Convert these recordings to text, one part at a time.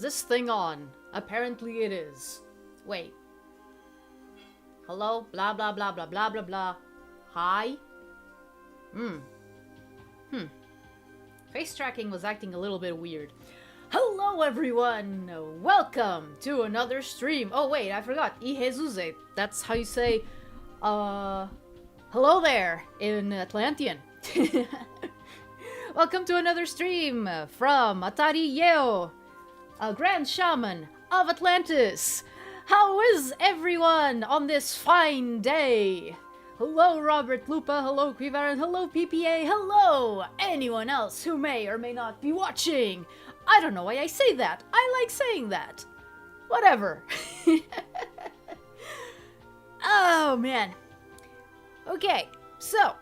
this thing on? Apparently it is. Wait. Hello? Blah blah blah blah blah blah blah. Hi? Hmm. Face tracking was acting a little bit weird. Hello everyone! Welcome to another stream. Oh wait, I forgot. Ihezuze. That's how you say, hello there in Atlantean. Welcome to another stream from Atariyeo, a Grand Shaman of Atlantis. How is everyone on this fine day? Hello Robert Lupa, hello Quivar, and hello PPA, hello anyone else who may or may not be watching. I don't know why I say that. I like saying that. Whatever. Oh man. Okay, so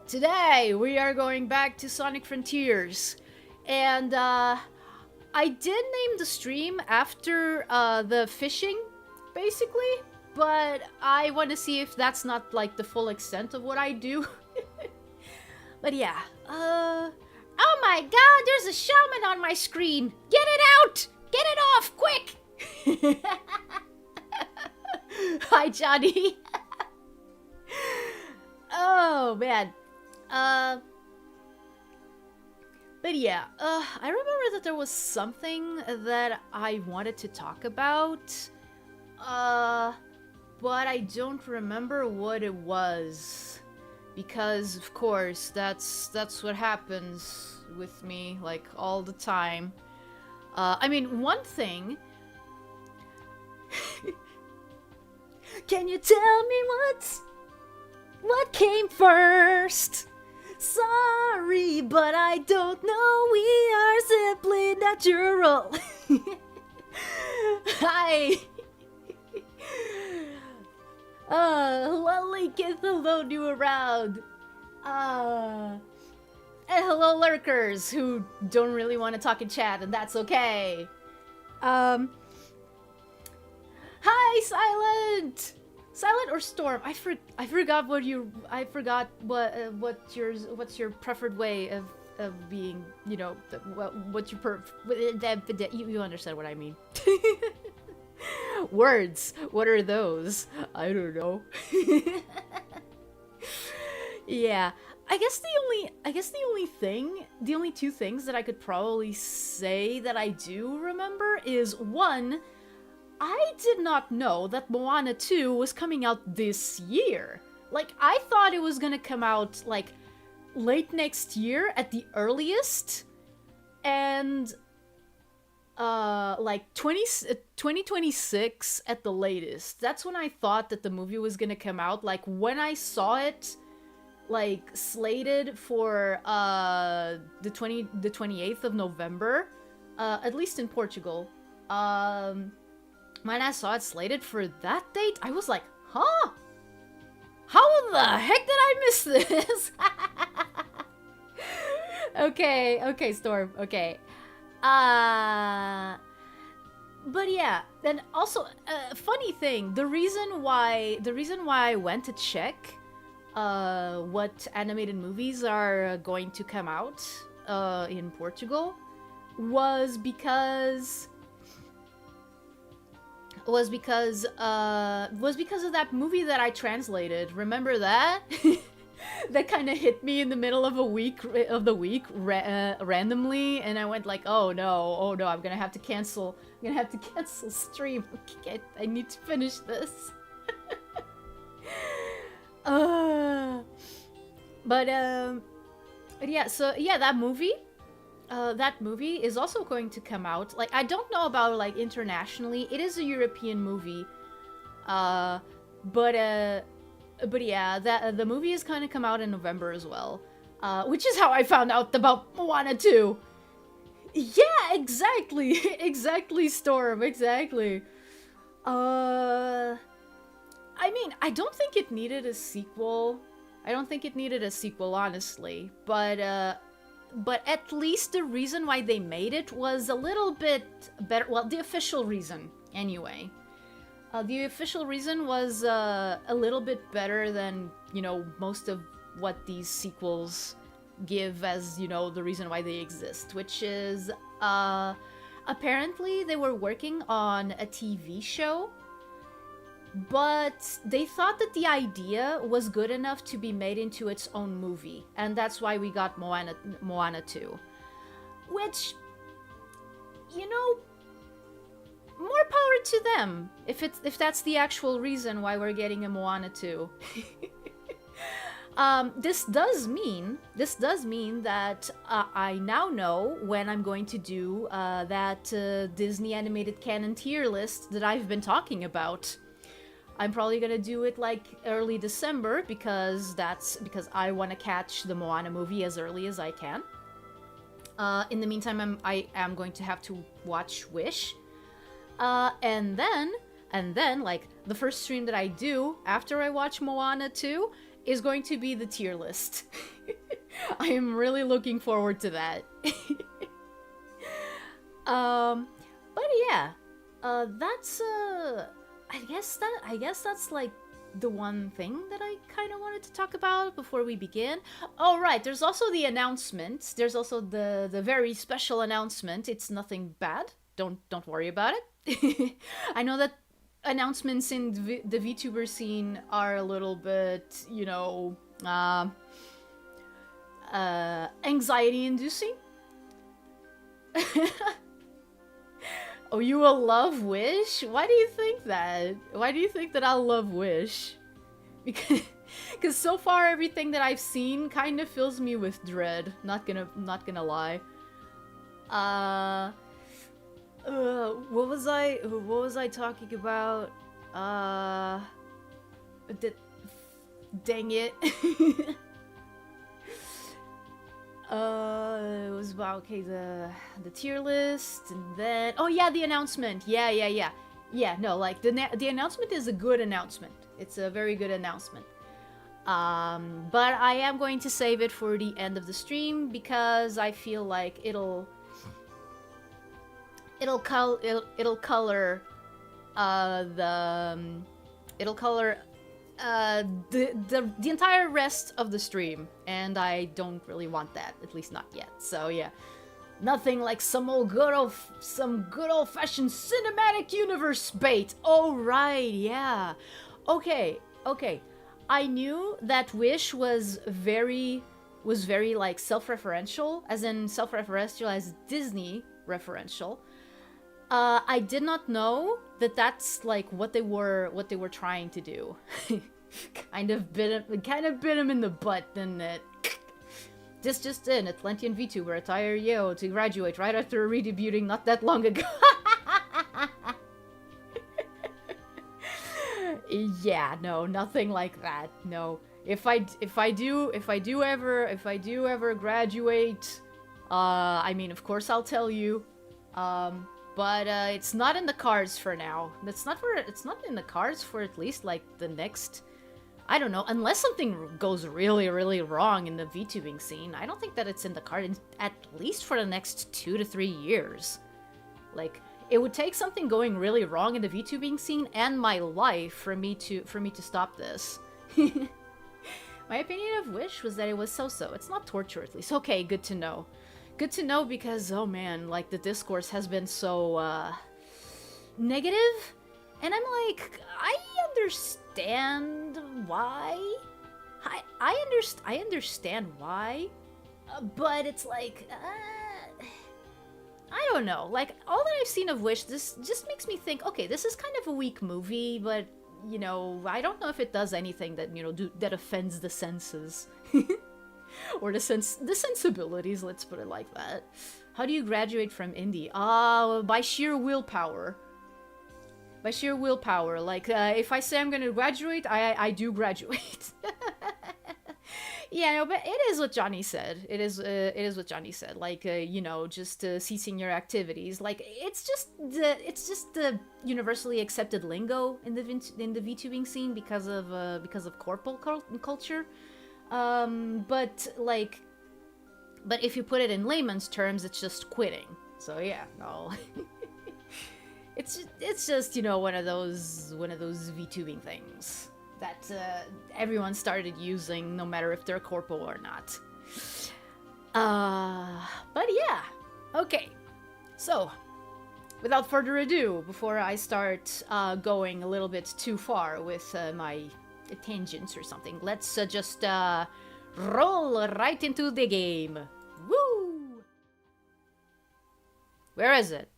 today we are going back to Sonic Frontiers, and I did name the stream after the fishing, basically, but I want to see if that's not like the full extent of what I do. But yeah, oh my god, there's a shaman on my screen! Get it out! Get it off, quick! Hi, Johnny. Oh man. But yeah, I remember that there was something that I wanted to talk about, but I don't remember what it was, because of course that's what happens with me, like, all the time. I mean, one thing. Can you tell me what came first? Sorry, but I don't know. We are simply natural. Hi. Well, Lincoln, hello, new around. And hello, lurkers who don't really want to talk in chat, and that's okay. Hi, Silent. Silent or Storm? I forgot what's your preferred way of being, you know, what's your you understand what I mean. Words. What are those? I don't know. Yeah. I guess the only two things that I could probably say that I do remember is, one, I did not know that Moana 2 was coming out this year. Like, I thought it was gonna come out, like, late next year at the earliest, and, like, 2026 at the latest. That's when I thought that the movie was gonna come out. Like, when I saw it, like, slated for, the 28th of November, at least in Portugal, when I saw it slated for that date, I was like, huh? How the heck did I miss this? Okay, Storm, okay. But yeah, and also, funny thing, the reason why I went to check what animated movies are going to come out in Portugal was because of that movie that I translated. Remember that? That kind of hit me in the middle of the week randomly, and I went like, oh no, I'm gonna have to cancel stream. I need to finish this. But yeah, so yeah, that movie is also going to come out. Like, I don't know about, like, internationally. It is a European movie. But yeah, the movie is going to come out in November as well. Which is how I found out about Moana 2. Yeah, exactly. Exactly, Storm. Exactly. I mean, I don't think it needed a sequel. Honestly. But at least the reason why they made it was a little bit better. Well, the official reason, anyway. The official reason was a little bit better than, you know, most of what these sequels give as, you know, the reason why they exist, which is, apparently they were working on a TV show, but they thought that the idea was good enough to be made into its own movie, and that's why we got Moana 2. Which, you know, more power to them, if that's the actual reason why we're getting a Moana 2. This does mean that I now know when I'm going to do that Disney animated canon tier list that I've been talking about. I'm probably gonna do it like early December because I want to catch the Moana movie as early as I can. In the meantime, I am going to have to watch Wish, and then like the first stream that I do after I watch Moana 2 is going to be the tier list. I am really looking forward to that. But yeah, that's I guess that's like the one thing that I kind of wanted to talk about before we begin. Oh right, there's also the announcement. There's also the very special announcement. It's nothing bad. Don't worry about it. I know that announcements in the VTuber scene are a little bit, you know, anxiety-inducing. Oh, you will love Wish? Why do you think that? Why do you think that I'll love Wish? Because so far everything that I've seen kind of fills me with dread. Not gonna lie. What was I talking about? Dang it. It was about, okay, the tier list, and then, oh yeah, the announcement. Yeah, no, like the announcement is a good announcement. It's a very good announcement. But I am going to save it for the end of the stream because I feel like it'll color the entire rest of the stream, and I don't really want that, at least not yet. So yeah, nothing like some good old fashioned cinematic universe bait. Oh right, yeah. Okay. I knew that Wish was very like self-referential, as in self-referential as Disney referential. I did not know that that's like what they were trying to do. kind of bit him in the butt, didn't it? This just in, Atlantean VTuber atariyeo to graduate right after redebuting not that long ago. Yeah, no, nothing like that. No. If I do ever graduate, I mean, of course I'll tell you. But it's not in the cards for now. It's not in the cards for at least like the next, I don't know, unless something goes really, really wrong in the VTubing scene. I don't think that it's in the cards at least for the next 2 to 3 years. Like, it would take something going really wrong in the VTubing scene and my life for me to stop this. My opinion of Wish was that it was so-so. It's not torture, at least. Okay, good to know. Good to know because, oh man, like, the discourse has been so, negative. And I'm like, I understand why. I understand why. But it's like, I don't know. Like, all that I've seen of Wish, this just makes me think, okay, this is kind of a weak movie, but, you know, I don't know if it does anything that, you know, that offends the senses. Or the sensibilities, let's put it like that. How do you graduate from indie? By sheer willpower. By sheer willpower. Like, if I say I'm gonna graduate, I do graduate. Yeah, no, but it is what Johnny said. It is what Johnny said. Like, you know, just ceasing your activities. Like, it's just the universally accepted lingo in the VTubing scene because of corporal culture. But if you put it in layman's terms, it's just quitting. So yeah, no. It's just, you know, one of those VTubing things that everyone started using, no matter if they're corpo or not. But yeah, okay. So without further ado, before I start going a little bit too far with my tangents or something, let's just roll right into the game. Woo! Where is it?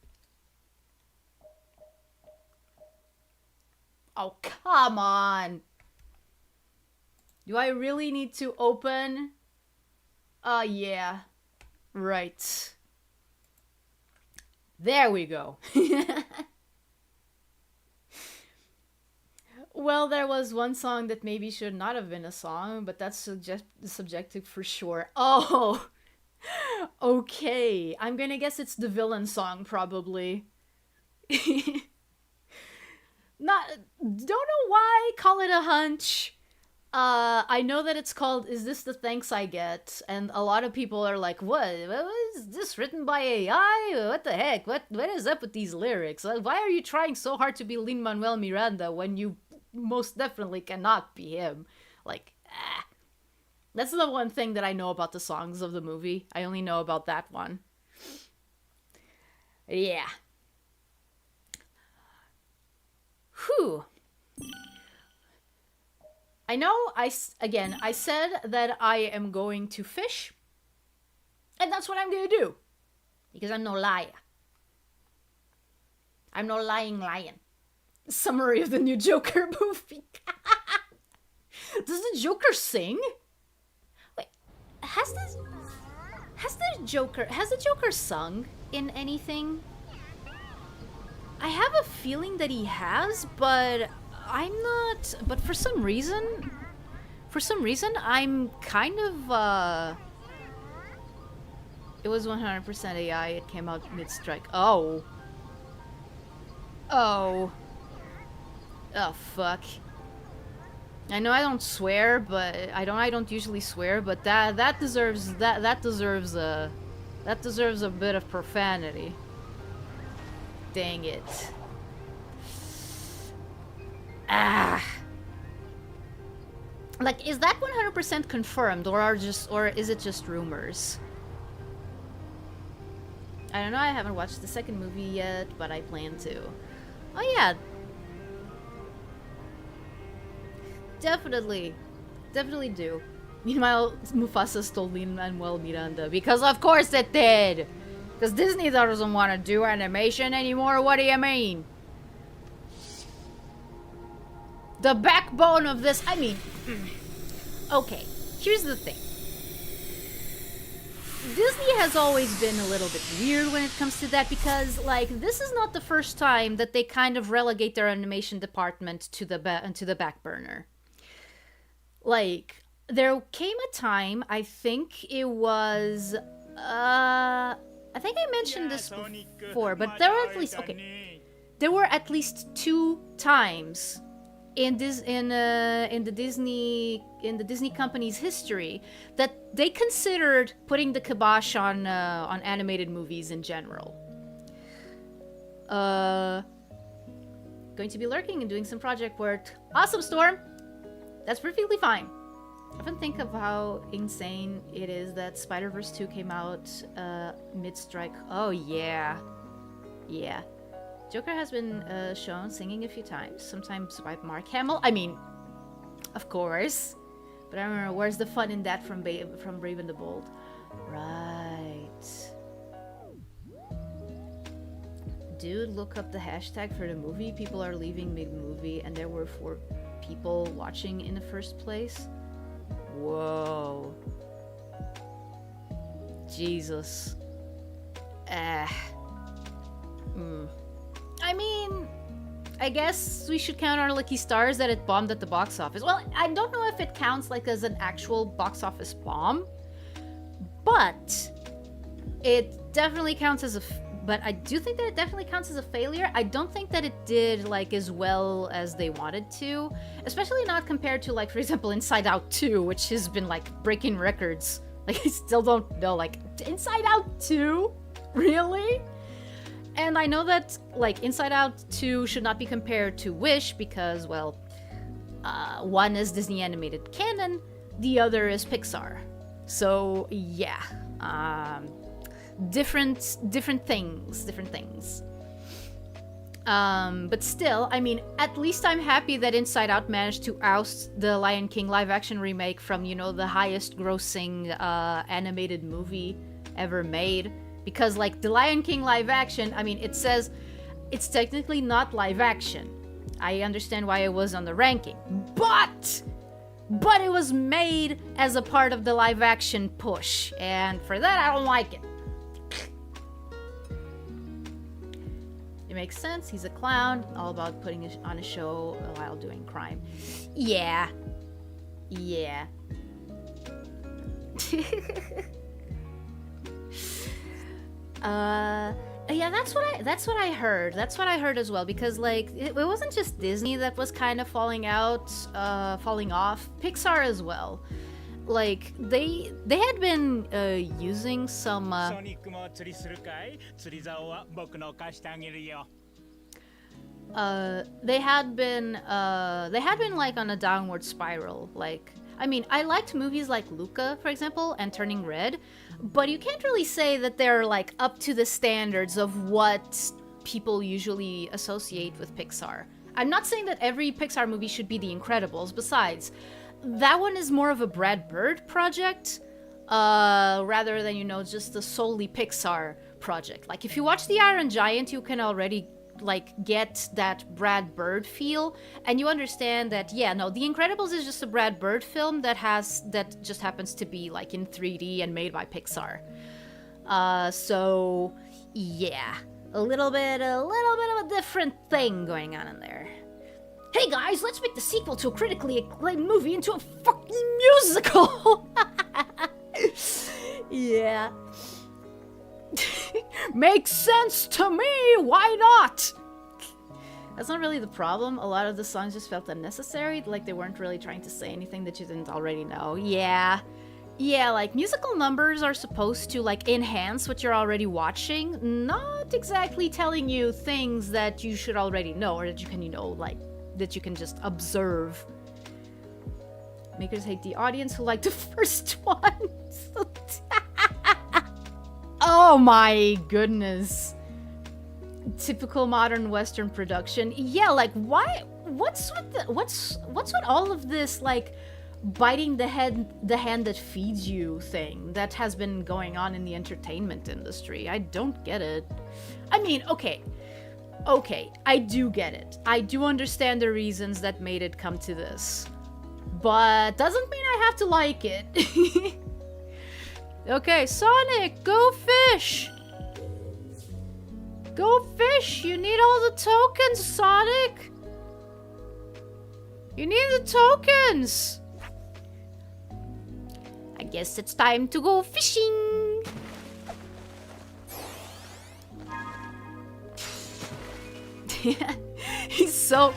Oh, come on! Do I really need to open? Yeah. Right. There we go. Well, there was one song that maybe should not have been a song, but that's subjective for sure. Oh! Okay. I'm gonna guess it's the villain song, probably. Don't know why, call it a hunch. I know that it's called Is This the Thanks I Get? And a lot of people are like, what is this written by AI? What the heck? What is up with these lyrics? Why are you trying so hard to be Lin-Manuel Miranda when you most definitely cannot be him? Like, That's the one thing that I know about the songs of the movie. I only know about that one. Yeah. Whew. I know, I said that I am going to fish. And that's what I'm going to do. Because I'm no liar. I'm no lying lion. Summary of the new Joker movie. Does the Joker sing? Wait, has the Joker sung in anything? I have a feeling that he has, but I'm not. But for some reason, I'm kind of. It was 100% AI. It came out mid-strike. Oh. Oh. Oh fuck. I know I don't swear, but I don't usually swear, but that deserves a bit of profanity. Dang it. Like, is that 100% confirmed, or is it just rumors? I don't know, I haven't watched the second movie yet, but I plan to. Oh yeah. Definitely do. Meanwhile, Mufasa stole Lin-Manuel Miranda, because of course it did! Because Disney doesn't want to do animation anymore, what do you mean? The backbone of this, I mean... Okay, here's the thing. Disney has always been a little bit weird when it comes to that, because, like, this is not the first time that they kind of relegate their animation department to the back burner. Like, there came a time, I think it was... I think I mentioned this before, but there were at least... Okay. There were at least 2 times in the Disney company's history that they considered putting the kibosh on animated movies in general. Going to be lurking and doing some project work. Awesome, Storm! That's perfectly fine. I often think of how insane it is that Spider-Verse 2 came out mid-strike. Oh yeah. Yeah. Joker has been shown singing a few times, sometimes by Mark Hamill. I mean, of course. But I don't remember, where's the fun in that from Brave and the Bold? Right. Dude, look up the hashtag for the movie. People are leaving mid-movie, and there were 4 people watching in the first place. Whoa. Jesus. I mean, I guess we should count our lucky stars that it bombed at the box office. Well, I don't know if it counts like as an actual box office bomb, but it definitely counts as a... But I do think that it definitely counts as a failure. I don't think that it did, like, as well as they wanted to. Especially not compared to, like, for example, Inside Out 2, which has been, like, breaking records. Like, I still don't know, like, Inside Out 2? Really? And I know that, like, Inside Out 2 should not be compared to Wish because, well, one is Disney animated canon, the other is Pixar. So, yeah. Different things. But still, I mean, at least I'm happy that Inside Out managed to oust the Lion King live action remake from, you know, the highest grossing animated movie ever made. Because, like, the Lion King live action, I mean, it says it's technically not live action. I understand why it was on the ranking. But it was made as a part of the live action push. And for that, I don't like it. It makes sense. He's a clown, all about putting on a show while doing crime. Yeah. Yeah. Yeah, that's what I heard. That's what I heard as well, because like it wasn't just Disney that was kind of falling off. Pixar as well. Like they had been using some they had been like on a downward spiral. Like, I mean, I liked movies like Luca, for example, and Turning Red, but you can't really say that they're like up to the standards of what people usually associate with Pixar. I'm not saying that every Pixar movie should be The Incredibles. Besides, that one is more of a Brad Bird project, rather than, you know, just a solely Pixar project. Like, if you watch The Iron Giant, you can already, like, get that Brad Bird feel, and you understand that, yeah, no, The Incredibles is just a Brad Bird film that just happens to be, like, in 3D and made by Pixar. So, yeah, a little bit of a different thing going on in there. Hey guys, let's make the sequel to a critically acclaimed movie into a fucking musical! Yeah. Makes sense to me, why not? That's not really the problem. A lot of the songs just felt unnecessary, like they weren't really trying to say anything that you didn't already know. Yeah. Yeah, like, musical numbers are supposed to, like, enhance what you're already watching, not exactly telling you things that you should already know, or that you can, you know, like, that you can just observe. Makers hate the audience who liked the first one. Oh my goodness. Typical modern Western production. Yeah, like, why? What's with all of this, like, biting the hand that feeds you thing that has been going on in the entertainment industry? I don't get it. I mean, okay, I do get it. I do understand the reasons that made it come to this. But doesn't mean I have to like it. Okay, Sonic, go fish! Go fish! You need all the tokens, Sonic! You need the tokens! I guess it's time to go fishing! He's so...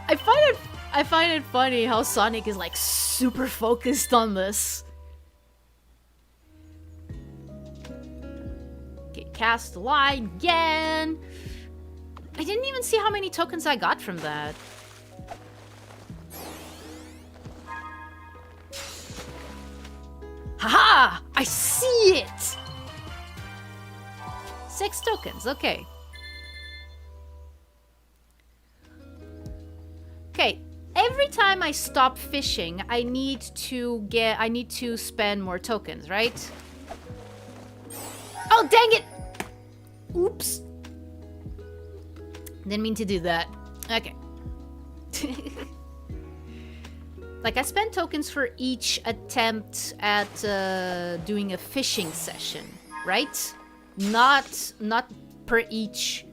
I find it funny how Sonic is like super focused on this. Okay, cast the line again. I didn't even see how many tokens I got from that. Haha! I see it! 6 tokens, okay. Okay, every time I stop fishing, I need to spend more tokens, right? Oh, dang it! Oops. Didn't mean to do that. Okay. Like, I spend tokens for each attempt at doing a fishing session, right? Not per each.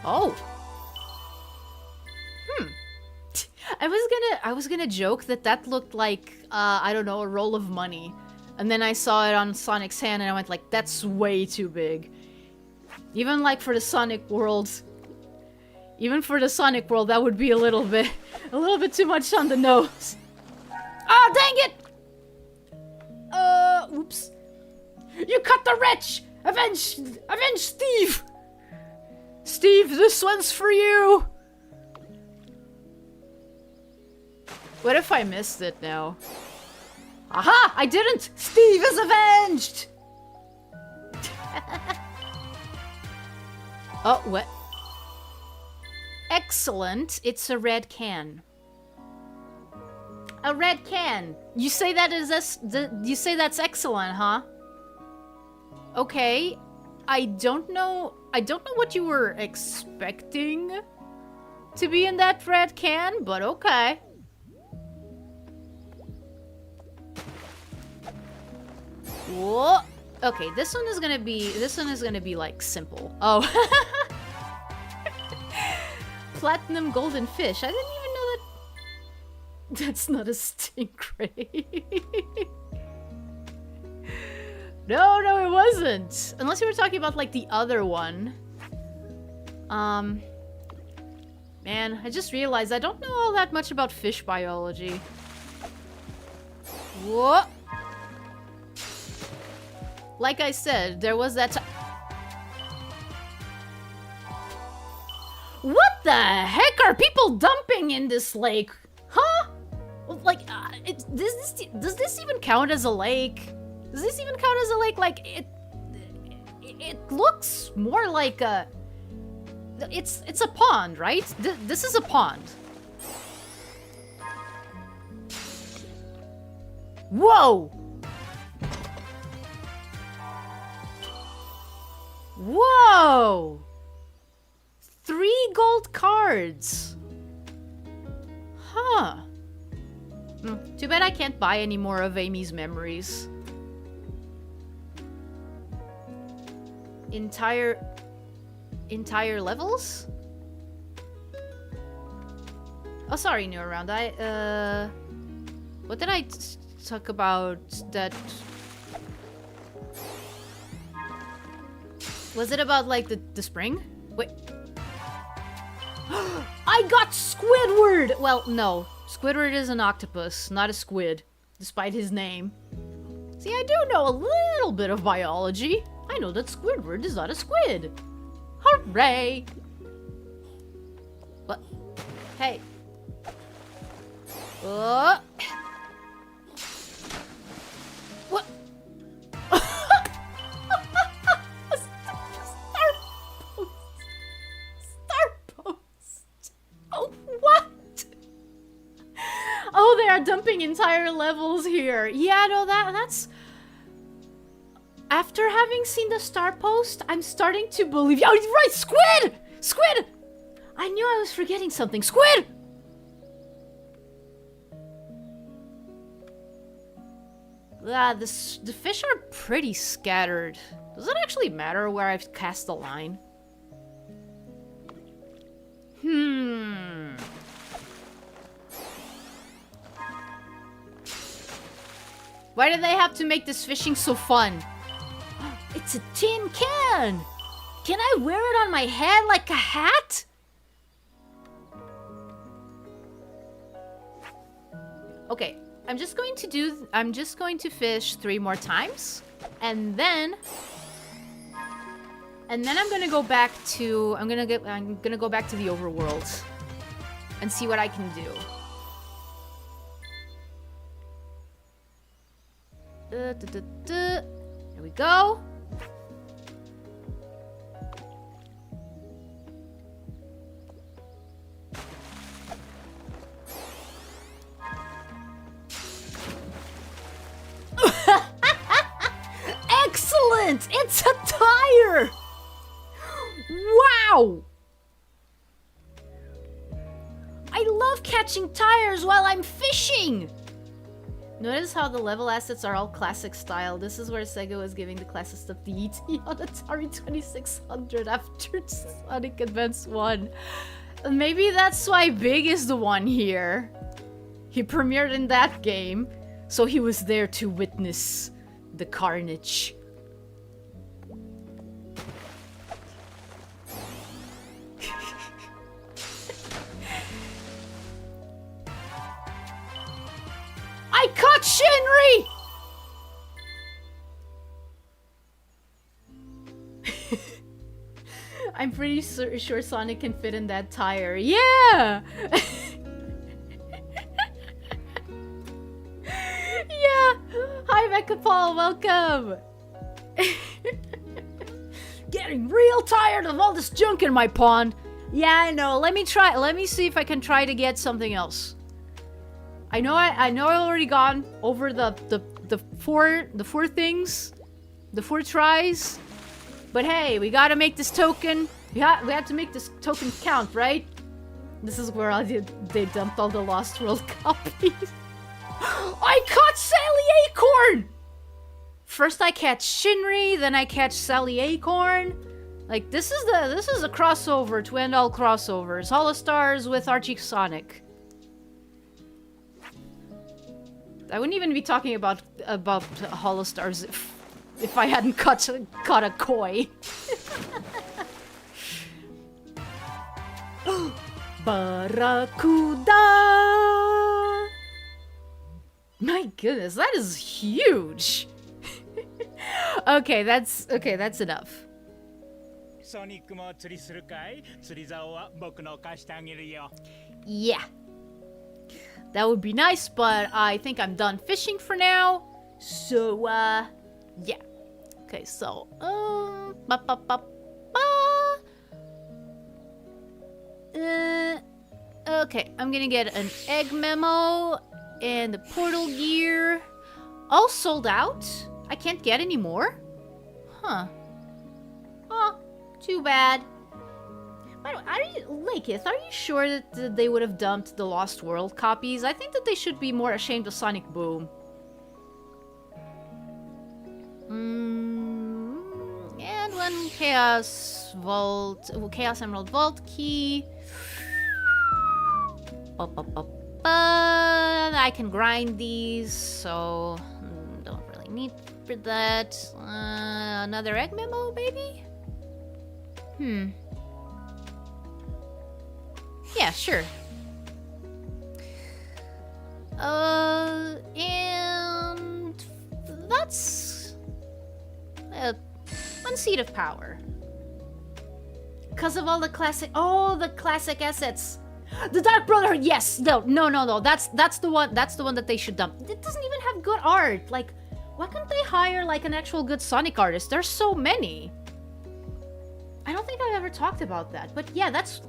Oh. I was gonna joke that looked like, I don't know, a roll of money. And then I saw it on Sonic's hand and I went like, that's way too big. Even like for the Sonic world. Even for the Sonic world, that would be a little bit too much on the nose. Oh, dang it! Oops. You cut the wretch! Avenge Steve! Steve, this one's for you! What if I missed it now? Aha! I didn't! Steve is avenged! Oh, what? Excellent. It's a red can. A red can. You say that is you say that's excellent, huh? Okay. I don't know what you were expecting to be in that red can, but okay. Whoa. Okay, this one is gonna be like simple. Oh. Platinum golden fish. I didn't even know that. That's not a stingray. No, it wasn't. Unless you were talking about like the other one. Man, I just realized I don't know all that much about fish biology. Whoa. Like I said, there was that. What the heck are people dumping in this lake? Huh? Like, does this even count as a lake? Does this even count as a lake? Like, it looks more like a... It's a pond, right? This is a pond. Whoa! Whoa! 3 gold cards. Huh. Too bad I can't buy any more of Amy's memories. Entire levels? Oh, sorry, new around. What did I talk about that? Was it about like the spring? Wait. I got Squidward! Well, no. Squidward is an octopus, not a squid, despite his name. See, I do know a little bit of biology. I know that Squidward is not a squid. Hooray! What? Hey. What? Oh, they are dumping entire levels here. Yeah, no, that's... After having seen the star post, I'm starting to believe... Oh, right, squid! Squid! I knew I was forgetting something. Squid! The fish are pretty scattered. Does it actually matter where I've cast the line? Why do they have to make this fishing so fun? It's a tin can! Can I wear it on my head like a hat? Okay, I'm just going to fish 3 more times, and then I'm gonna go back to I'm gonna go back to the overworld and see what I can do. There we go. Excellent! It's a tire! Wow! I love catching tires while I'm fishing! Notice how the level assets are all classic style. This is where Sega was giving the classic stuff the ET on Atari 2600 after Sonic Advance 1. Maybe that's why Big is the one here. He premiered in that game, so he was there to witness the carnage. I caught Shinri! I'm pretty sure Sonic can fit in that tire. Yeah! Yeah! Hi, Mecha Paul, welcome! Getting real tired of all this junk in my pond. Yeah, I know. Let me see if I can try to get something else. I know I already gone over the four things, the 4 tries. But hey, we gotta make this token. We have to make this token count, right? This is where they dumped all the Lost World copies. I caught Sally Acorn! First I catch Shinri, then I catch Sally Acorn. Like, this is a crossover to end all crossovers. Holostars with Archie Sonic. I wouldn't even be talking about Holostars if I hadn't caught a koi. Barracuda! My goodness, that is huge. Okay, that's enough. Yeah. That would be nice, but I think I'm done fishing for now. So, yeah. Okay, so, okay, I'm gonna get an egg memo and the portal gear. All sold out? I can't get any more? Huh. Oh, too bad. Laketh, are you sure that they would have dumped the Lost World copies? I think that they should be more ashamed of Sonic Boom. And one Chaos Emerald Vault key. I can grind these, so don't really need for that. Another egg memo, maybe? Yeah, sure. And that's one seed of power. Because of all the classic, the classic assets. The Dark Brotherhood, yes. No. That's the one that they should dump. It doesn't even have good art. Like, why can't they hire like an actual good Sonic artist? There's so many. I don't think I've ever talked about that, but yeah, that's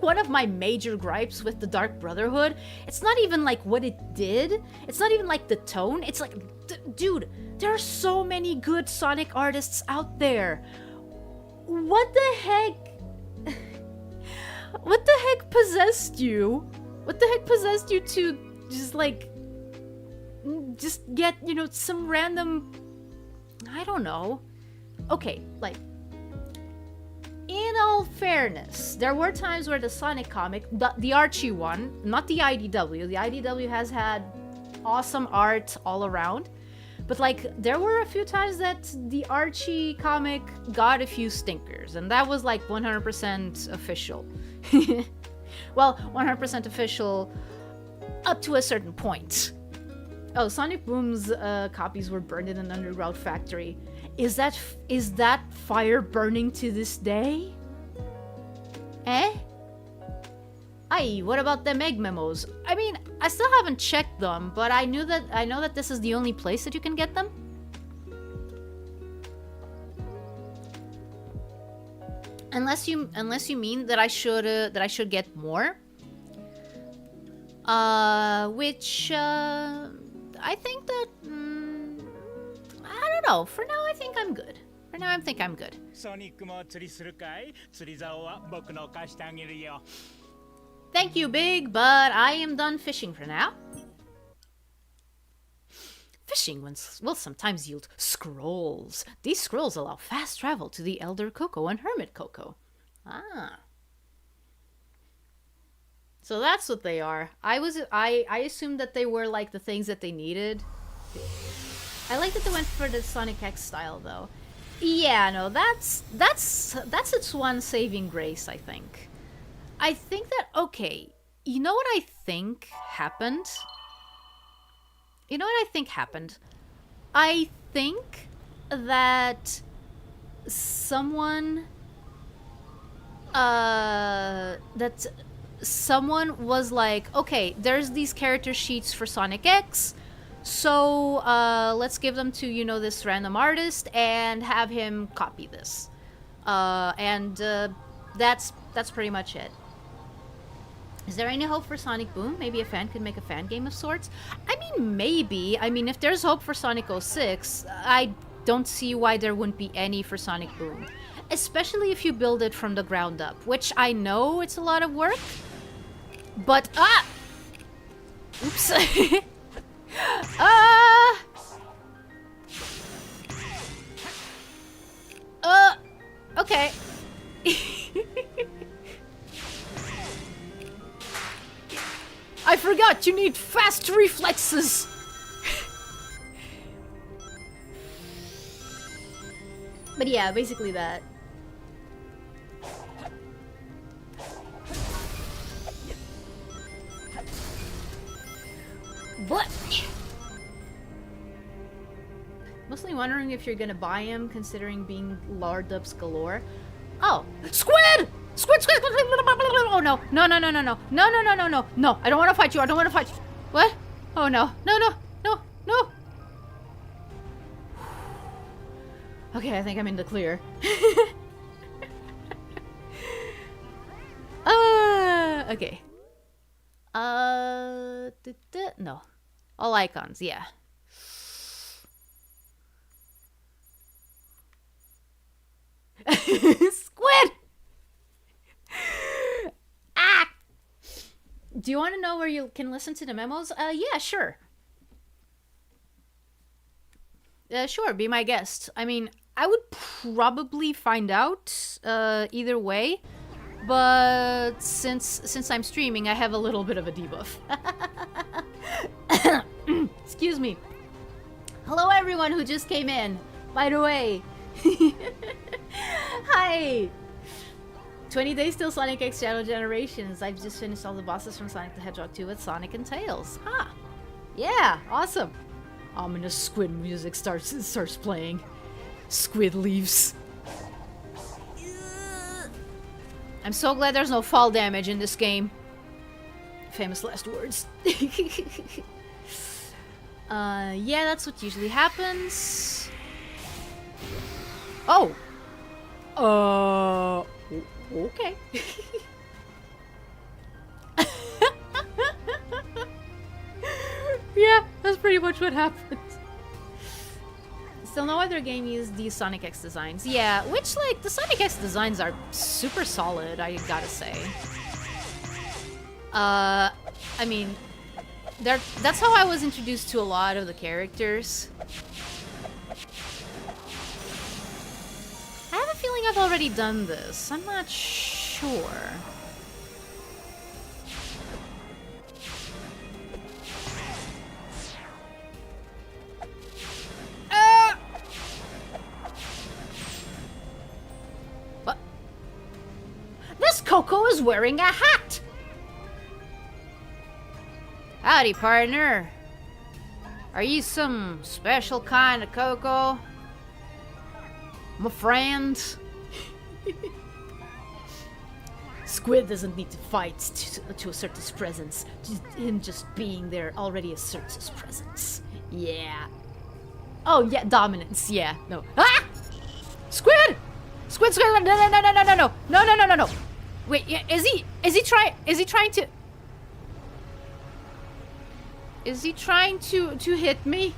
one of my major gripes with the Dark Brotherhood. It's not even like what it did. It's not even like the tone. It's like, dude, there are so many good Sonic artists out there. What the heck? What the heck possessed you? What the heck possessed you to just get, some random, I don't know. Okay, like, in all fairness, there were times where the Sonic comic, the Archie one, not the IDW, the IDW has had awesome art all around, but like, there were a few times that the Archie comic got a few stinkers, and that was like 100% official. Well, 100% official up to a certain point. Oh, Sonic Boom's copies were burned in an underground factory. Is that fire burning to this day? Eh? Aye, what about them egg memos? I mean, I still haven't checked them, but I know that this is the only place that you can get them. Unless you mean that I should get more. Which I think that I don't know. For now, I think I'm good. Thank you, Big, but I am done fishing for now. Fishing will sometimes yield scrolls. These scrolls allow fast travel to the Elder Coco and Hermit Coco. Ah. So that's what they are. I assumed that they were like the things that they needed. I like that they went for the Sonic X style though. Yeah, no, that's its one saving grace, I think. I think that, okay, you know what I think happened? I think that someone was like, okay, there's these character sheets for Sonic X, so let's give them to, this random artist and have him copy this. That's pretty much it. Is there any hope for Sonic Boom? Maybe a fan could make a fan game of sorts? I mean, maybe. I mean, if there's hope for Sonic 06, I don't see why there wouldn't be any for Sonic Boom. Especially if you build it from the ground up, which I know it's a lot of work. But, oops. Okay. I forgot you need fast reflexes. But yeah, basically that. What? Mostly wondering if you're gonna buy him, considering being lard ups galore. Oh, squid! Squid! Oh no! No! No! No! No! No! No! No! No! No! No! No! I don't want to fight you. I don't want to fight you. What? Oh no! No! No! No! No! Okay, I think I'm in the clear. Okay. No. All icons, yeah. Squid! Ah! Do you want to know where you can listen to the memos? Yeah, sure. Sure, be my guest. I mean, I would probably find out either way, but since I'm streaming, I have a little bit of a debuff. Excuse me. Hello, everyone who just came in. By the way, hi. 20 days till Sonic X Shadow Generations. I've just finished all the bosses from Sonic the Hedgehog 2 with Sonic and Tails. Huh. Yeah, awesome. Ominous squid music starts playing. Squid leaves. I'm so glad there's no fall damage in this game. Famous last words. Yeah, that's what usually happens. Oh. Okay. Yeah, that's pretty much what happened. Still no other game used these Sonic X designs. Yeah, which, like, the Sonic X designs are super solid, I gotta say. I mean, that's how I was introduced to a lot of the characters. I have a feeling I've already done this. I'm not sure. What? This Coco is wearing a hat! Howdy, partner. Are you some special kind of Coco? My friend? Squid doesn't need to fight to assert his presence. Him just being there already asserts his presence. Yeah. Oh, yeah, dominance. Yeah. No. Ah! Squid! Squid! No! No! No! No! No! No! No! No! No! No! No! No! Wait. Is he trying to? Is he trying to hit me?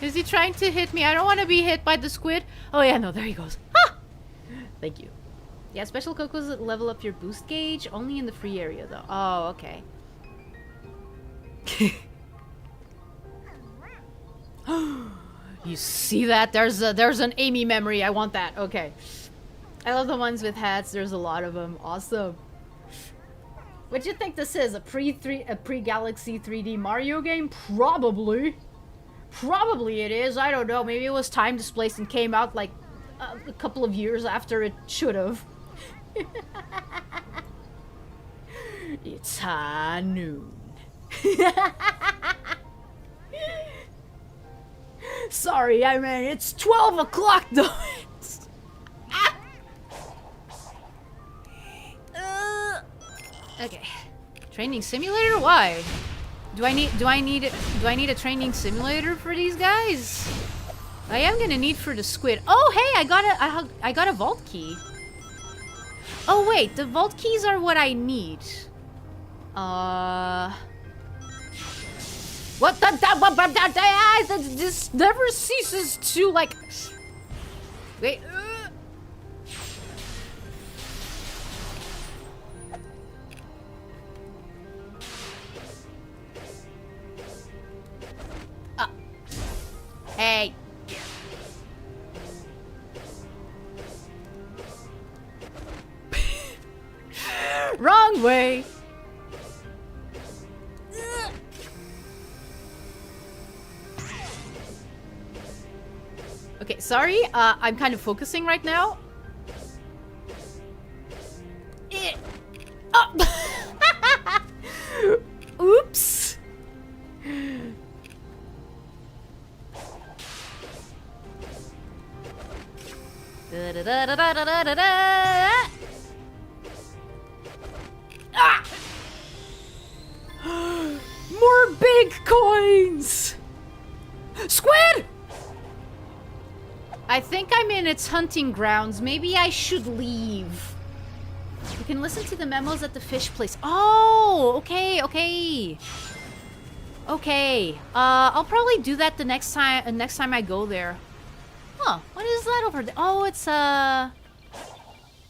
Is he trying to hit me? I don't want to be hit by the squid. Oh yeah, no, there he goes. Ah! Thank you. Yeah, special Cocos that level up your boost gauge, only in the free area though. Oh, okay. You see that? There's an Amy memory. I want that. Okay. I love the ones with hats. There's a lot of them. Awesome. What do you think this is? A pre-Galaxy 3D Mario game? Probably. Probably it is. I don't know. Maybe it was time displaced and came out like a couple of years after it should have. It's high noon. Sorry, I mean, it's 12 o'clock though. Okay. Training simulator? Why? Do I need a training simulator for these guys? I am gonna need for the squid. Oh, hey, I got a vault key. Oh, wait, the vault keys are what I need. What the this never ceases to, like... Wait. Hey. Wrong way. Okay, sorry. I'm kind of focusing right now. Oh. Oops. Ah! More big coins! Squid! I think I'm in its hunting grounds. Maybe I should leave. You can listen to the memos at the fish place. Oh, okay, okay. Okay. I'll probably do that the next time I go there. Huh, what is that over there? Oh, it's oh,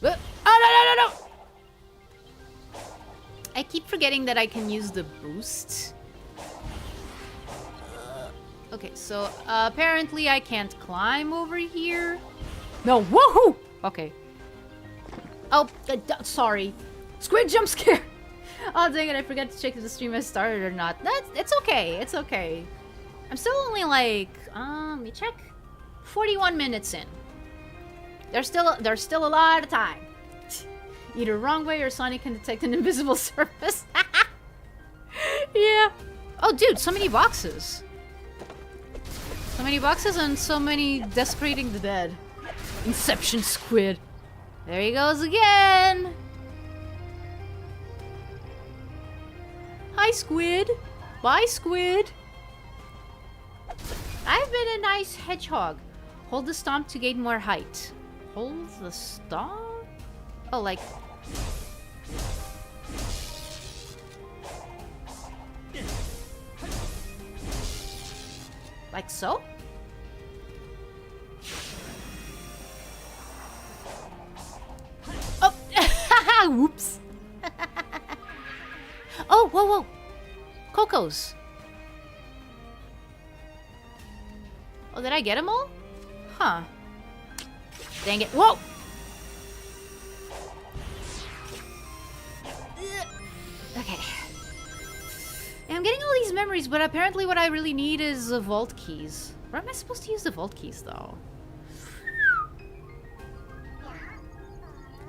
no, no, no, no! I keep forgetting that I can use the boost. Okay, so apparently I can't climb over here. No, woohoo! Okay. Oh, sorry. Squid jump scare! Oh, dang it, I forgot to check if the stream has started or not. It's okay, it's okay. I'm still only like, let me check. 41 minutes in. There's still a lot of time. Either wrong way or Sonic can detect an invisible surface. Yeah. Oh, dude, so many boxes. So many boxes and so many desecrating the dead. Inception squid. There he goes again. Hi, squid. Bye, squid. I've been a nice hedgehog. Hold the stomp to gain more height. Hold the stomp? Oh, like... Like so? Oh! Whoops! Oh, whoa, whoa! Cocos! Oh, did I get them all? Huh. Dang it. Whoa! Okay. Yeah, I'm getting all these memories, but apparently what I really need is the vault keys. Where am I supposed to use the vault keys, though?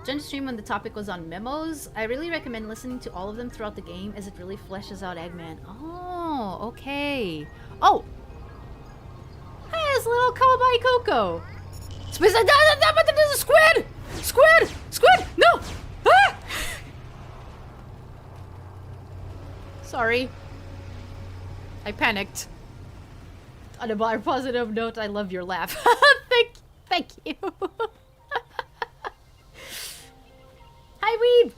Joined the stream when the topic was on memos. I really recommend listening to all of them throughout the game, as it really fleshes out Eggman. Oh, okay. Oh! Hey, it's little Kawaii Coco! Space, there's a squid! Squid! Squid! No! Ah! Sorry. I panicked. On a more positive note, I love your laugh. Thank you. Hi, Weeb!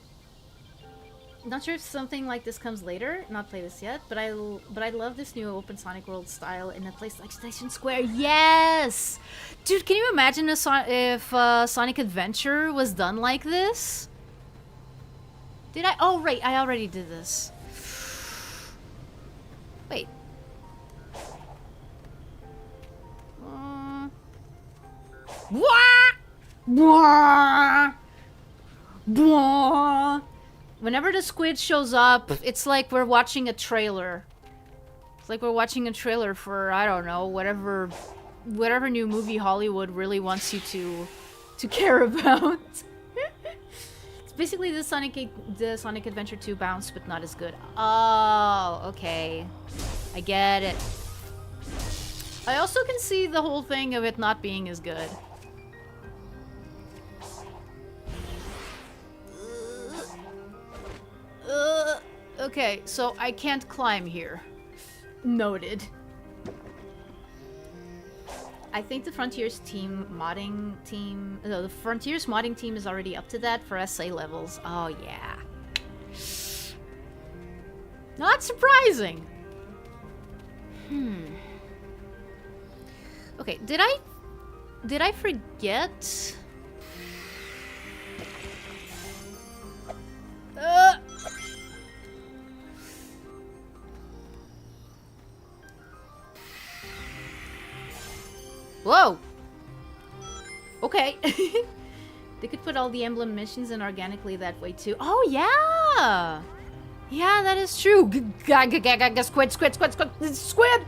Not sure if something like this comes later. Not play this yet, but I love this new open Sonic World style in a place like Station Square. Yes, dude, can you imagine if Sonic Adventure was done like this? Did I? Oh, right, I already did this. Wait. Whenever the squid shows up, it's like we're watching a trailer. It's like we're watching a trailer for, I don't know, whatever new movie Hollywood really wants you to care about. It's basically the Sonic Adventure 2 bounce, but not as good. Oh, okay. I get it. I also can see the whole thing of it not being as good. Okay, so I can't climb here. Noted. I think the Frontiers team modding team... No, the Frontiers modding team is already up to that for SA levels. Oh, yeah. Not surprising. Okay, did I forget? Whoa! Okay. They could put all the emblem missions in organically that way too. Oh, yeah! Yeah, that is true. Squid!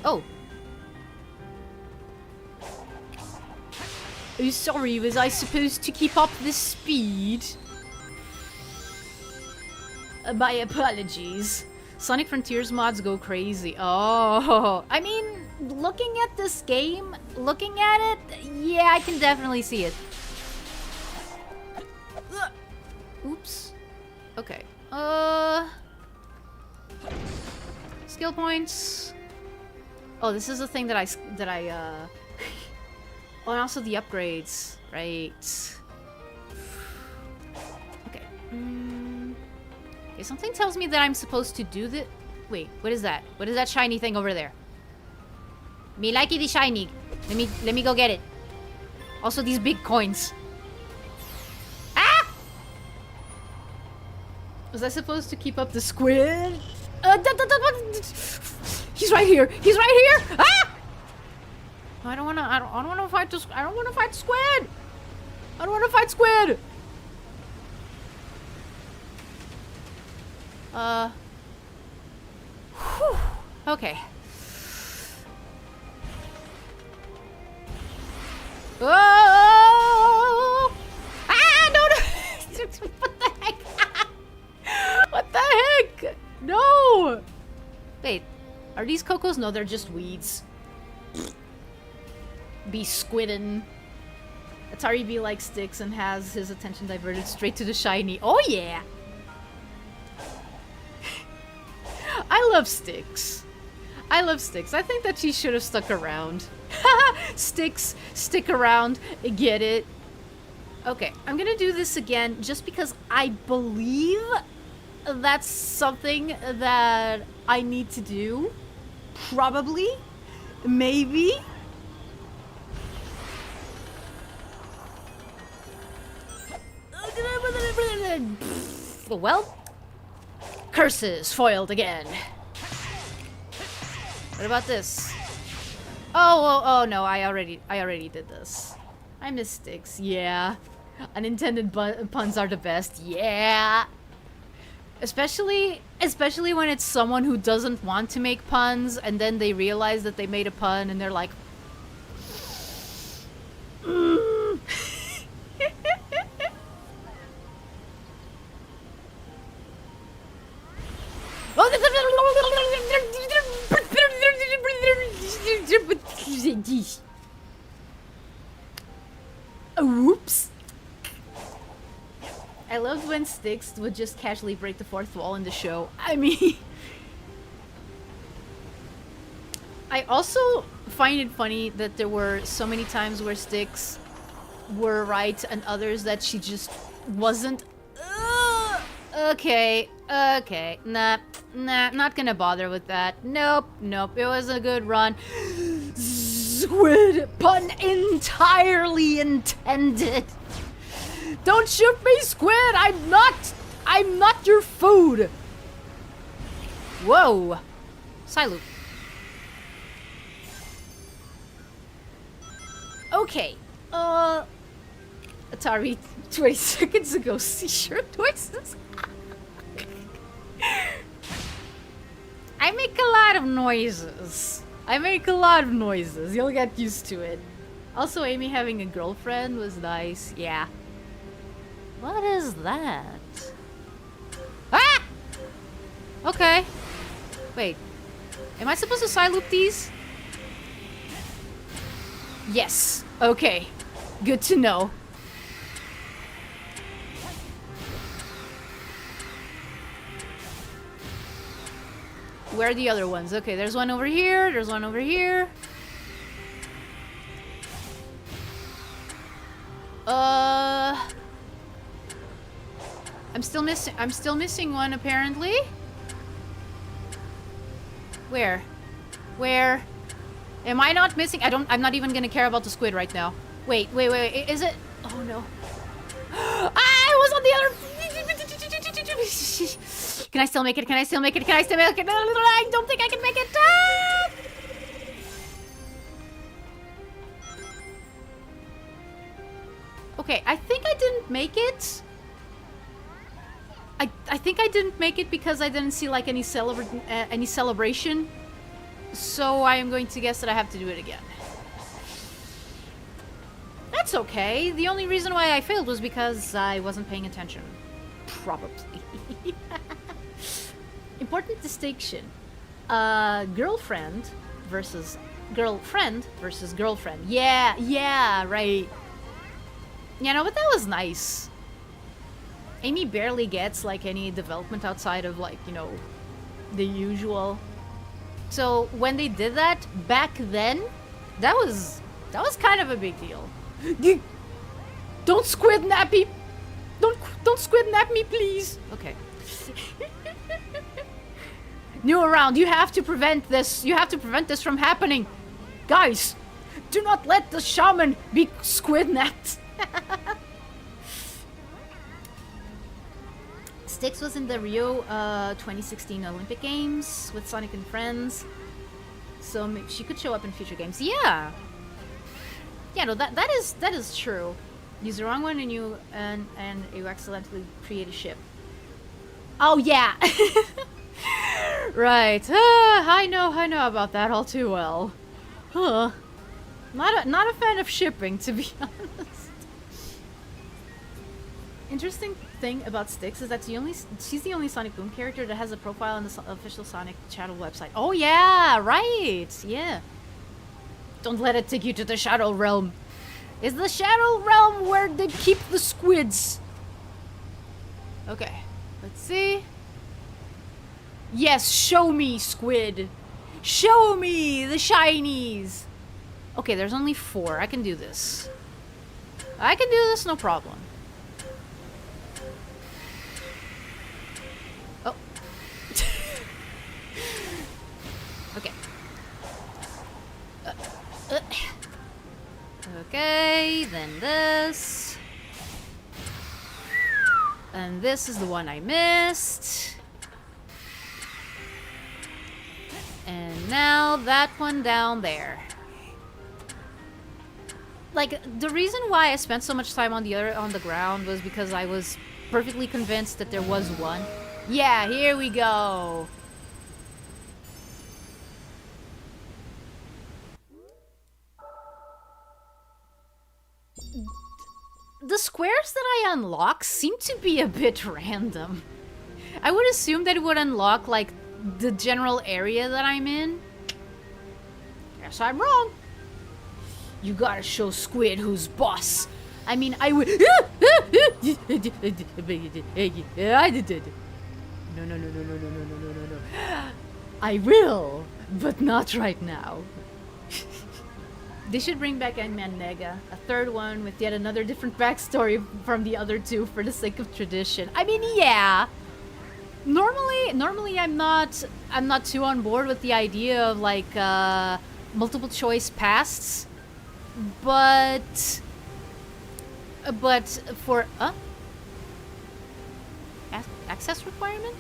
Oh. Oh, sorry, was I supposed to keep up this speed? My apologies. Sonic Frontiers mods go crazy. Oh, I mean, looking at this game, looking at it, yeah, I can definitely see it. Oops. Okay. Skill points. Oh, this is the thing that I oh, and also the upgrades, right? Okay. Okay, something tells me that I'm supposed to do the... Wait, what is that? What is that shiny thing over there? Me likey the shiny. Let me go get it. Also, these big coins. Ah! Was I supposed to keep up the squid? He's right here. He's right here. Ah! I don't wanna fight this. I don't wanna fight squid. I don't wanna fight squid. Whew. Okay. Oh! Ah! No! What the heck? What the heck? No! Wait, are these cocos? No, they're just weeds. Be squiddin'. Atari be like sticks and has his attention diverted straight to the shiny. Oh yeah! I love sticks. I love sticks. I think that she should have stuck around. Sticks, stick around, get it. Okay, I'm gonna do this again just because I believe that's something that I need to do. Probably. Maybe. Well, curses foiled again. What about this? Oh no, I already did this. I miss sticks, yeah. Unintended puns are the best, yeah. Especially when it's someone who doesn't want to make puns and then they realize that they made a pun and they're like... Oops. I loved when Sticks would just casually break the fourth wall in the show. I mean... I also find it funny that there were so many times where Sticks were right and others that she just wasn't. Okay. Nah, not gonna bother with that. Nope, it was a good run. Squid, pun entirely intended. Don't shoot me, Squid! I'm not your food! Whoa. Siloop. Okay. Atari 20 seconds ago, seashore noises. I make a lot of noises. You'll get used to it. Also, Amy having a girlfriend was nice. Yeah. What is that? Ah! Okay. Wait. Am I supposed to side loop these? Yes. Okay. Good to know. where are the other ones? Okay, there's one over here. There's one over here. I'm still missing one apparently. Where? Where? Am I not missing? I'm not even gonna care about the squid right now. Wait. Is it? Oh no. I was on the other. Can I still make it? Can I still make it? Can I still make it? I don't think I can make it. Ah! Okay, I think I didn't make it. I think I didn't make it because I didn't see like any celebration. So I am going to guess that I have to do it again. That's okay. The only reason why I failed was because I wasn't paying attention. Probably. Important distinction. Girlfriend versus girlfriend. Yeah, right. You know, but that was nice. Amy barely gets like any development outside of like, you know, the usual. So when they did that back then, that was kind of a big deal. Don't squid nap me. Don't squid nap me, please. Okay. New around, you have to prevent this. You have to prevent this from happening. Guys, do not let the shaman be squid napped. Styx was in the Rio 2016 Olympic Games with Sonic and friends, so maybe she could show up in future games. Yeah, no, that is true. Use the wrong one and you accidentally create a ship. Oh yeah, right. I know about that all too well. Huh? Not a fan of shipping, to be honest. Interesting thing about Styx is that she's the only Sonic Boom character that has a profile on the official Sonic Shadow website. Oh yeah, right. Yeah. Don't let it take you to the Shadow Realm. Is the Shadow Realm where they keep the squids? Okay, let's see. Yes, show me, squid. Show me the shinies. Okay, there's only 4. I can do this. No problem. Oh. Okay. Okay, then this. And this is the one I missed. And now that one down there. Like, the reason why I spent so much time on the ground was because I was perfectly convinced that there was one. Yeah, here we go. The squares that I unlock seem to be a bit random. I would assume that it would unlock, like, the general area that I'm in. Guess I'm wrong. You gotta show Squid who's boss. I mean, I would. No. I will, but not right now. They should bring back Eggman Nega, a third one with yet another different backstory from the other two for the sake of tradition. I mean, yeah. Normally I'm not too on board with the idea of like multiple choice pasts, but for access requirement?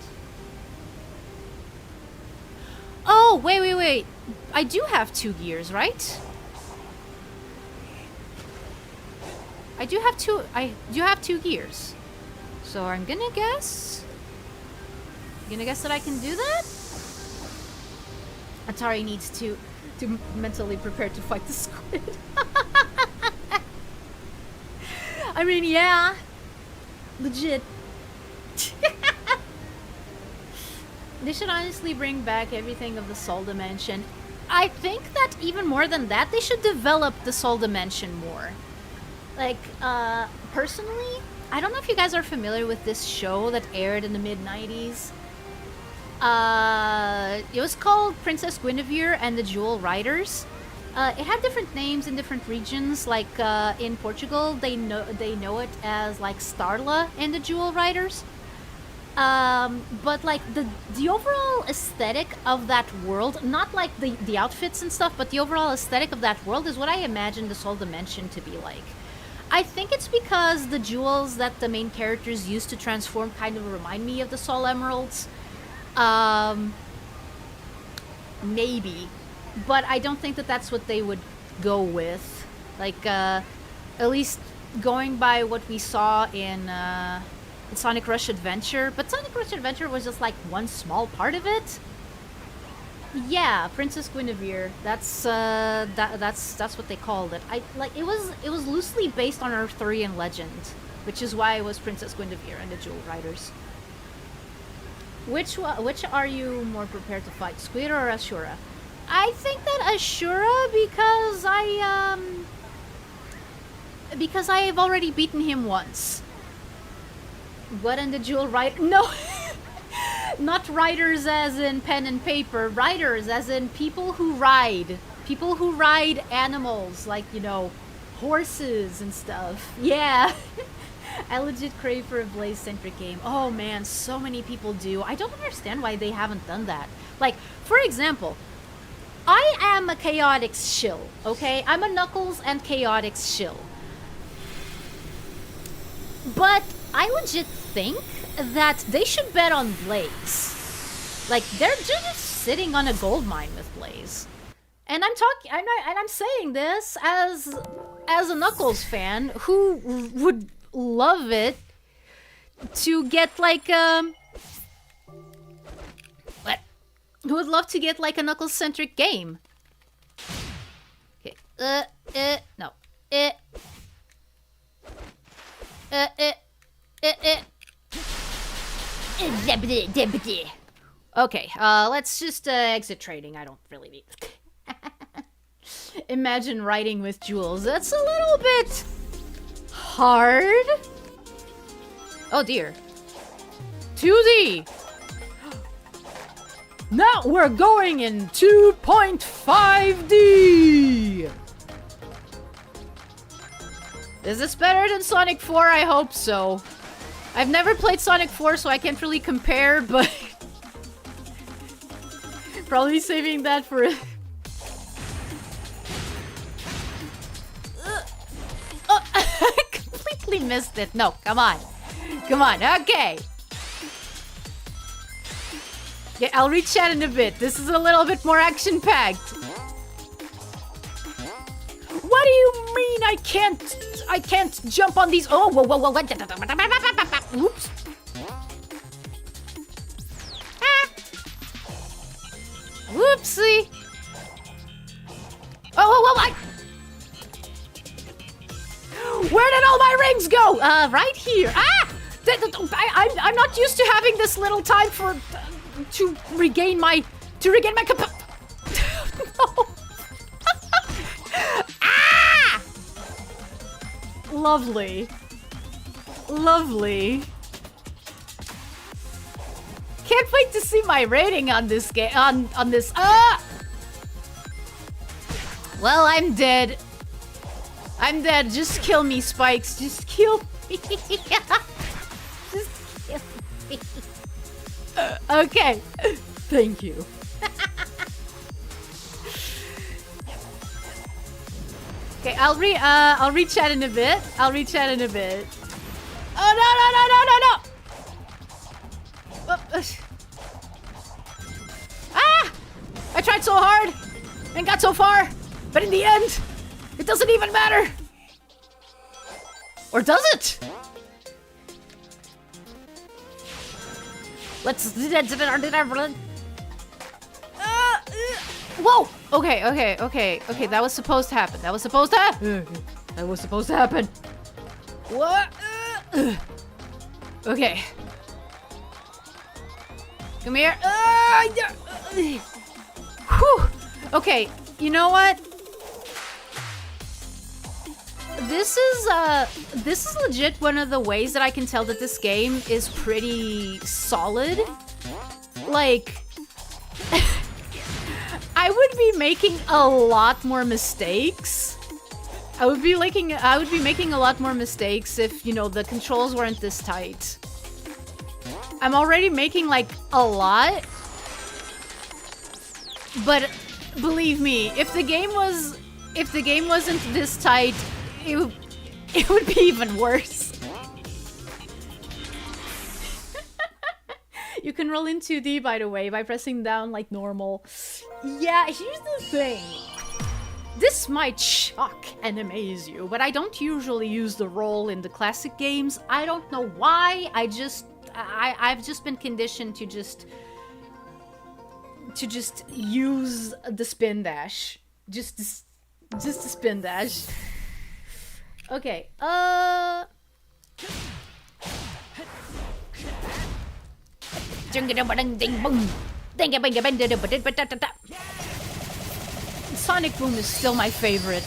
Oh, wait. I do have 2 gears, right? I do have two gears. So I'm gonna guess that I can do that? Atari needs to mentally prepare to fight the squid. I mean, yeah. Legit. They should honestly bring back everything of the Soul Dimension. I think that even more than that, they should develop the Soul Dimension more. Like, personally, I don't know if you guys are familiar with this show that aired in the mid-90s. It was called Princess Guinevere and the Jewel Riders. It had different names in different regions. Like in Portugal, they know it as like Starla and the Jewel Riders. But like the overall aesthetic of that world, not like the outfits and stuff, but the overall aesthetic of that world is what I imagine this whole dimension to be like. I think it's because the jewels that the main characters use to transform kind of remind me of the Soul Emeralds. Maybe. But I don't think that that's what they would go with. Like, at least going by what we saw in Sonic Rush Adventure. But Sonic Rush Adventure was just like one small part of it. Yeah, Princess Guinevere. That's what they called it. It was loosely based on Arthurian legend, which is why it was Princess Guinevere and the Jewel Riders. Which are you more prepared to fight, Squid or Ashura? I think that Ashura because I've already beaten him once. What in the Jewel Rider? No. Not riders as in pen and paper, riders as in people who ride animals, like, you know, horses and stuff. Yeah. I legit crave for a Blaze-centric game. Oh man, so many people do. I don't understand why they haven't done that. Like, for example, I am a Chaotix shill, okay? I'm a Knuckles and Chaotix shill. But I legit think that they should bet on Blaze. Like, they're just sitting on a gold mine with Blaze. And I'm saying this as a Knuckles fan who would love it to get like who would love to get like a Knuckles centric game. Okay. No. Okay, let's just exit trading. I don't really need Imagine riding with jewels. That's a little bit hard. Oh dear. 2D. Now we're going in 2.5D. Is this better than Sonic 4? I hope so. I've never played Sonic 4, so I can't really compare, but probably saving that for Oh, I completely missed it. No, come on. Come on, okay. Yeah, I'll read chat in a bit. This is a little bit more action-packed. What do you mean I can't jump on these? Oh, whoa, whoa, whoa, what? Oops. Ah. Whoopsie. Oh, whoa, whoa, what? Where did all my rings go? Right here. Ah! I'm not used to having this little time for to regain my No. Ah! Lovely. Lovely. Can't wait to see my rating on this game. On this. Ah! Well, I'm dead. I'm dead. Just kill me, Spikes. Just kill me. Just kill me. Okay. Thank you. Okay, I'll read chat in a bit. I'll read chat in a bit. Oh no. Ah! I tried so hard and got so far, but in the end, it doesn't even matter. Or does it? Let's. Whoa! Okay. That was supposed to happen. That was supposed to happen. That was supposed to happen. What? Okay. Come here. Whew. Okay. You know what? This is legit one of the ways that I can tell that this game is pretty solid. like, I would be making a lot more mistakes. I would be making a lot more mistakes if, you know, the controls weren't this tight. I'm already making like a lot. But believe me, if the game wasn't this tight, it would be even worse. You can roll in 2D, by the way, by pressing down like normal. Yeah, here's the thing. This might shock and amaze you, but I don't usually use the roll in the classic games. I don't know why. I've just been conditioned to just use the spin dash. Just the spin dash. Okay. Sonic Boom is still my favorite.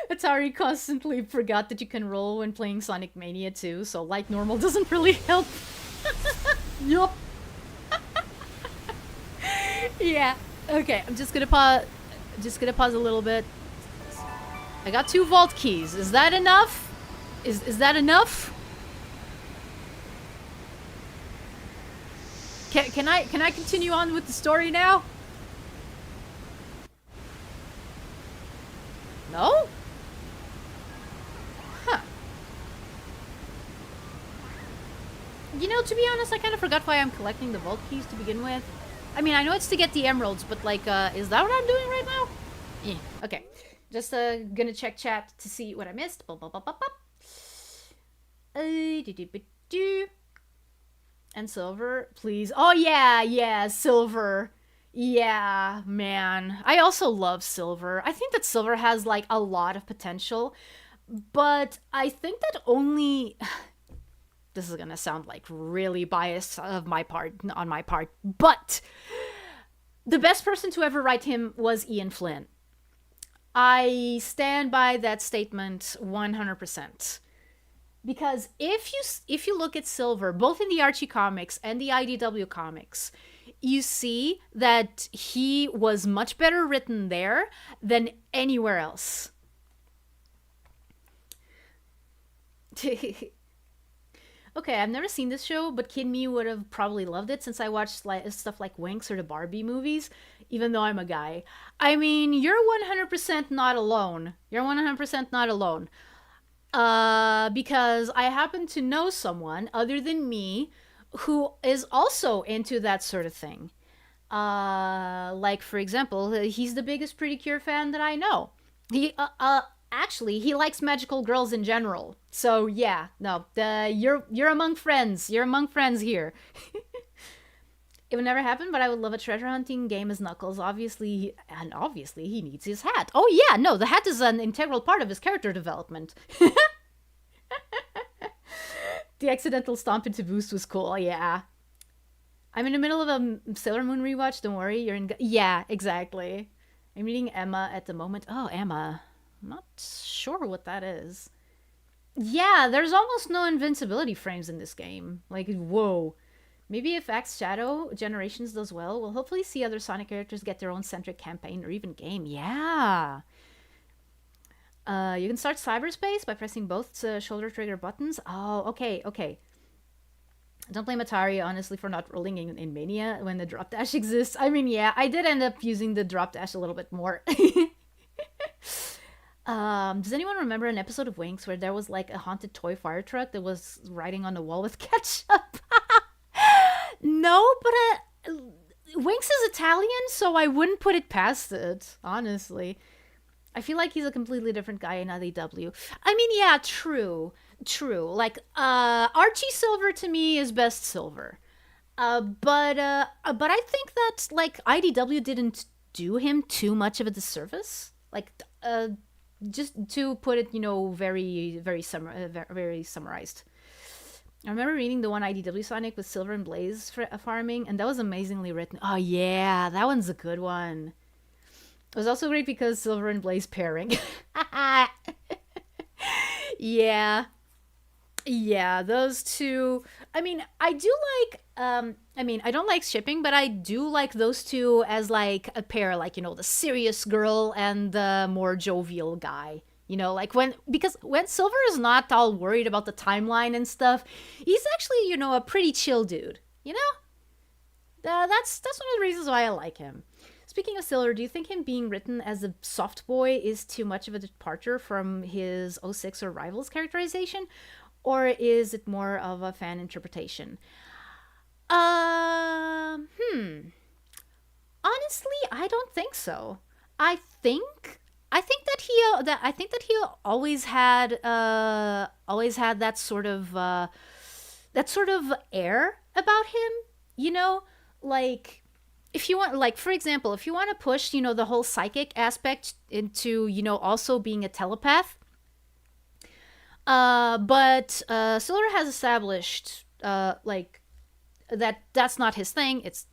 Atari constantly forgot that you can roll when playing Sonic Mania 2, so like normal doesn't really help. Yup. Yeah. Okay, I'm just gonna pause a little bit. I got 2 vault keys. Is that enough? Is that enough? Can I continue on with the story now? No? Huh. You know, to be honest, I kind of forgot why I'm collecting the vault keys to begin with. I mean, I know it's to get the emeralds, but like, is that what I'm doing right now? Yeah. Okay. Just gonna check chat to see what I missed. And silver, please. Oh yeah, silver. Yeah, man. I also love silver. I think that silver has like a lot of potential, but I think that only this is gonna sound like really biased on my part, but the best person to ever write him was Ian Flynn. I stand by that statement 100%. Because if you look at Silver, both in the Archie comics and the IDW comics, you see that he was much better written there than anywhere else. Okay, I've never seen this show, but Kid Me would have probably loved it since I watched stuff like Winx or the Barbie movies, even though I'm a guy. I mean, you're 100% not alone. You're 100% not alone. Because I happen to know someone other than me who is also into that sort of thing. Like, for example, he's the biggest Pretty Cure fan that I know. Actually, he likes magical girls in general. So yeah, no, you're among friends. You're among friends here. It would never happen, but I would love a treasure hunting game as Knuckles. Obviously he needs his hat. Oh yeah, no, the hat is an integral part of his character development. The accidental stomp into Boost was cool, yeah. I'm in the middle of a Sailor Moon rewatch, don't worry, you're in... Yeah, exactly. I'm reading Emma at the moment. Oh, Emma. I'm not sure what that is. Yeah, there's almost no invincibility frames in this game. Like, whoa. Maybe if Axe Shadow Generations does well, we'll hopefully see other Sonic characters get their own centric campaign or even game. Yeah. You can start cyberspace by pressing both shoulder trigger buttons. Oh, okay. Don't blame Atari, honestly, for not rolling in Mania when the drop dash exists. I mean, yeah, I did end up using the drop dash a little bit more. Does anyone remember an episode of Winx where there was like a haunted toy fire truck that was riding on the wall with ketchup? No, but Winx is Italian, so I wouldn't put it past it, honestly. I feel like he's a completely different guy in IDW. I mean, yeah, true. Like, Archie Silver to me is best Silver. But I think that, like, IDW didn't do him too much of a disservice. Like, just to put it, you know, very, very summarized. I remember reading the one IDW Sonic with Silver and Blaze farming, and that was amazingly written. Oh yeah, that one's a good one. It was also great because Silver and Blaze pairing. Yeah, yeah, those two. I mean, I do like. I mean, I don't like shipping, but I do like those two as like a pair. Like the serious girl and the more jovial guy. Like because when Silver is not all worried about the timeline and stuff, he's actually a pretty chill dude. That's one of the reasons why I like him. Speaking of Silver, do you think him being written as a soft boy is too much of a departure from his '06 or Rivals characterization? Or is it more of a fan interpretation? Hmm. Honestly, I don't think so. I think I think that he always had that sort of air about him, you know? Like if you want, like, for example, if you want to push, the whole psychic aspect into, also being a telepath, but Silver has established, like, that's not his thing. It's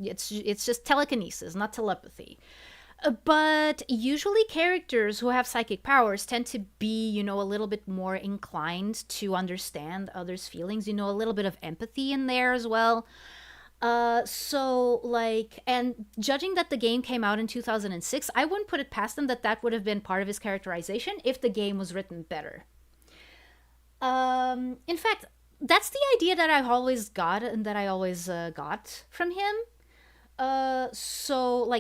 just telekinesis, not telepathy. But usually characters who have psychic powers tend to be, a little bit more inclined to understand others' feelings, a little bit of empathy in there as well. So like, and judging that the game came out in 2006, I wouldn't put it past them that that would have been part of his characterization if the game was written better. In fact, that's the idea that I've always got and that I always got from him. So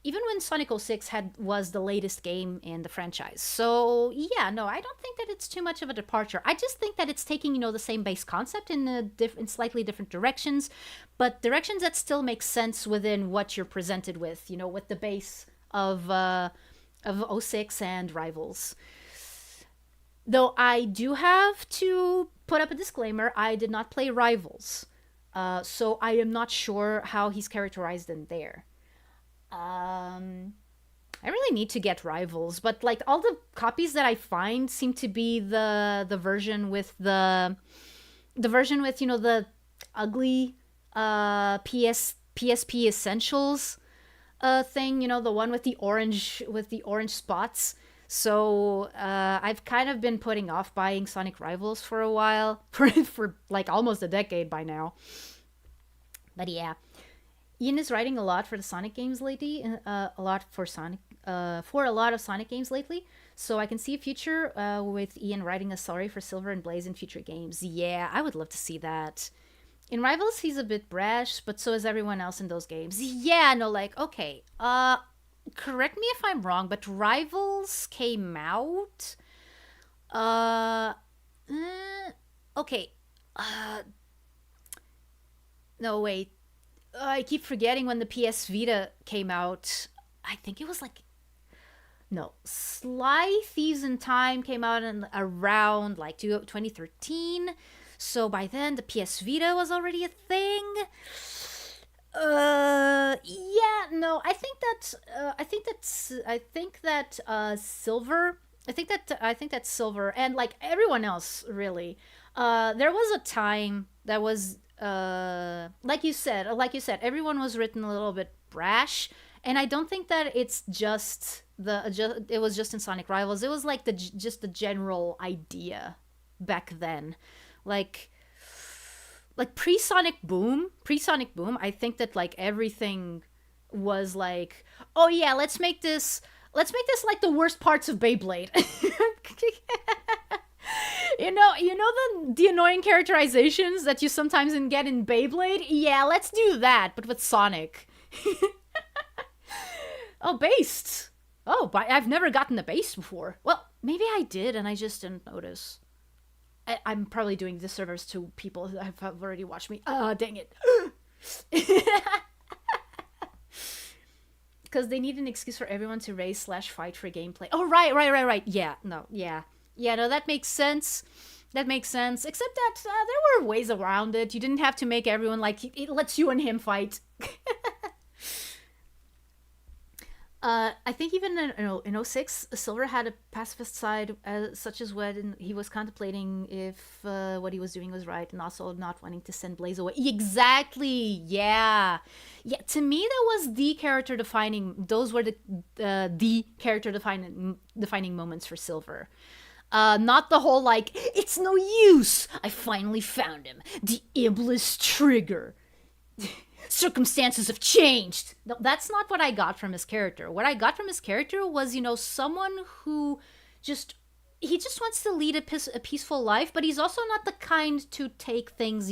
even when Sonic 06 was the latest game in the franchise. So yeah, no, I don't think that it's too much of a departure. I just think that it's taking the same base concept in slightly different directions, but directions that still make sense within what you're presented with. With the base of '06 and Rivals. Though I do have to put up a disclaimer, I did not play Rivals. So I am not sure how he's characterized in there. Um, I really need to get Rivals, but like all the copies that I find seem to be the version with the version with the ugly PSP Essentials thing. The one with the orange spots. So I've kind of been putting off buying Sonic Rivals for a while, for like almost a decade by now. But yeah, Ian is writing a lot for the Sonic games lately, a lot for a lot of Sonic games lately. So I can see a future with Ian writing a story for Silver and Blaze in future games. Yeah, I would love to see that. In Rivals, he's a bit brash, but so is everyone else in those games. Yeah, no, like, okay. Correct me if I'm wrong, but Rivals came out. Uh, okay. Uh, no, wait. I keep forgetting when the PS Vita came out. I think it was like no, Sly Thieves in Time came out in around like 2013. So by then the PS Vita was already a thing. Yeah, no, I think that Silver, I think that Silver and like everyone else really. There was a time that was like you said, everyone was written a little bit brash, and I don't think that it's it was just in Sonic Rivals. It was like just the general idea back then. Like pre-Sonic Boom, I think that like everything was like, oh yeah, let's make this like the worst parts of Beyblade. The annoying characterizations that you sometimes get in Beyblade? Yeah, let's do that, but with Sonic. Oh, based. Oh, but I've never gotten a based before. Well, maybe I did and I just didn't notice. I'm probably doing disservice to people that have already watched me. Dang it. Because they need an excuse for everyone to race/fight for gameplay. Oh, right. Yeah, no, yeah. Yeah, no, that makes sense. That makes sense. Except that there were ways around it. You didn't have to make everyone like, it lets you and him fight. I think even in '06, Silver had a pacifist side, such as when he was contemplating if what he was doing was right, and also not wanting to send Blaze away. Exactly. Yeah. Yeah. To me, that was the character defining. Those were the character defining moments for Silver. Not the whole like it's no use. I finally found him. The Iblis trigger. Circumstances have changed. No, that's not what I got from his character. What I got from his character was, someone who just he just wants to lead a peaceful life, but he's also not the kind to take things,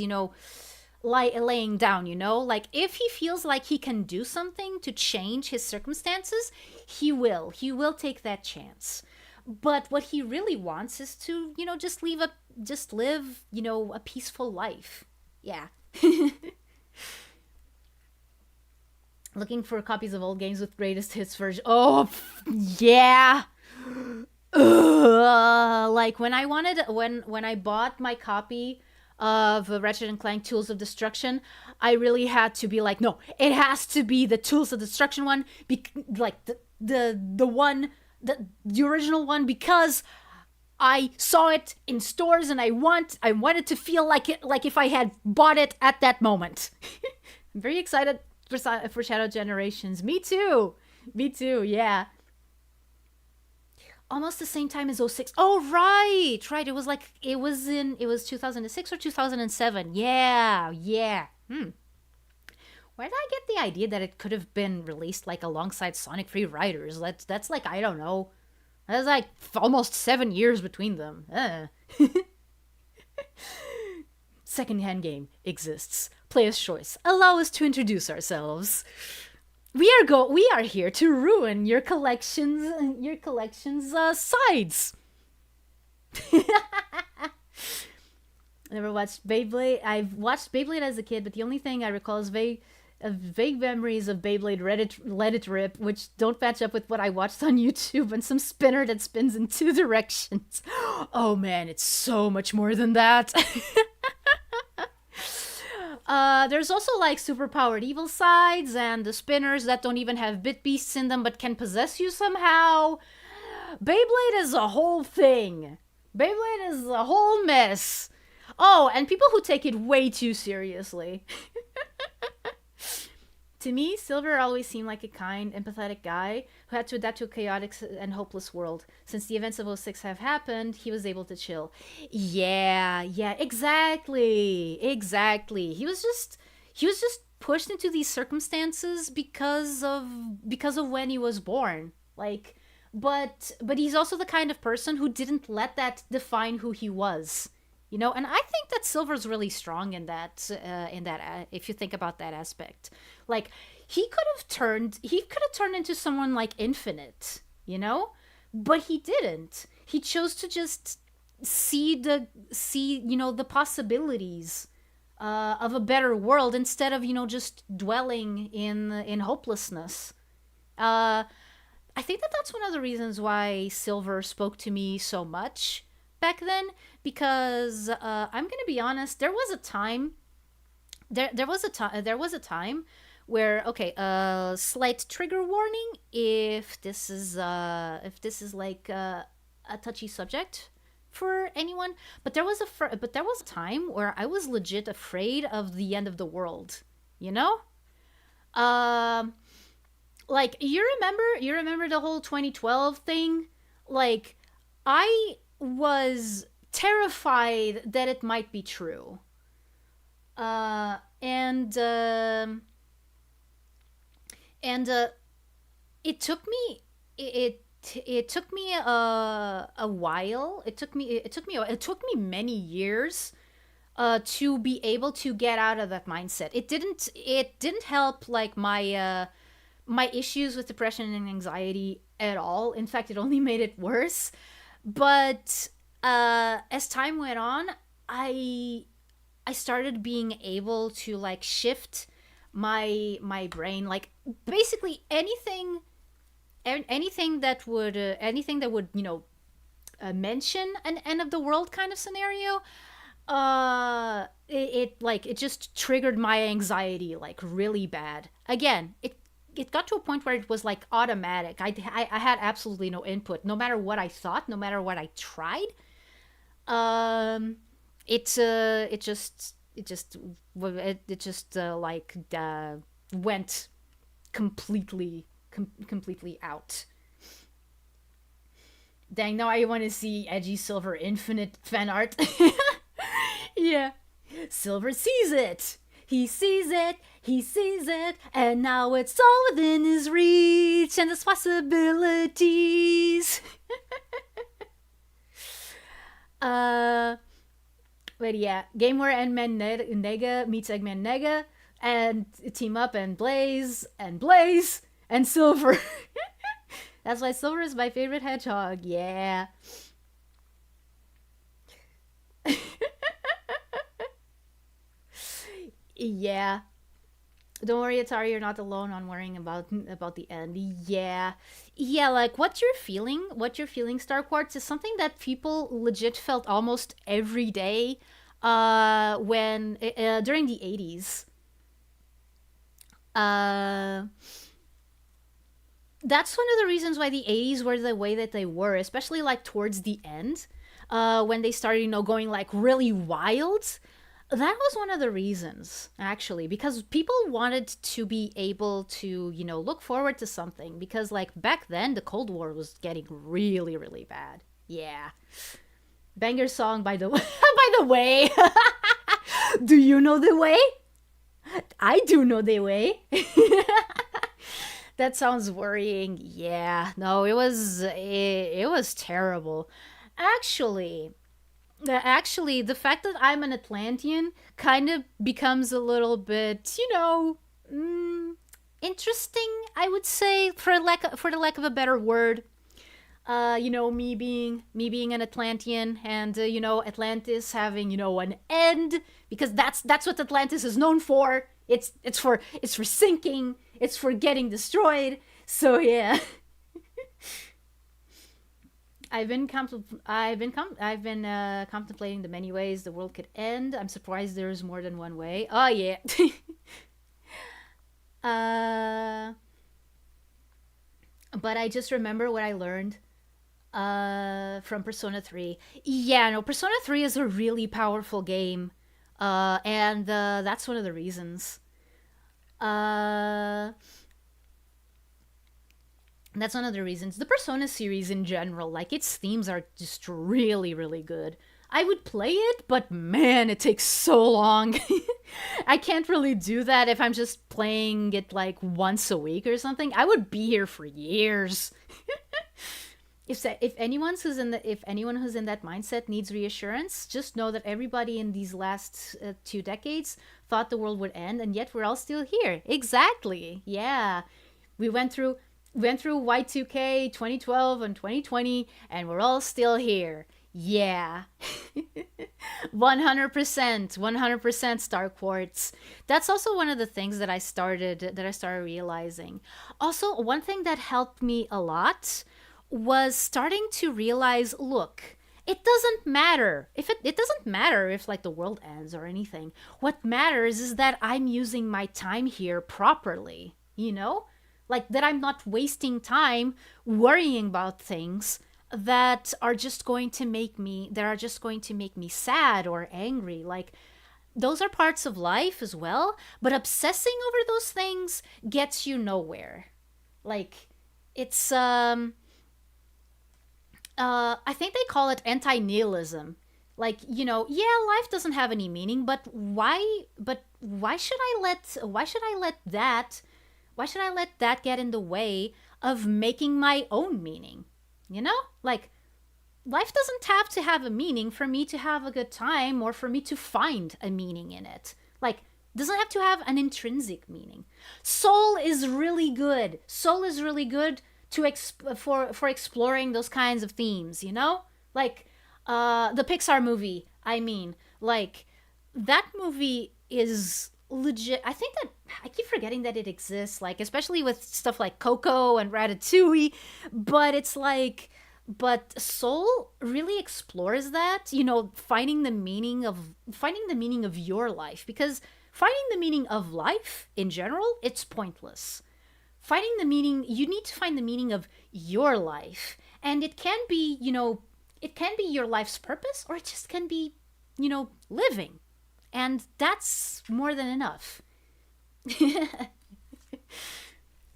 laying down, Like if he feels like he can do something to change his circumstances, he will. He will take that chance. But what he really wants is to, just live, a peaceful life. Yeah. Looking for copies of old games with greatest hits version. Oh, yeah. Like when I bought my copy of Ratchet and Clank Tools of Destruction, I really had to be like, no, it has to be the Tools of Destruction one, like the one, the original one, because I saw it in stores and I wanted to feel like it, like if I had bought it at that moment. I'm very excited for Shadow Generations. Me too. Me too. Yeah. Almost the same time as '06. Oh, right. Right. It was 2006 or 2007. Yeah. Yeah. Where did I get the idea that it could have been released like alongside Sonic Free Riders? That's like, I don't know. That's like almost 7 years between them. Secondhand game exists. Player's choice. Allow us to introduce ourselves. We are here to ruin your collection's sides. Never watched Beyblade. I've watched Beyblade as a kid, but the only thing I recall is vague memories of Beyblade Let It Rip, which don't match up with what I watched on YouTube, and some spinner that spins in two directions. Oh man, it's so much more than that. There's also like superpowered evil sides and the spinners that don't even have bit beasts in them but can possess you somehow. Beyblade is a whole thing. Beyblade is a whole mess. Oh, and people who take it way too seriously. To me, Silver always seemed like a kind, empathetic guy who had to adapt to a chaotic and hopeless world. Since the events of '06 have happened, he was able to chill. Yeah, yeah, exactly. Exactly. He was just pushed into these circumstances because of when he was born. Like, but he's also the kind of person who didn't let that define who he was. And I think that Silver's really strong in that if you think about that aspect. Like he could have turned into someone like Infinite, but he didn't. He chose to just see the possibilities of a better world instead of just dwelling in hopelessness. uh I think that that's one of the reasons why Silver spoke to me so much back then, because I'm gonna be honest. There was a time where, okay, slight trigger warning if this is like a touchy subject for anyone. But there was a time where I was legit afraid of the end of the world. You know, um, like you remember the whole 2012 thing. Like, I was terrified that it might be true. And it took me it took me a while. It took me many years to be able to get out of that mindset. It didn't help like my issues with depression and anxiety at all. In fact, it only made it worse. But as time went on, I I started being able to like shift my brain, like basically anything that would mention an end of the world kind of scenario. It just triggered my anxiety like really bad. Again, it it got to a point where it was like automatic. I had absolutely no input, no matter what I thought, no matter what I tried. Um, it just like went completely out. Dang, now I want to see Edgy Silver Infinite fan art. Yeah. Silver sees it. He sees it, he sees it, and now it's all within his reach and his possibilities. Uh, but yeah, game where Eggman Nega meets Eggman Nega and team up and Blaze and Silver. That's why Silver is my favorite hedgehog. Yeah. Yeah. Don't worry, Atari, you're not alone on worrying about the end. Yeah. Yeah, like what you're feeling, Star Quartz, is something that people legit felt almost every day when during the 80s. Uh that's one of the reasons why the 80s were the way that they were, especially like towards the end, when they started, going like really wild. That was one of the reasons, actually, because people wanted to be able to, look forward to something. Because, like, back then, the Cold War was getting really, really bad. Yeah. Banger song, by the way. By the way. Do you know the way? I do know the way. That sounds worrying. Yeah. No, it was terrible. Actually, the fact that I'm an Atlantean kind of becomes a little bit, mm, interesting. I would say, for the lack of a better word. Me being an Atlantean, and Atlantis having an end, because that's what Atlantis is known for. It's for sinking. It's for getting destroyed. So yeah. I've been contemplating the many ways the world could end. I'm surprised there's more than one way. Oh yeah. uh, but I just remember what I learned from Persona 3. Yeah, no, Persona 3 is a really powerful game. And that's one of the reasons. Uh, that's one of the reasons. The Persona series in general, like its themes are just really, really good. I would play it, but man, it takes so long. I can't really do that if I'm just playing it like once a week or something. I would be here for years. If anyone who's in that mindset needs reassurance, just know that everybody in these last 2 decades thought the world would end, and yet we're all still here. Exactly. Yeah, we went through Y2K 2012 and 2020, and we're all still here. Yeah. 100% Star Quartz. That's also one of the things that I started realizing. Also, one thing that helped me a lot was starting to realize, look, it doesn't matter if like the world ends or anything. What matters is that I'm using my time here properly, like that I'm not wasting time worrying about things that are just going to make me sad or angry. Like, those are parts of life as well, but obsessing over those things gets you nowhere. Like, it's I think they call it anti-nihilism. Like, yeah, life doesn't have any meaning, but why should I let that get in the way of making my own meaning? Like, life doesn't have to have a meaning for me to have a good time or for me to find a meaning in it. Like, doesn't have to have an intrinsic meaning. Soul is really good. Soul is really good for exploring those kinds of themes, Like, the Pixar movie, I mean, like, that movie is legit. I think that I keep forgetting that it exists, like, especially with stuff like Coco and Ratatouille, but it's like, but Soul really explores that, finding the meaning of your life, because finding the meaning of life in general, it's pointless. finding the meaning, you need to find the meaning of your life. And it can be, it can be your life's purpose, or it just can be, living. And that's more than enough.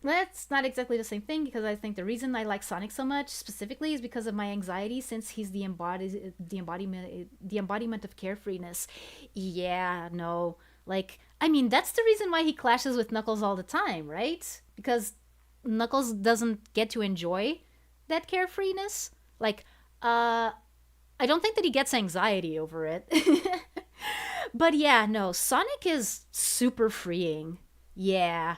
That's not exactly the same thing, because I think the reason I like Sonic so much specifically is because of my anxiety, since he's the embodiment of carefreeness. Yeah, no. Like, I mean, that's the reason why he clashes with Knuckles all the time, right? Because Knuckles doesn't get to enjoy that carefreeness. Like, I don't think that he gets anxiety over it. But yeah, no, Sonic is super freeing. Yeah.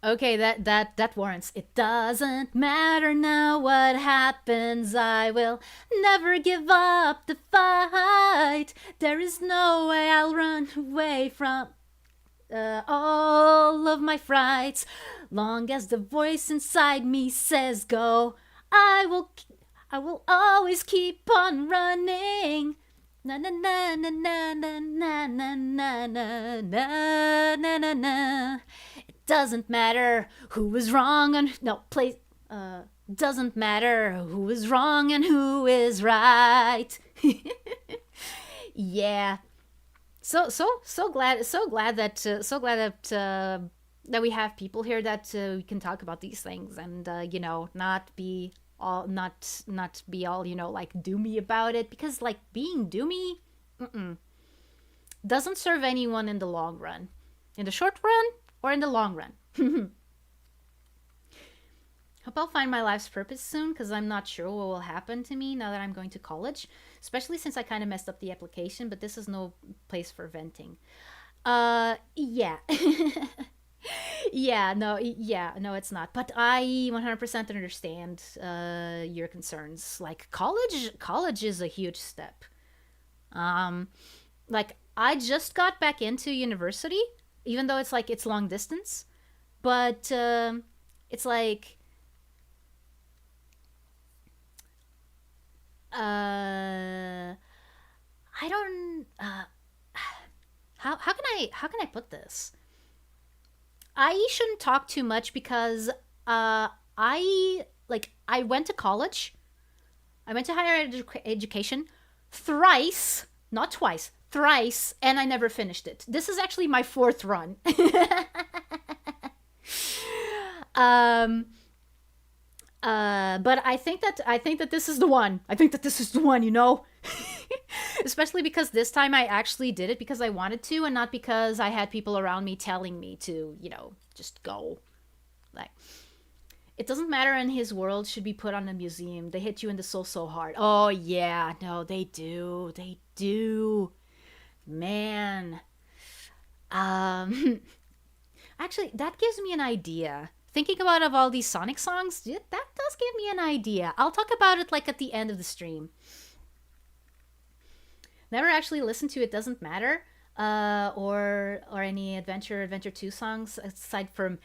Okay, that warrants. It doesn't matter now what happens. I will never give up the fight. There is no way I'll run away from all of my frights. Long as the voice inside me says go, I will I will always keep on running. Na na na na na na na na na na na na na na. It doesn't matter who is wrong and no play. Doesn't matter who is wrong and who is right. Yeah. So glad that that we have people here that we can talk about these things, and not be all like doomy about it, because like being doomy doesn't serve anyone in the long run, in the short run or in the long run. Hope I'll find my life's purpose soon, because I'm not sure what will happen to me now that I'm going to college, especially since I kind of messed up the application, but this is no place for venting. Yeah. Yeah, no, it's not. But I 100% understand your concerns. Like college is a huge step. Um, like I just got back into university, even though it's long distance, but it's like uh I don't how can I put this? I shouldn't talk too much because I went to college. I went to education thrice, not twice, thrice, and I never finished it. This is actually my fourth run. um but I think that this is the one. I think that this is the one. Especially because this time I actually did it because I wanted to, and not because I had people around me telling me to, just go. Like, it doesn't matter, in his world should be put on a museum. They hit you in the soul so hard. Oh yeah, no, they do. They do. Man. Um Actually, that gives me an idea. Thinking about of all these Sonic songs, yeah, that does give me an idea. I'll talk about it like at the end of the stream. Never actually listened to It Doesn't Matter, or any Adventure 2 songs aside from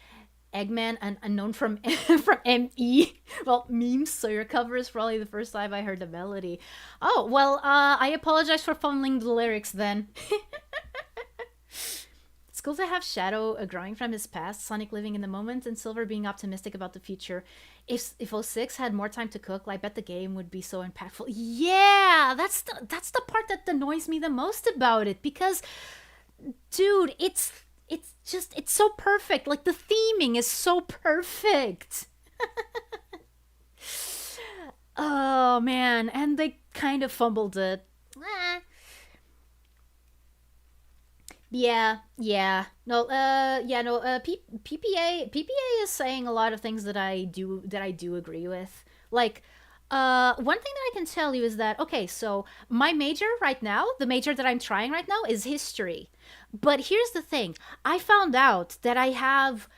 Eggman and Unknown from from ME. Well, memes. So your cover is probably the first time I heard the melody. Oh well, I apologize for fumbling the lyrics then. It's cool to have Shadow growing from his past, Sonic living in the moment, and Silver being optimistic about the future. If '06 had more time to cook, I bet the game would be so impactful. Yeah, that's the part that annoys me the most about it, because dude, it's so perfect. Like the theming is so perfect. Oh man, and they kind of fumbled it. Eh. Yeah. No, PPA is saying a lot of things that I do agree with. Like, one thing that I can tell you is that, okay, so my major right now, the major that I'm trying right now is history. But here's the thing: I found out that I have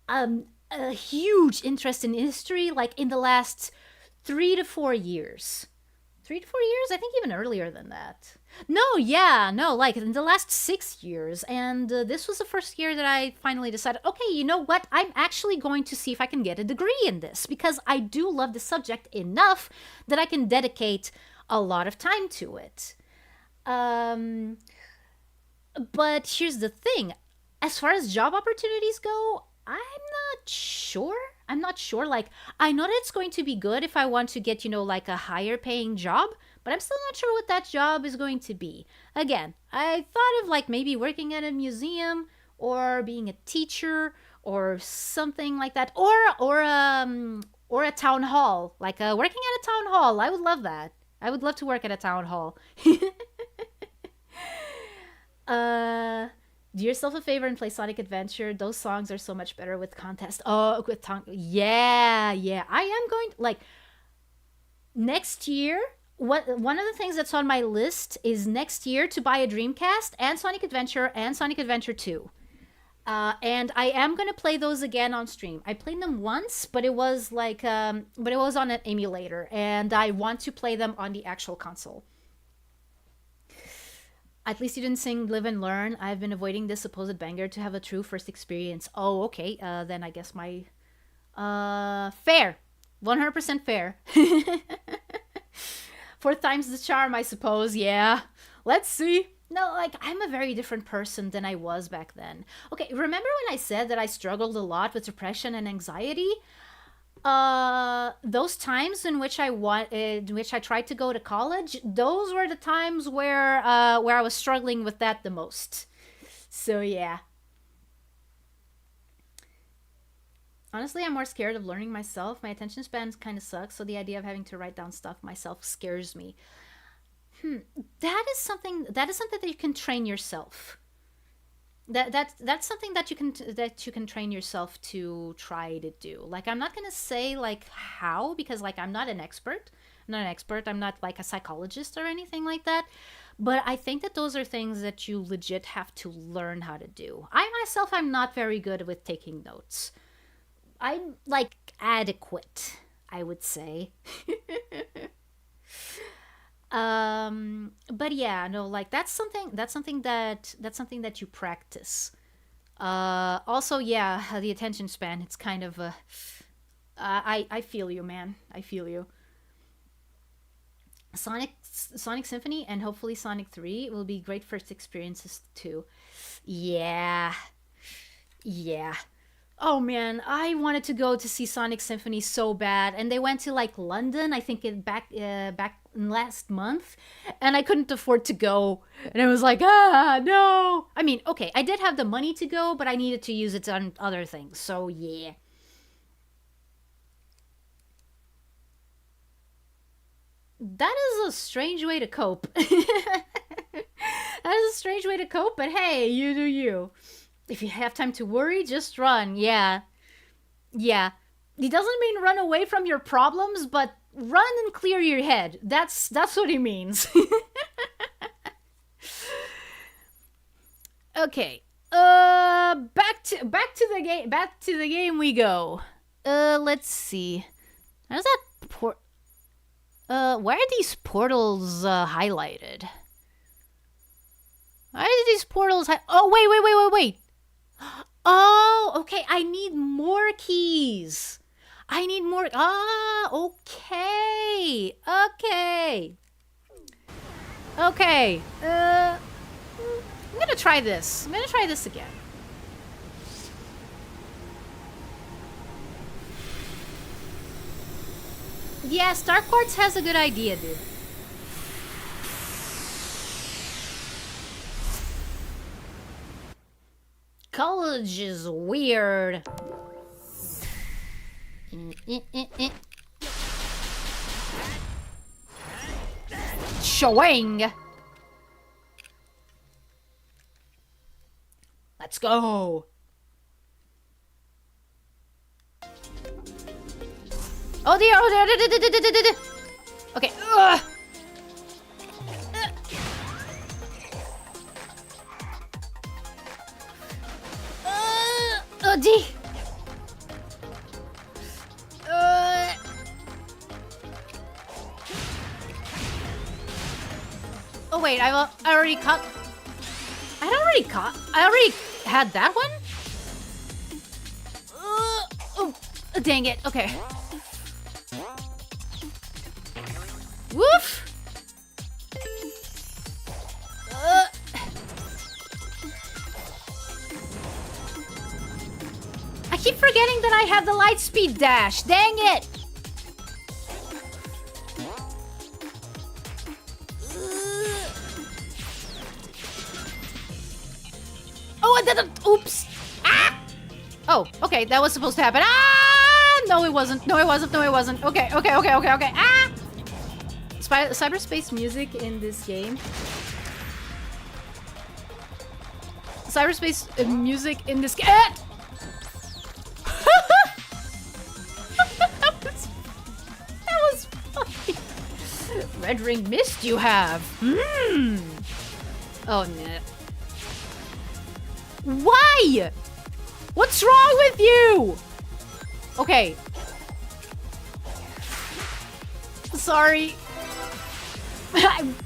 a huge interest in history, like in the last 3 to 4 years. 3 to 4 years? I think even earlier than that. No, yeah, no, like in the last 6 years. And this was the first year that I finally decided, okay, you know what? I'm actually going to see if I can get a degree in this, because I do love the subject enough that I can dedicate a lot of time to it. Um, But here's the thing. As far as job opportunities go, I'm not sure. I'm not sure. Like, I know that it's going to be good if I want to get, like a higher paying job, but I'm still not sure what that job is going to be. Again, I thought of like maybe working at a museum or being a teacher or something like that, or a town hall, like working at a town hall. I would love that. I would love to work at a town hall. uh do yourself a favor and play Sonic Adventure. Those songs are so much better with contest. Oh, with tongue. Yeah, yeah. I am going like next year. One of the things that's on my list is next year to buy a Dreamcast and Sonic Adventure and Sonic Adventure 2. And I am gonna play those again on stream. I played them once, but it was but it was on an emulator, and I want to play them on the actual console. At least you didn't sing Live and Learn. I've been avoiding this supposed banger to have a true first experience. Oh, okay. Then I guess my fair. 100% fair. Fourth time's the charm, I suppose. Yeah. Let's see. No, like, I'm a very different person than I was back then. Okay, remember when I said that I struggled a lot with depression and anxiety? Those times in which I tried to go to college, those were the times where I was struggling with that the most. So yeah. Honestly, I'm more scared of learning myself. My attention span kind of sucks, so the idea of having to write down stuff myself scares me. That is something that you can train yourself. That's something that you can train yourself to try to do. Like, I'm not gonna say like how, because like I'm not an expert. I'm not like a psychologist or anything like that, but I think that those are things that you legit have to learn how to do. I myself, I'm not very good with taking notes. I'm like adequate, I would say. But yeah, no, like that's something that you practice. Also, yeah, the attention span, it's kind of I feel you, man. I feel you. Sonic Symphony and hopefully Sonic 3 will be great first experiences too. Yeah. Yeah. Oh man, I wanted to go to see Sonic Symphony so bad, and they went to like London, I think back last month, and I couldn't afford to go, and I was like, no. I mean, okay, I did have the money to go, but I needed to use it on other things, so yeah. That is a strange way to cope. That is a strange way to cope, but hey, you do you. If you have time to worry, just run. Yeah. Yeah. He doesn't mean run away from your problems, but run and clear your head. That's what he means. Okay. Back to the game we go. Let's see. How's that why are these portals highlighted? Why are these portals oh, wait. Oh, okay. I need more keys. I need more. Ah, okay. Okay. Okay. I'm gonna try this. I'm gonna try this again. Yeah, Star Quartz has a good idea, dude. College is weird. Showing. Let's go. Oh dear, oh dear. Okay. Ugh. Oh, D. Oh wait, I already caught. I already had that one. Oh, dang it. Okay. Woof. forgetting that I have the light speed dash. Dang it! Oh, I didn't. Oops. Ah! Oh, okay. That was supposed to happen. Ah! No, it wasn't. No, it wasn't. No, it wasn't. Okay. Ah! Cyberspace music in this game. Cyberspace music in this game. That was funny. Red ring mist you have. Oh, no. Why? What's wrong with you? Okay. Sorry.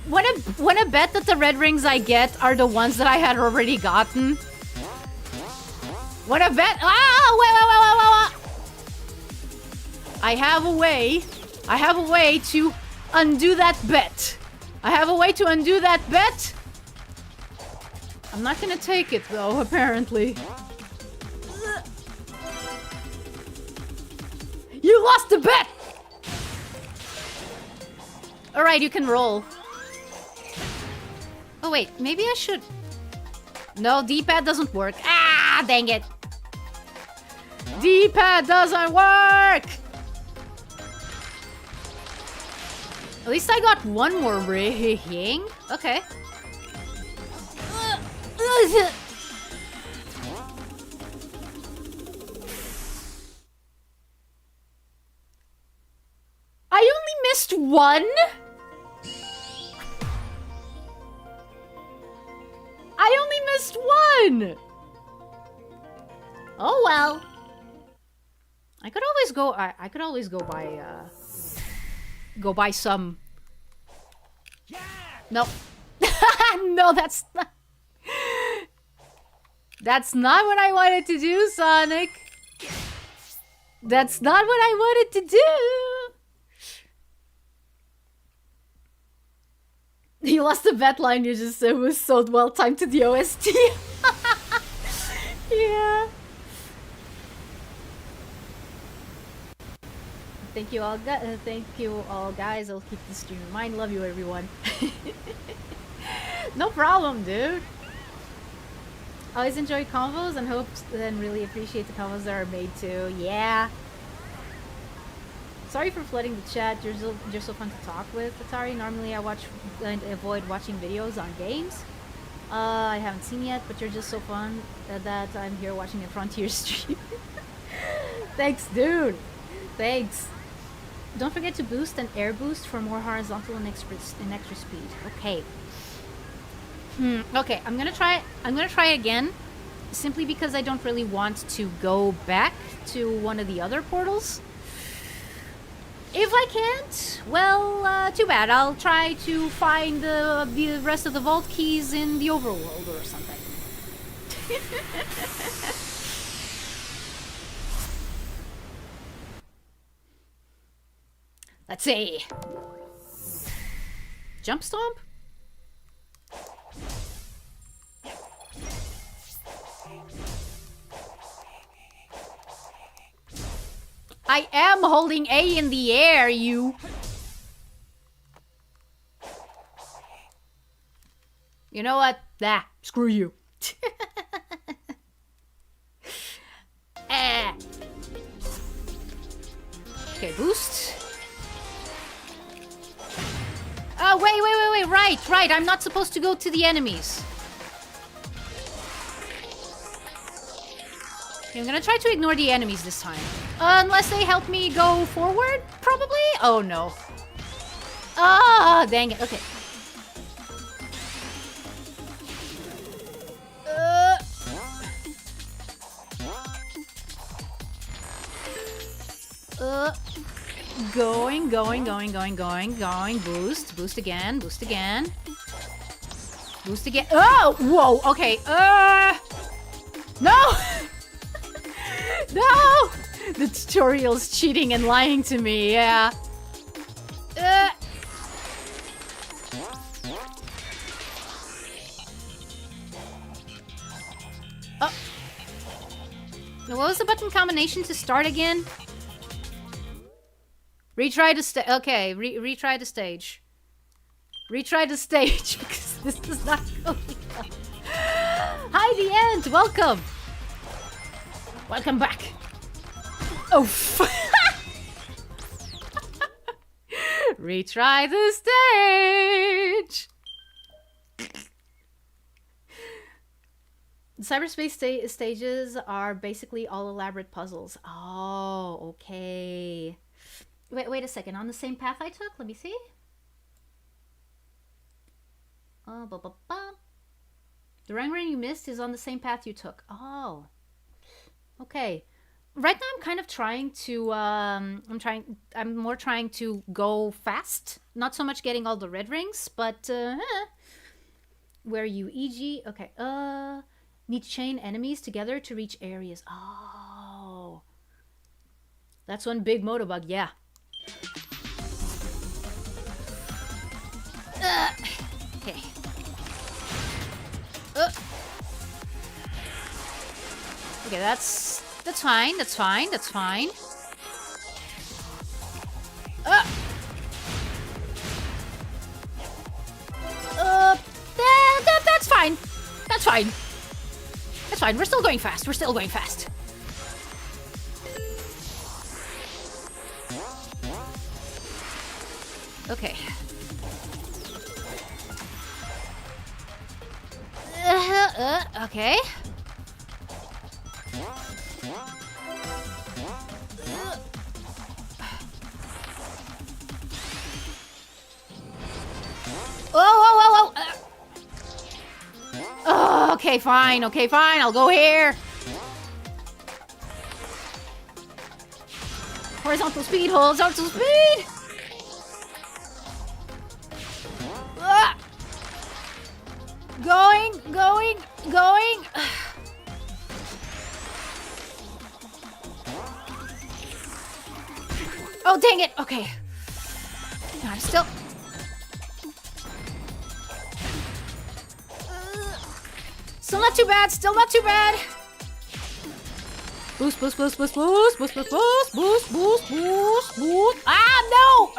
Wanna bet that the red rings I get are the ones that I had already gotten? Wanna bet? Ah! Wait. I have a way to undo that bet. I'm not gonna take it though, apparently. You lost the bet! Alright, you can roll. Oh wait, maybe I should... No, D-pad doesn't work. Ah, dang it. D-pad doesn't work! At least I got one more ring. Okay. I only missed one? I only missed one! Oh well. I could always go go buy some. No. No, that's not. That's not what I wanted to do, Sonic. That's not what I wanted to do. You lost the bet line you just said was so well timed to the OST. Yeah. Thank you all, guys. I'll keep the stream in mind. Love you, everyone. No problem, dude. Always enjoy convos and hope and really appreciate the convos that are made too. Yeah. Sorry for flooding the chat. You're so fun to talk with, Atari. Normally I avoid watching videos on games. I haven't seen yet, but you're just so fun that I'm here watching a Frontier stream. Thanks, dude. Thanks. Don't forget to boost and air boost for more horizontal and extra speed. Okay. Okay, I'm gonna try again, simply because I don't really want to go back to one of the other portals. If I can't, well, too bad. I'll try to find the rest of the vault keys in the overworld or something. Let's see. Jump stomp? I am holding A in the air, you. You know what? Nah, screw you. Okay, boost. Oh, wait. Right. I'm not supposed to go to the enemies. Okay, I'm gonna try to ignore the enemies this time. Unless they help me go forward, probably? Oh, no. Ah, dang it. Okay. Going. Boost again. Oh, whoa, okay. No! No! The tutorial's cheating and lying to me, yeah. Oh. What was the button combination to start again? Retry the stage. Okay, retry the stage. Retry the stage because this is not going well. Hi, the end. Welcome. Welcome back. Oh. Retry the stage. Cyberspace stages are basically all elaborate puzzles. Oh, okay. Wait a second. On the same path I took? Let me see. The rang you missed is on the same path you took. Oh. Okay. Right now I'm kind of trying to, I'm more trying to go fast. Not so much getting all the red rings, but, where you, e.g., okay, need to chain enemies together to reach areas. Oh. That's one big motobug, yeah. Okay. Okay, that's fine, that's fine, that's fine. That's fine. That's fine. That's fine. We're still going fast. We're still going fast. Okay. Okay. Oh, okay, fine. Okay, fine. I'll go here. Horizontal speed, horizontal speed. Going. Oh, dang it. Okay. No, I'm still... Still not too bad. Still not too bad. Boost, boost, boost, boost, boost, boost, boost, boost, boost, boost, boost, boost. Ah, no!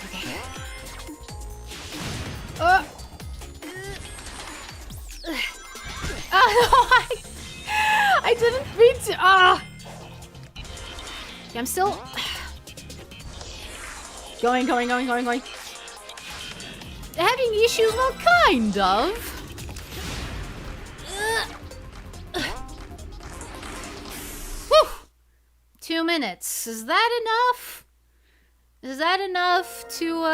Okay. No, I didn't mean to. Okay, I'm still going. Having issues? Well, kind of. 2 minutes. Is that enough? Is that enough to,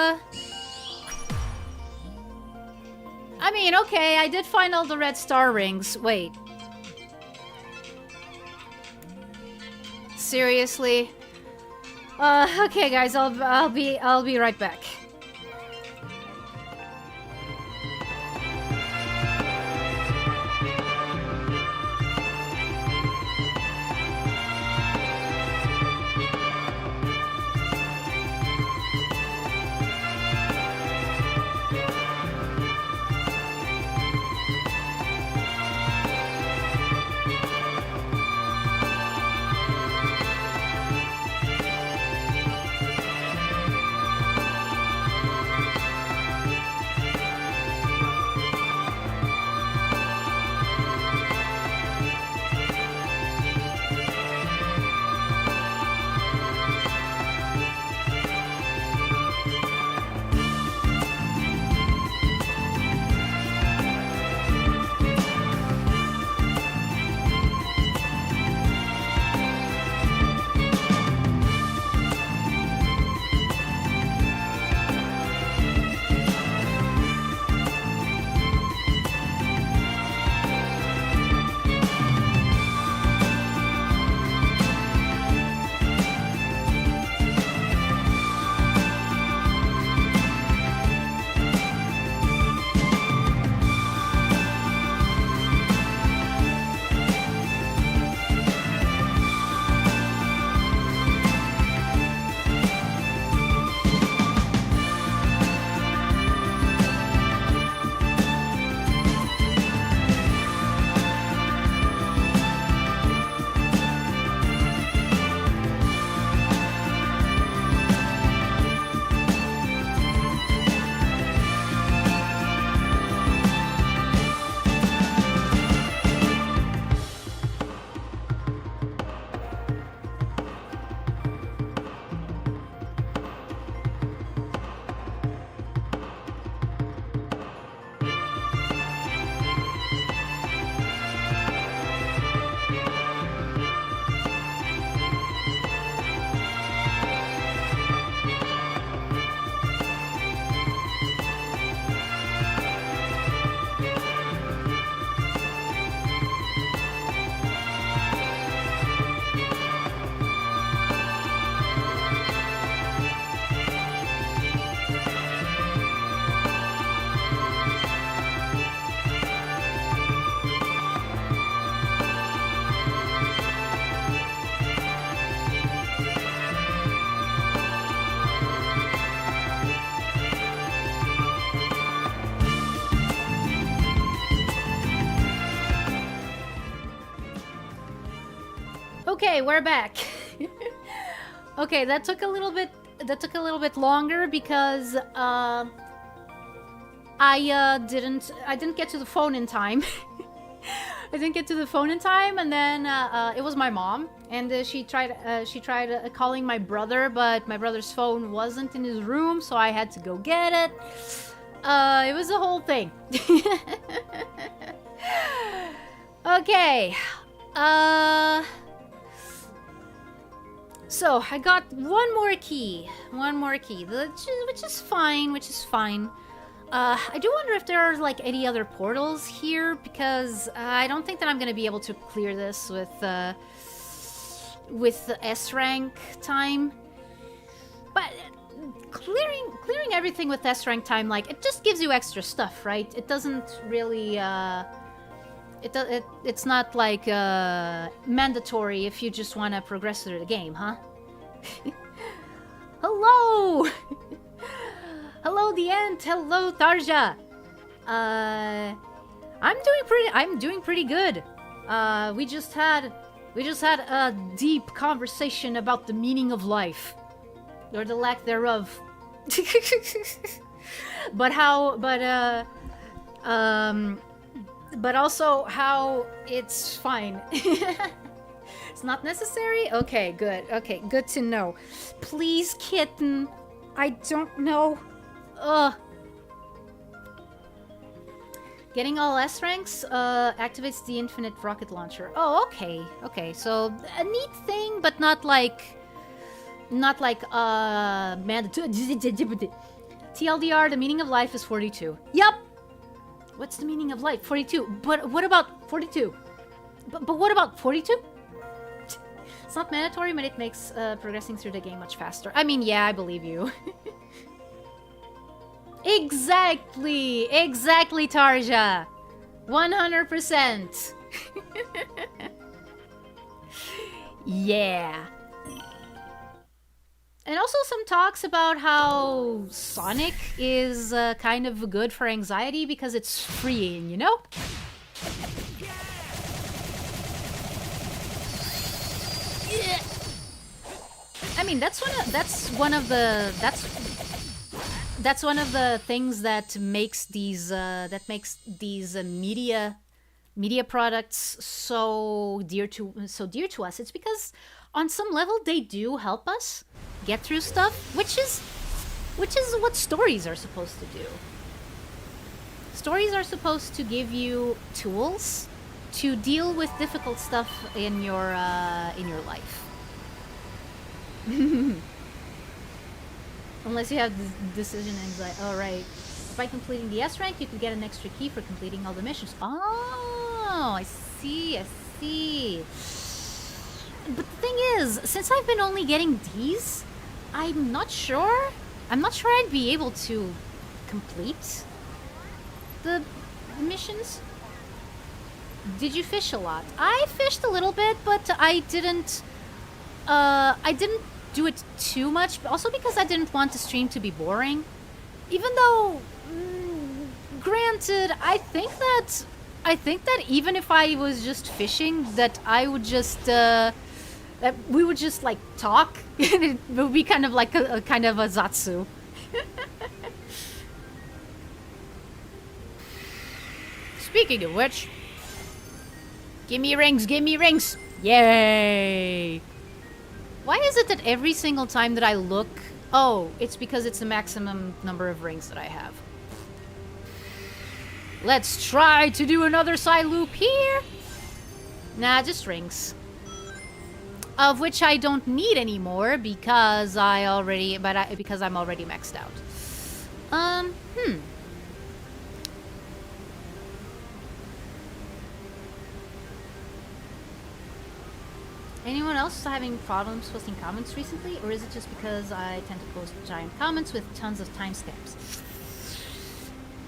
I mean, okay, I did find all the red star rings. Wait. Seriously? Okay, guys, I'll be right back. Okay, we're back. Okay, that took a little bit longer because I didn't get to the phone in time. I didn't get to the phone in time, and then it was my mom, and she tried calling my brother, but my brother's phone wasn't in his room, so I had to go get it. It was a whole thing. Okay. So I got one more key, which is fine. I do wonder if there are like any other portals here, because I don't think that I'm gonna be able to clear this with the S rank time. But clearing everything with S rank time, like, it just gives you extra stuff, right? It doesn't really it's not like mandatory if you just want to progress through the game, huh? Hello! Hello, the ant. Hello, Tarja. I'm doing pretty good. We just had a deep conversation about the meaning of life, or the lack thereof. But also how it's fine. It's not necessary? Okay, good. Okay, good to know. Please, kitten. I don't know. Ugh. Getting all S ranks activates the infinite rocket launcher. Oh, okay. Okay, so a neat thing, but not like mandatory. TLDR, the meaning of life is 42. Yup! What's the meaning of life? 42. But what about 42? But what about 42? It's not mandatory, but it makes progressing through the game much faster. I mean, yeah, I believe you. Exactly, Tarja. 100%. Yeah. And also some talks about how Sonic is kind of good for anxiety because it's freeing, you know? Yeah. I mean, that's one of the things that makes these media products so dear to us. It's because on some level they do help us get through stuff, which is what stories are supposed to do. Stories are supposed to give you tools to deal with difficult stuff in your life. Unless you have decision anxiety. Oh, right. By completing the S rank, you can get an extra key for completing all the missions. Oh, I see. But the thing is, since I've been only getting these, I'm not sure I'd be able to complete the missions. Did you fish a lot? I fished a little bit, but I didn't do it too much, also because I didn't want the stream to be boring. Even though, granted, I think that even if I was just fishing, that I would just that we would just like talk. It would be kind of like a kind of a Zatsu. Speaking of which, give me rings! Yay! Why is it that every single time that I look... Oh, it's because it's the maximum number of rings that I have. Let's try to do another side loop here. Nah, just rings. Of which I don't need anymore because I'm already maxed out. Anyone else having problems posting comments recently? Or is it just because I tend to post giant comments with tons of timestamps?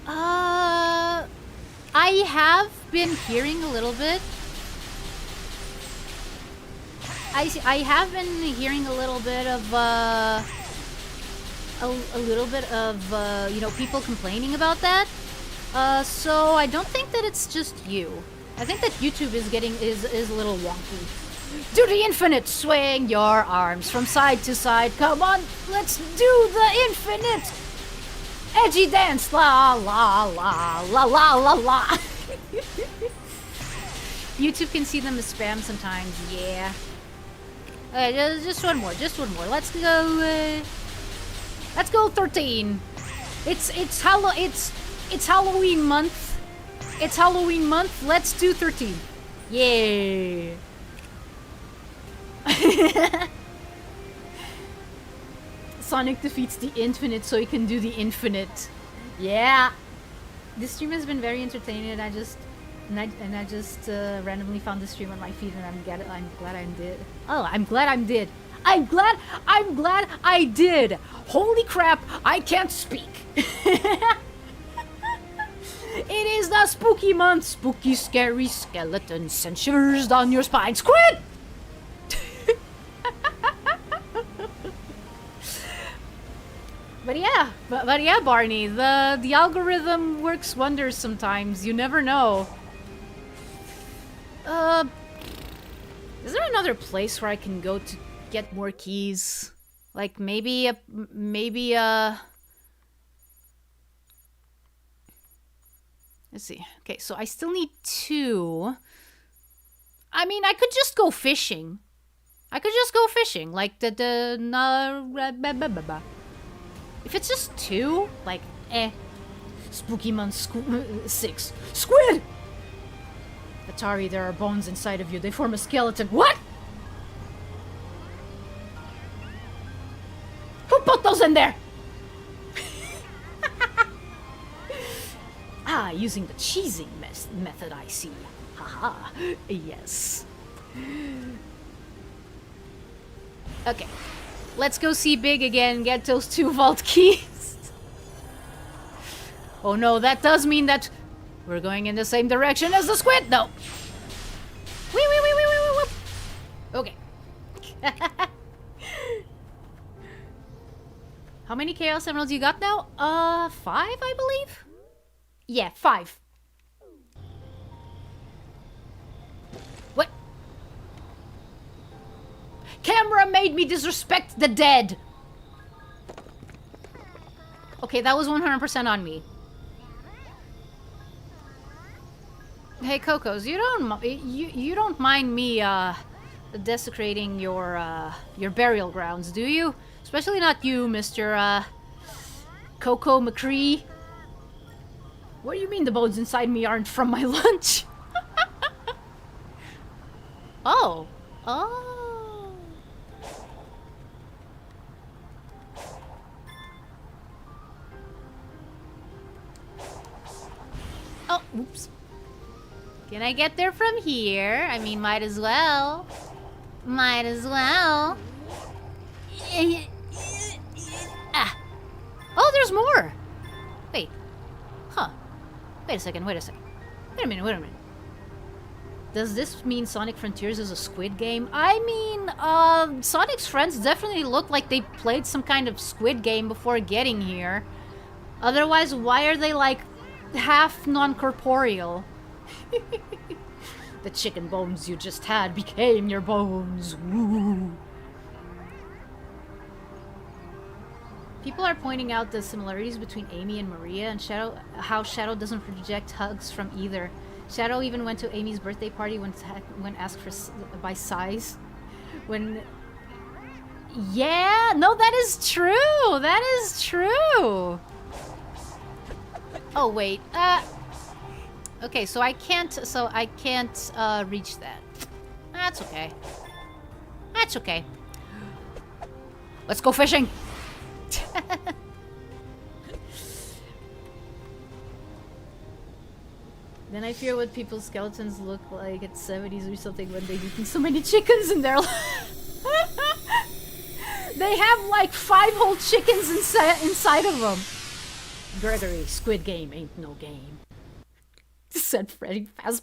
I have been hearing a little bit. I have been hearing a little bit of you know, people complaining about that. So I don't think that it's just you. I think that YouTube is a little wonky. Do the infinite. Swing your arms from side to side. Come on, let's do the infinite. Edgy dance. La la la la la la la. YouTube can see them as spam sometimes. Yeah. Okay, just one more. Just one more. Let's go. Let's go 13. It's Halloween month. It's Halloween month. Let's do 13. Yeah. Sonic defeats the infinite so he can do the infinite. Yeah. This stream has been very entertaining, and I just randomly found this stream on my feed, and I'm glad I did. Oh, I'm glad I did. I'm glad I did. Holy crap, I can't speak. It is the spooky month. Spooky, scary skeletons and shivers down your spine. Squid! But yeah, Barney, the algorithm works wonders sometimes. You never know. Is there another place where I can go to get more keys? Like maybe let's see. Okay, so I still need 2. I mean, I could just go fishing. Like if it's just 2, like, Spooky month 6. Squid! Atari, there are bones inside of you. They form a skeleton. What? Who put those in there? Ah, using the cheesing method, I see. Haha. Yes. Okay. Let's go see Big again, get those 2 vault keys. Oh no, that does mean that we're going in the same direction as the squid. No. Wee. Okay. How many Chaos Emeralds you got now? 5, I believe? Yeah, 5. What? Camera made me disrespect the dead. Okay, that was 100% on me. Hey, Cocos, you don't mind me desecrating your burial grounds, do you? Especially not you, Mr. Coco McCree. What do you mean the bones inside me aren't from my lunch? Oh. Oh, oops. Can I get there from here? I mean, might as well. Ah. Oh, there's more. Wait. Huh. Wait a second. Wait a minute. Does this mean Sonic Frontiers is a Squid game? I mean, Sonic's friends definitely look like they played some kind of Squid game before getting here. Otherwise, why are they like half non-corporeal? The chicken bones you just had became your bones. Woo. People are pointing out the similarities between Amy and Maria, and how Shadow doesn't project hugs from either. Shadow even went to Amy's birthday party when asked by size. Yeah, no, that is true. Oh wait. Okay, so I can't reach that. That's okay. Let's go fishing. Then I fear what people's skeletons look like at 70s or something when they've eaten so many chickens in their life. They have like 5 whole chickens inside of them. Gregory, Squid Game ain't no game. Said Freddy Fazbear.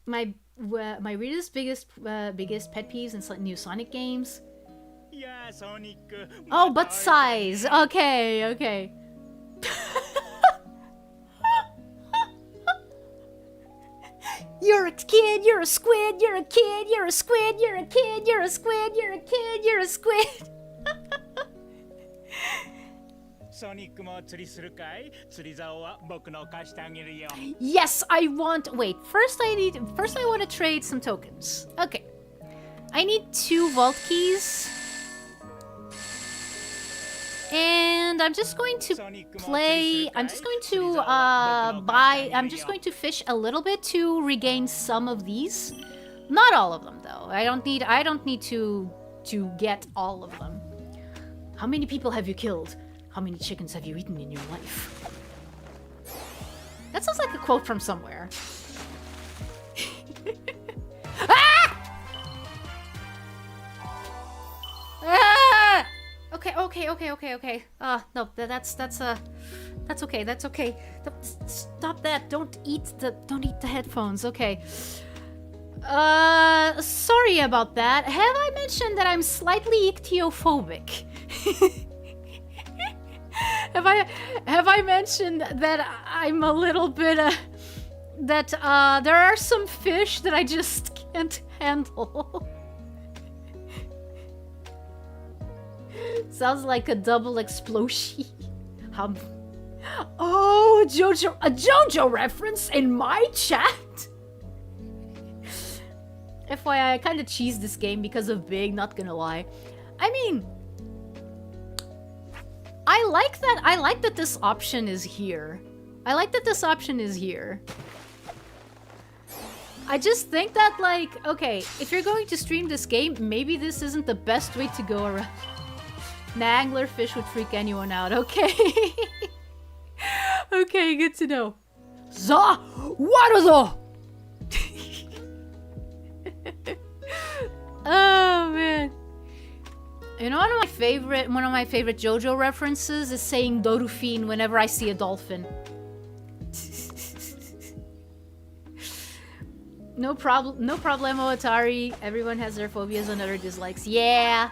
My weirdest, biggest pet peeves in new Sonic games. Yeah, Sonic. Oh, butt size. Okay. 。 . 。 . 。 . 。 . 。 . 。 . 。 . 。 . 。 . 。 . 。 . 。 . 。 . 。 . 。 . 。 . 。 . 。 . 。 . 。 . 。 . 。 . 。 。 . 。 。 . 。 。 . 。 . 。 . 。You're a kid, you're a squid, you're a kid, you're a squid, you're a kid, you're a squid, you're a kid, you're a squid. ソニックも釣りするかい？釣り竿は僕の貸してあげるよ。Yes, I want. Wait, first I want to trade some tokens. Okay. I need 2 vault keys. And I'm just going to play. I'm just going to I'm just going to fish a little bit to regain some of these. Not all of them though. I don't need to get all of them. How many people have you killed? How many chickens have you eaten in your life? That sounds like a quote from somewhere. Ah! Ah! Okay. No, that's okay. That's okay. Stop that. Don't eat the headphones. Okay. Sorry about that. Have I mentioned that I'm slightly ichthyophobic? Have I mentioned that I'm a little bit that there are some fish that I just can't handle? Sounds like a double explosion. Oh, a JoJo reference in my chat. FYI, I kind of cheesed this game because of Big, not gonna lie. I mean, I like that this option is here. I just think that, like, okay, if you're going to stream this game, maybe this isn't the best way to go around. An anglerfish would freak anyone out, okay? Okay, good to know. Za! Wadazo! Oh, man. You know, one of my favorite JoJo references is saying Dorufin whenever I see a dolphin. No problemo, Atari. Everyone has their phobias and other dislikes. Yeah,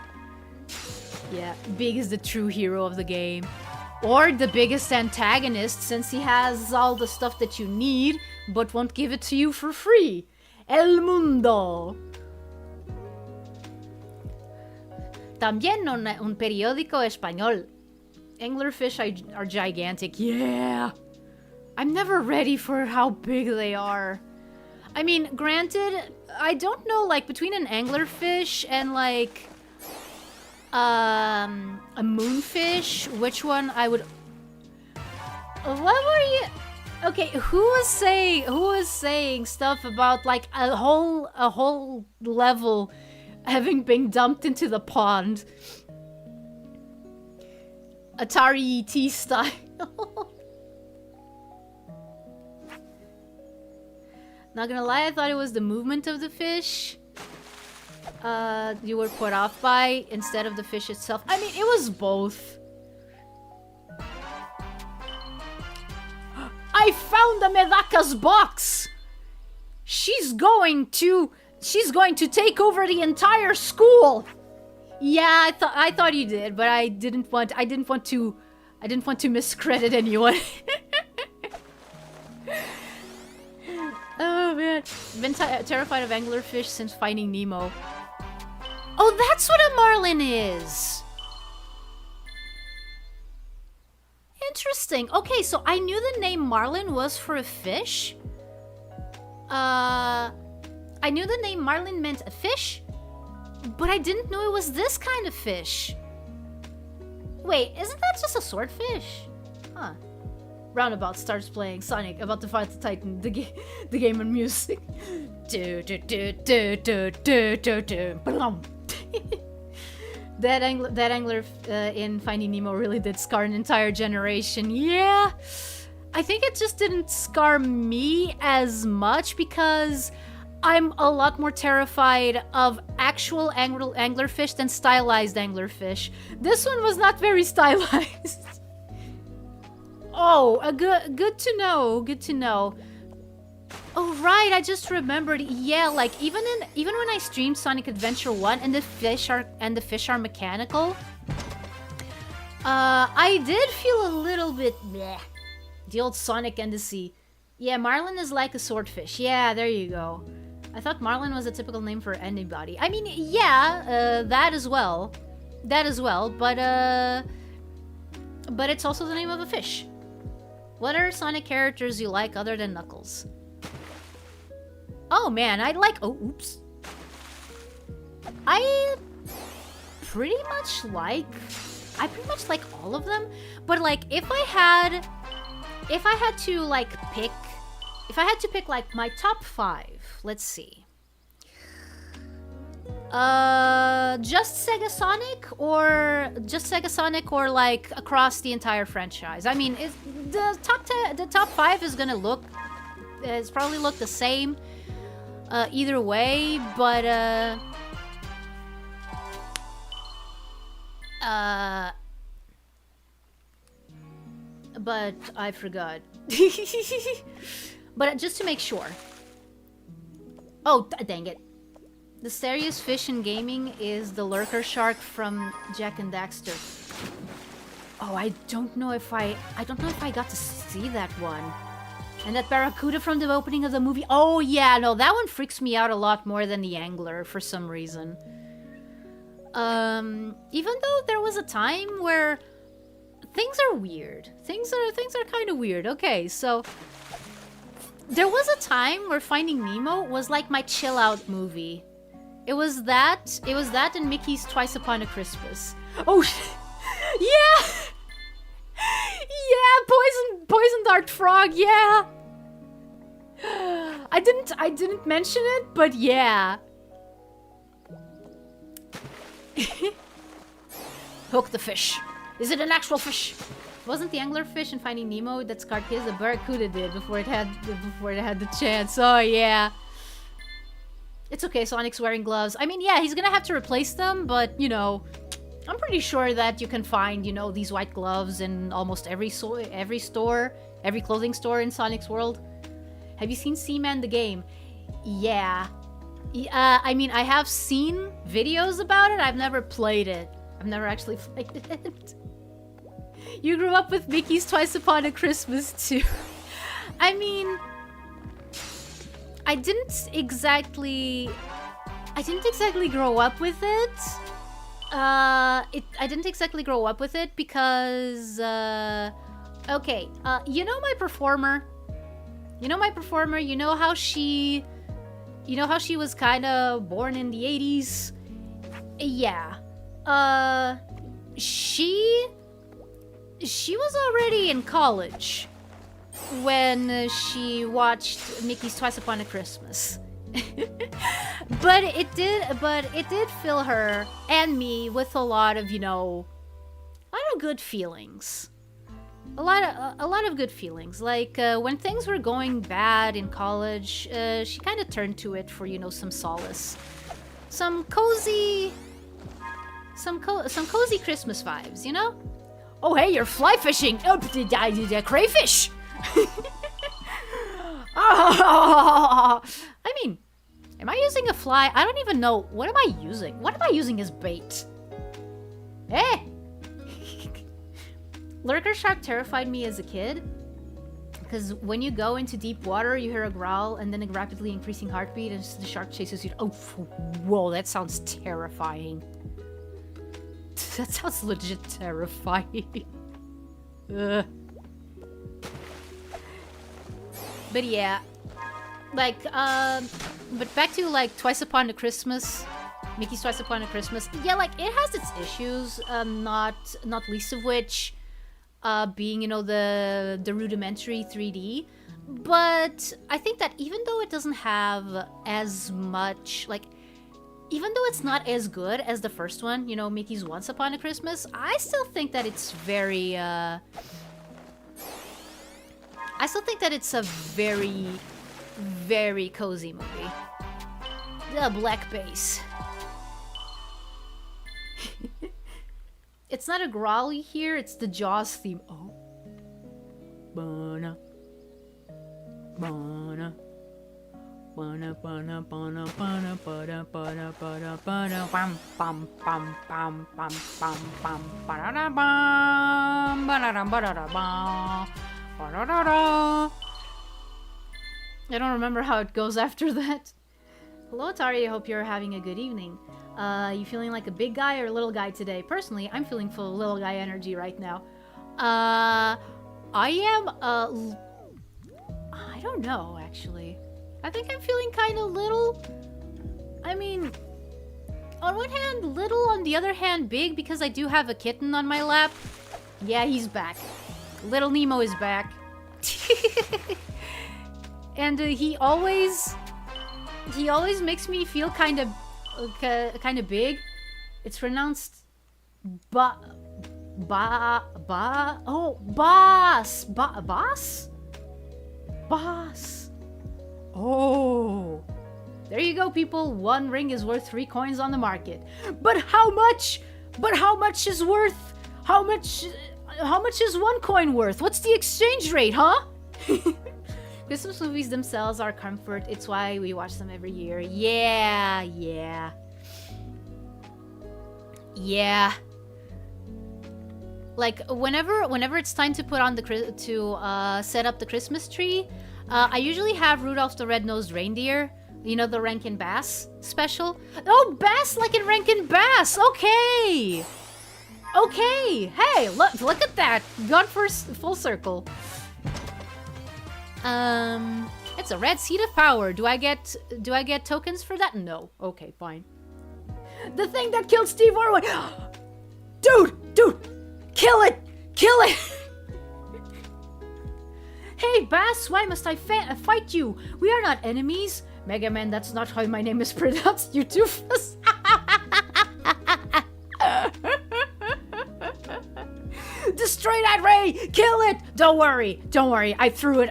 Big is the true hero of the game. Or the biggest antagonist, since he has all the stuff that you need, but won't give it to you for free. El Mundo. También un periódico español. Anglerfish are gigantic. Yeah. I'm never ready for how big they are. I mean, granted, I don't know, like, between an anglerfish and, like, a moonfish, which one I would... What were you... Okay, who was saying stuff about, like, a whole level having been dumped into the pond? Atari ET style. Not gonna lie, I thought it was the movement of the fish you were put off by instead of the fish itself. I mean, it was both. I found the Medaka's box! She's going to take over the entire school! Yeah, I thought you did, but I didn't want to miscredit anyone. Oh man, been terrified of anglerfish since Finding Nemo. Oh, that's what a marlin is. Interesting. Okay, so I knew the name marlin was for a fish. I knew the name marlin meant a fish, but I didn't know it was this kind of fish. Wait, isn't that just a swordfish? Huh. Roundabout starts playing Sonic About to Fight the Titan, the game and music. That angler in Finding Nemo really did scar an entire generation. Yeah, I think it just didn't scar me as much because I'm a lot more terrified of actual anglerfish than stylized anglerfish. This one was not very stylized. Oh, good to know. Good to know. Oh right, I just remembered. Yeah, like even when I streamed Sonic Adventure 1 and the fish are mechanical, I did feel a little bit bleh. The old Sonic and the sea. Yeah, Marlin is like a swordfish. Yeah, there you go. I thought Marlin was a typical name for anybody. I mean, yeah, that as well. That as well, but it's also the name of a fish. What are Sonic characters you like other than Knuckles? Oh man, I like... Oh, oops. I pretty much like all of them, but like if I had to like pick, like my top 5, let's see. Just Sega Sonic or like across the entire franchise? I mean, the top 5 is gonna look, it's probably look the same either way, but I forgot. But just to make sure. Oh, dang it. The scariest fish in gaming is the lurker shark from Jak and Daxter. Oh, I don't know if I got to see that one. And that barracuda from the opening of the movie. Oh yeah, no, that one freaks me out a lot more than the angler for some reason. Even though there was a time where things are weird. Things are kind of weird. Okay, so there was a time where Finding Nemo was like my chill out movie. It was that and Mickey's Twice Upon a Christmas. Oh, yeah! Yeah, poison dart frog, yeah! I didn't mention it, but yeah. Hook the fish. Is it an actual fish? Wasn't the anglerfish in Finding Nemo that scarred kids? The barracuda did before it had the chance. Oh yeah. It's okay, Sonic's wearing gloves. I mean, yeah, he's gonna have to replace them, but you know, I'm pretty sure that you can find, you know, these white gloves in almost every store, every clothing store in Sonic's world. Have you seen Seaman the game? Yeah. I mean, I have seen videos about it. I've never played it. I've never actually played it. You grew up with Mickey's Twice Upon a Christmas too. I mean, I didn't exactly grow up with it. I didn't exactly grow up with it because, okay, you know my performer? You know how she was kind of born in the 80s? Yeah. She was already in college when she watched Mickey's Twice Upon a Christmas. but it did fill her and me with a lot of, you know, good feelings. A lot of good feelings. Like when things were going bad in college, she kind of turned to it for, you know, some solace, some cozy Christmas vibes, you know? Oh hey, you're fly fishing! Oh, crayfish! Oh, I mean, am I using a fly? I don't even know. What am I using? What am I using as bait? Eh? Lurker shark terrified me as a kid. Because when you go into deep water, you hear a growl and then a rapidly increasing heartbeat and the shark chases you. Oh, whoa, that sounds terrifying. That sounds legit terrifying. Ugh. But yeah, like, but back to like Twice Upon a Christmas, Mickey's Twice Upon a Christmas. Yeah, like it has its issues, not least of which, being, you know, the rudimentary 3D. But I think that even though it doesn't have as much, like, even though it's not as good as the first one, you know, Mickey's Once Upon a Christmas, I still think that it's very, I still think that it's a very, very cozy movie. The black bass. It's not a growl you hear, it's the Jaws theme. Oh. Bana. Bana. Bana bana bana bana bana bana bana bana bam bam bam bam bam bam bam ba-da-da bam ba-da-da ba-da-da bam ba-da-da-da. I don't remember how it goes after that. Hello, Atari. I hope you're having a good evening. You feeling like a big guy or little guy today? Personally, I'm feeling full of little guy energy right now. I am, I don't know, actually. I think I'm feeling kind of little. I mean, on one hand, little, on the other hand, big, because I do have a kitten on my lap. Yeah, he's back. Little Nemo is back. And he always makes me feel kind of big. It's pronounced boss. Oh, there you go, people. 1 ring is worth 3 coins on the market. But how much? How much is 1 coin worth? What's the exchange rate, huh? Christmas movies themselves are comfort. It's why we watch them every year. Yeah. Like whenever it's time to put on set up the Christmas tree, I usually have Rudolph the Red-Nosed Reindeer. You know, the Rankin Bass special. Oh, Bass like in Rankin Bass. Okay. Hey, look at that. Gone full circle. It's a red seed of power. Do I get tokens for that? No. Okay, fine. The thing that killed Steve Irwin. Dude, kill it. Hey, Bass, why must I fight you? We are not enemies. Mega Man, that's not how my name is pronounced, you doofus. Destroy that ray! Kill it! Don't worry. I threw it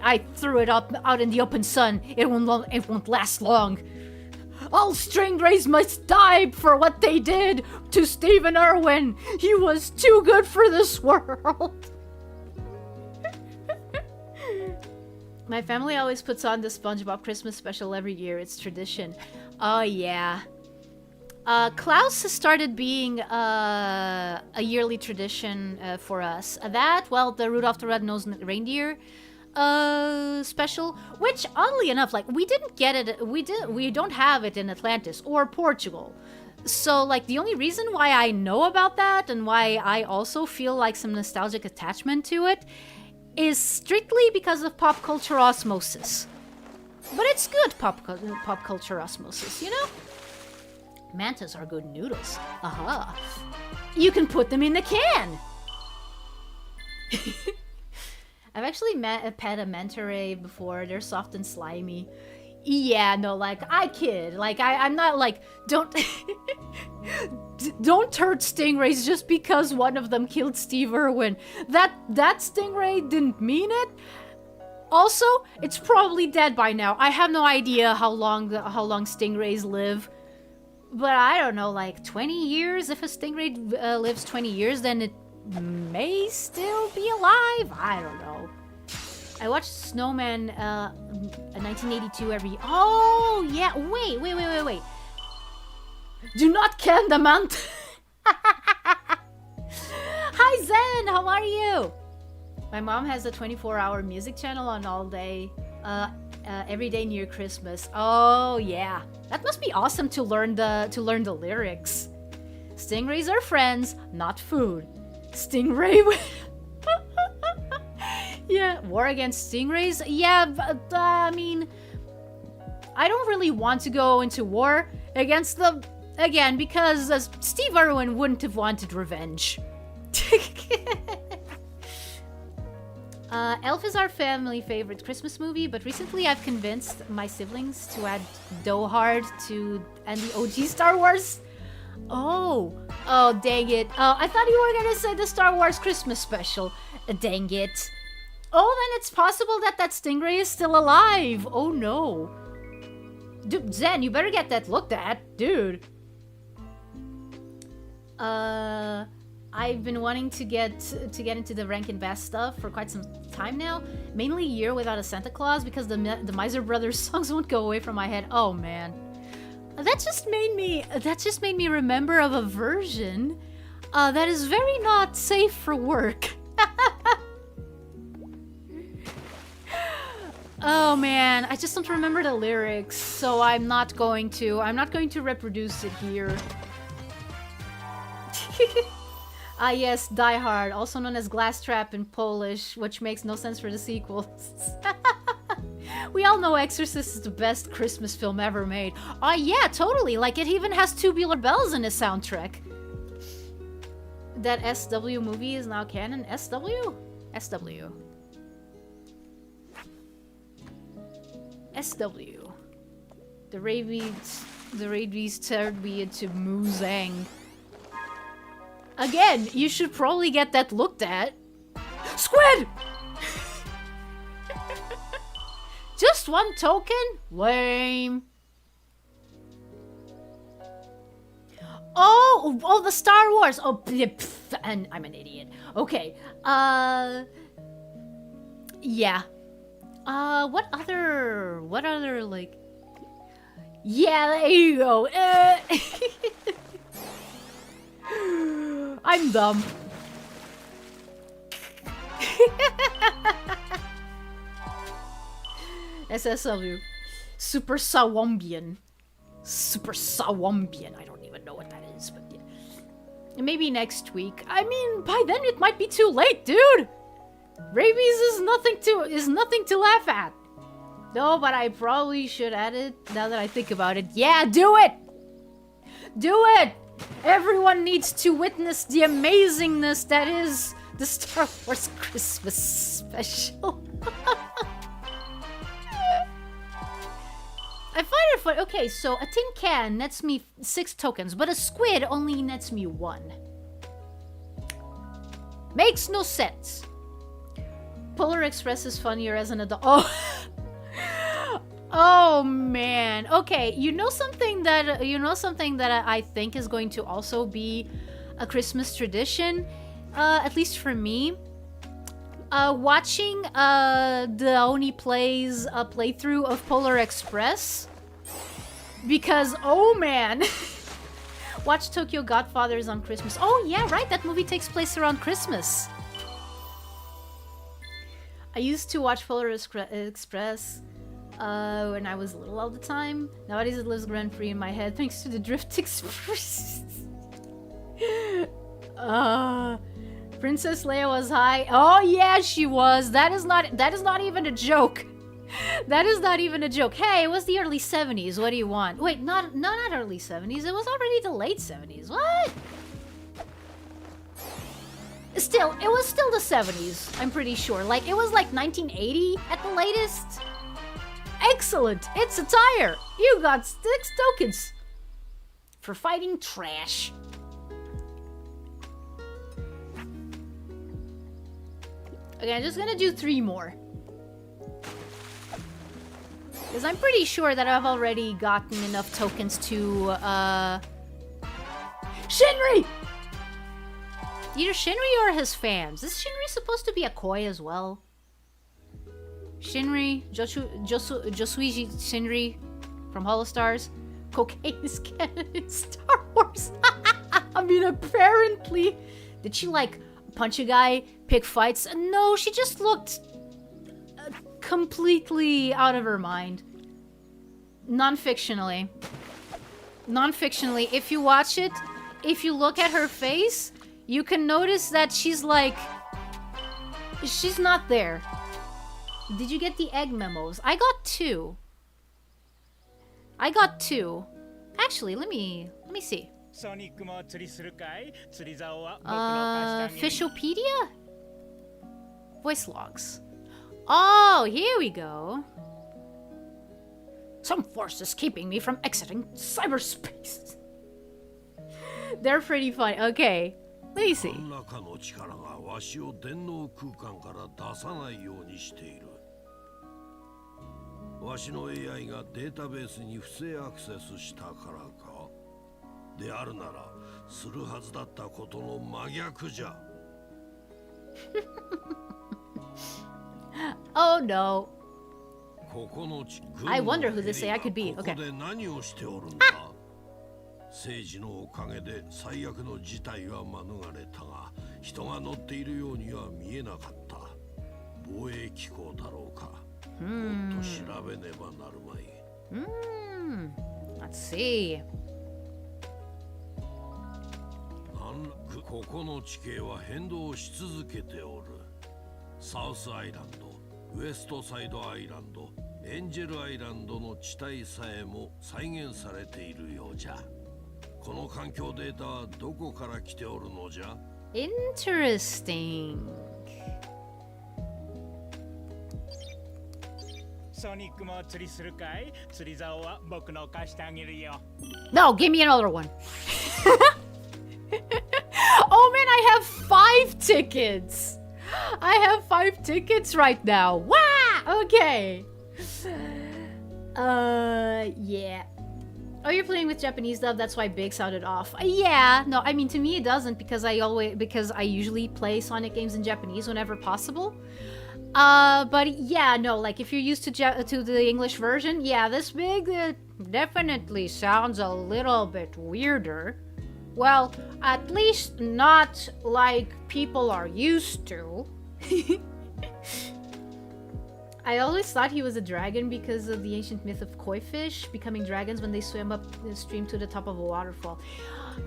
out in the open sun. It won't last long. All stingrays must die for what they did to Stephen Irwin. He was too good for this world. My family always puts on the SpongeBob Christmas special every year. It's tradition. Oh yeah. Klaus has started being a yearly tradition for us. The Rudolph the Red-Nosed Reindeer special, which oddly enough, like, we didn't get it. We don't have it in Atlantis or Portugal. So, like, the only reason why I know about that and why I also feel like some nostalgic attachment to it is strictly because of pop culture osmosis. But it's good pop culture osmosis, you know? Mantas are good noodles. Aha. You can put them in the can! I've actually pet a manta ray before. They're soft and slimy. Yeah, no, like, I kid. Like, I'm not like, don't... don't hurt stingrays just because one of them killed Steve Irwin. That stingray didn't mean it. Also, it's probably dead by now. I have no idea how long stingrays live. But I don't know, like 20 years? If a stingray lives 20 years, then it may still be alive? I don't know. I watched Snowman 1982 every... Oh, yeah. Wait. Do not can the mant. Hi, Zen. How are you? My mom has a 24-hour music channel on all day. Every day near Christmas. Oh yeah, that must be awesome to learn the lyrics. Stingrays are friends, not food. Stingray. Yeah, war against stingrays. Yeah, but, I mean, I don't really want to go into war against them again because Steve Irwin wouldn't have wanted revenge. Elf is our family favorite Christmas movie, but recently I've convinced my siblings to add Die Hard and the OG Star Wars. Oh, dang it. I thought you were gonna say the Star Wars Christmas special. Dang it. Oh, then it's possible that stingray is still alive. Oh no. Dude, Zen, you better get that looked at, dude. I've been wanting to get into the Rankin Bass stuff for quite some time now. Mainly a year without a Santa Claus because the Miser Brothers songs won't go away from my head. Oh man, that just made me remember of a version that is very not safe for work. Oh man, I just don't remember the lyrics, so I'm not going to reproduce it here. Ah yes, Die Hard, also known as Glass Trap in Polish, which makes no sense for the sequels. We all know Exorcist is the best Christmas film ever made. Oh yeah, totally, like it even has Tubular Bells in the soundtrack. That SW movie is now canon? SW? SW. SW. The rabies turned me into Muzang. Again, you should probably get that looked at. Squid! Just one token? Lame. Oh, the Star Wars. Oh, and I'm an idiot. Okay. Yeah. What other like? Yeah, there you go. I'm dumb. SSW. Super Sawambian. Super Sawambian. I don't even know what that is, but yeah. Maybe next week. I mean, by then it might be too late, dude. Rabies is nothing to laugh at. No, but I probably should add it now that I think about it. Yeah, do it! Do it! Everyone needs to witness the amazingness that is the Star Wars Christmas special. I find it fun. Okay, so a tin can nets me 6 tokens, but a squid only nets me 1. Makes no sense. Polar Express is funnier as an adult. Oh. Oh man. Okay, you know something that I think is going to also be a Christmas tradition, at least for me. Watching the Oni plays a playthrough of Polar Express, because oh man. Watch Tokyo Godfathers on Christmas. Oh yeah, right, that movie takes place around Christmas. I used to watch Polar Express when I was little all the time. Nowadays it lives rent-free in my head thanks to the Drift Express. Princess Leia was high. Oh yeah, she was. That is not even a joke. That is not even a joke. Hey, it was the early 70s. What do you want? Wait, not early 70s. It was already the late 70s. What? Still, it was still the 70s. I'm pretty sure. Like, it was like 1980 at the latest. Excellent. It's a tire. You got 6 tokens for fighting trash. Okay, I'm just gonna do 3 more. Because I'm pretty sure that I've already gotten enough tokens to, Shinri! Either Shinri or his fans. Is Shinri supposed to be a koi as well? Shinri, Josuiji Shinri from Holostars. Cocaine is canon in Star Wars. I mean, apparently. Did she, like, punch a guy, pick fights? No, she just looked completely out of her mind. Non-fictionally, if you watch it, if you look at her face, you can notice that she's like... she's not there. Did you get the egg memos? I got 2. Actually, let me see. Fishopedia? Voice logs. Oh, here we go. Some force is keeping me from exiting cyberspace. They're pretty funny. Okay, let me see. Oh no. I wonder who this AI could be. Okay. 政治のおかげで最悪の事態は免れたが、人が乗っているようには見えなかった。防衛機構だろうか。Let's see. ここの地形は変動し続けておる。サウスアイランド、ウエストサイドアイランド、エンジェルアイランドの地帯さえも再現されているようじゃ。この環境データはどこから来ておるのじゃ？ Interesting. ソニックも釣りするかい？釣り竿は僕の貸してあげるよ。No, give me another one. Oh man, I have 5 tickets. I have 5 tickets right now. Wow. Okay. Yeah. Oh, you're playing with Japanese dub. That's why Big sounded off. Yeah. No, I mean to me it doesn't because I usually play Sonic games in Japanese whenever possible. But yeah, no, like if you're used to the English version, yeah, this Big definitely sounds a little bit weirder. Well, at least not like people are used to. I always thought he was a dragon because of the ancient myth of koi fish becoming dragons when they swim up the stream to the top of a waterfall.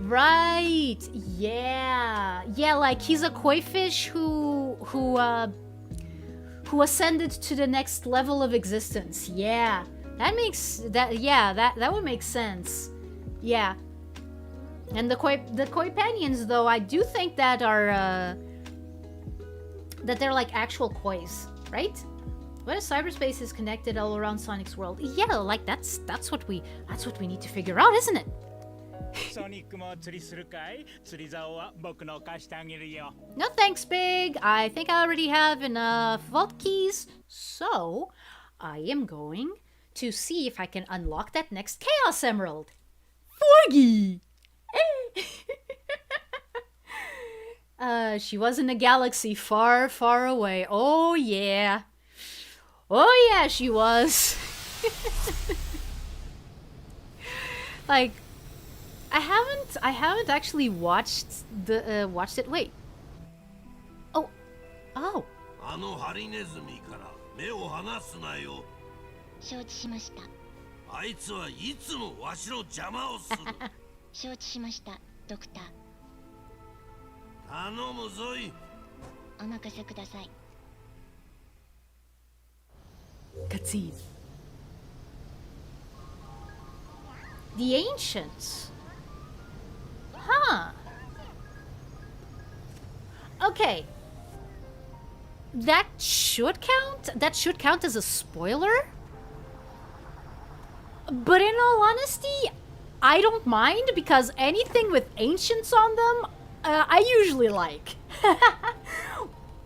Right. Yeah. Yeah, like he's a koi fish who ascended to the next level of existence. Yeah. That would make sense. Yeah. And the koi panions, though, I do think that are that they're like actual kois, right? What if cyberspace is connected all around Sonic's world? Yeah, like that's what we need to figure out, isn't it? ソニックも釣りするかい？釣り竿は僕の貸してあげるよ。 No thanks, Big. I think I already have enough vault keys, so I am going to see if I can unlock that next Chaos Emerald. Forgy! She was in a galaxy far, far away. Oh yeah. Oh yeah, she was. Like, I haven't actually watched it. Wait. Oh. あのハリネズミから目を離すなよ。承知しました。あいつはいつもわしの邪魔をする。承知しました、ドクター。頼むぞい。お任せください。Cutscene. The Ancients. Huh. Okay. That should count? That should count as a spoiler? But in all honesty, I don't mind because anything with ancients on them, I usually like.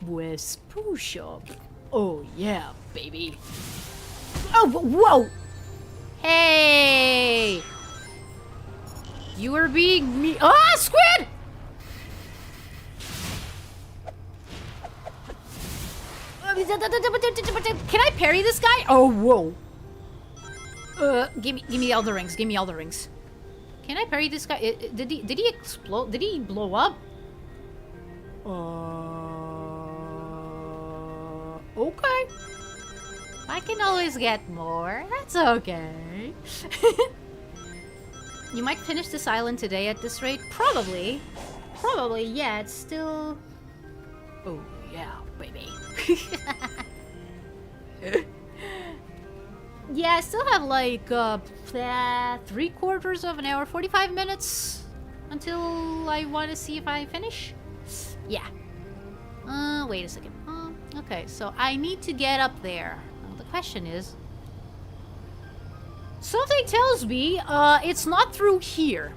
West push-up. Oh yeah, baby. Oh, whoa! Hey! You are being me- Ah, squid! Can I parry this guy? Oh, whoa. Give me all the rings. Give me all the rings. Can I parry this guy? Did he explode? Did he blow up? Okay. I can always get more. That's okay. You might finish this island today at this rate. Probably. Probably, yeah. It's still... Oh, yeah, baby. Yeah, I still have like 3/4 of an hour, 45 minutes until I want to see if I finish. Yeah. Wait a second. Okay, so I need to get up there. Now, the question is, something tells me it's not through here.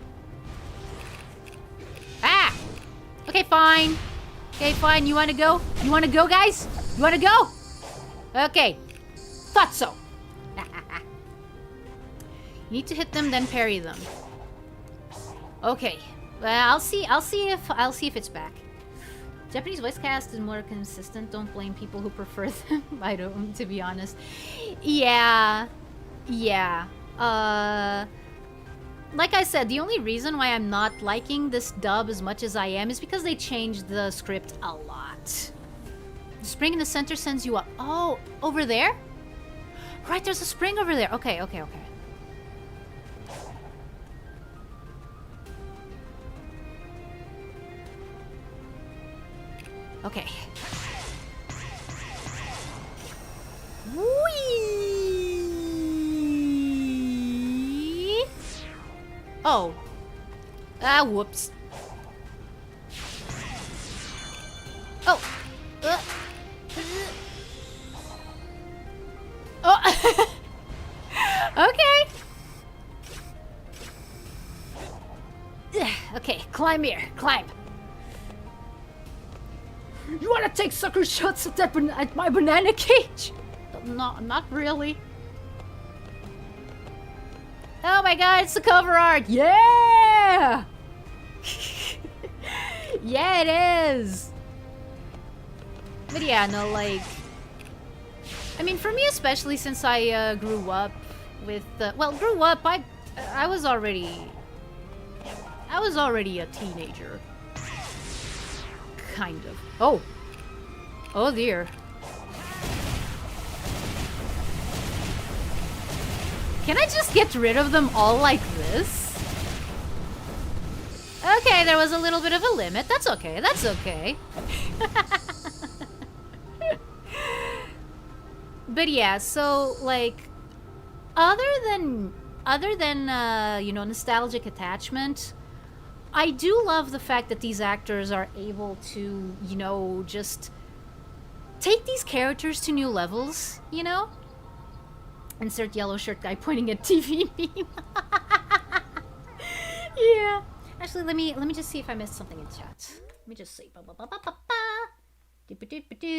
Ah! Okay, fine. Okay, fine. You want to go? You want to go, guys? You want to go? Okay. Thought so. Need to hit them, then parry them. Okay. Well, I'll see if it's back. Japanese voice cast is more consistent. Don't blame people who prefer them. I don't, to be honest. Yeah. Yeah. Like I said, the only reason why I'm not liking this dub as much as I am is because they changed the script a lot. The spring in the center sends you up. Oh, over there? Right, there's a spring over there. Okay, okay, okay. Okay. Whee! Oh. Ah, whoops. Oh. Oh. Okay. Okay, climb here. Climb. You wanna take sucker shots at that at my banana cage? No, not really. Oh my god, it's the cover art! Yeah! Yeah, it is! But yeah, no, like... I mean, for me especially, since I grew up with... well, grew up, I was already... I was already a teenager. Kind of. Oh! Oh dear. Can I just get rid of them all like this? Okay, there was a little bit of a limit. That's okay. That's okay. But yeah, so like other than you know, nostalgic attachment, I do love the fact that these actors are able to, you know, just take these characters to new levels, you know? Insert yellow shirt guy pointing at TV meme. Yeah. Actually, let me just see if I missed something in chat. Let me just see.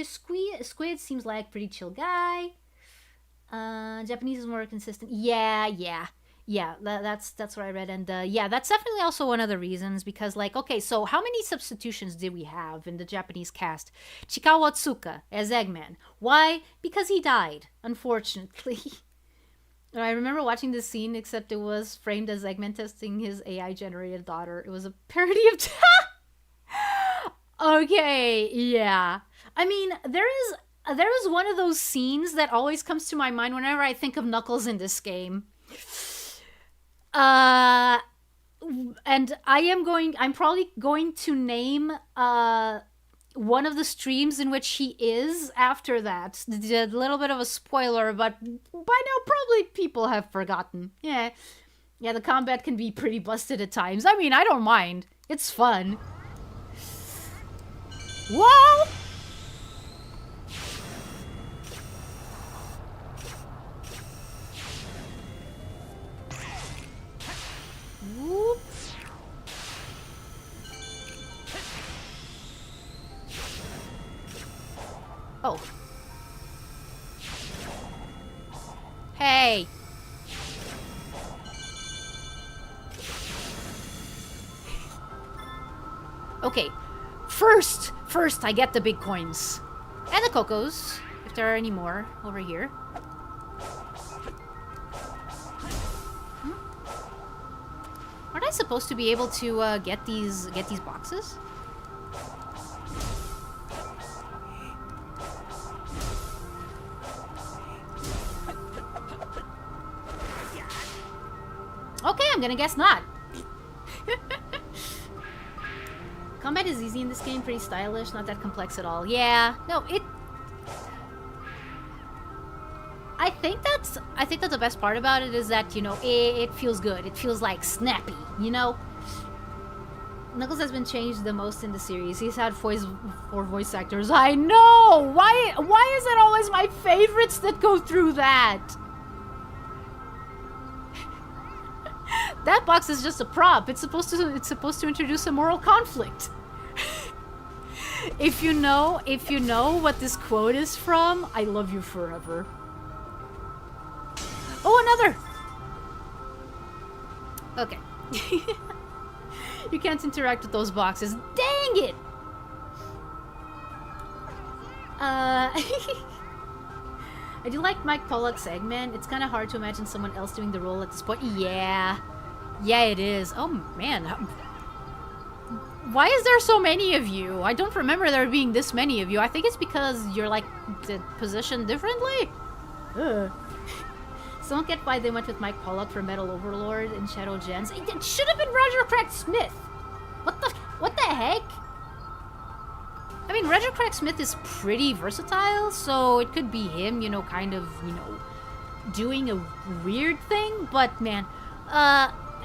Squid seems like pretty chill guy. Japanese is more consistent. Yeah. That's what I read, and yeah, that's definitely also one of the reasons, because like, okay, so how many substitutions did we have in the Japanese cast? Chikawa Tsuka as Eggman. Why? Because he died, unfortunately. I remember watching this scene, except it was framed as Eggman testing his AI-generated daughter. It was a parody of... Okay, yeah. I mean, there is one of those scenes that always comes to my mind whenever I think of Knuckles in this game. And I'm probably going to name one of the streams in which he is after that. A little bit of a spoiler, but by now probably people have forgotten. Yeah, the combat can be pretty busted at times. I mean, I don't mind. It's fun. Whoa! Whoop. Oh. Hey. Okay. First I get the big coins. And the cocos, if there are any more over here. Aren't I supposed to be able to get these boxes? Okay, I'm gonna guess not. Combat is easy in this game, pretty stylish, not that complex at all. Yeah, no, I think that the best part about it is that, you know, it feels good. It feels like snappy, you know? Knuckles has been changed the most in the series. He's had four voice actors. I know! Why is it always my favorites that go through that? That box is just a prop. It's supposed to introduce a moral conflict. If you know what this quote is from, I love you forever. Oh, another! Okay. You can't interact with those boxes. Dang it! I do like Mike Pollock's Eggman. It's kind of hard to imagine someone else doing the role at this point. Yeah, it is. Oh man, why is there so many of you? I don't remember there being this many of you. I think it's because you're like positioned differently. Ugh. Someone get why they went with Mike Pollock for Metal Overlord and Shadow Gens. It should have been Roger Craig Smith. What the heck? I mean, Roger Craig Smith is pretty versatile, so it could be him, you know, kind of, you know, doing a weird thing. But man,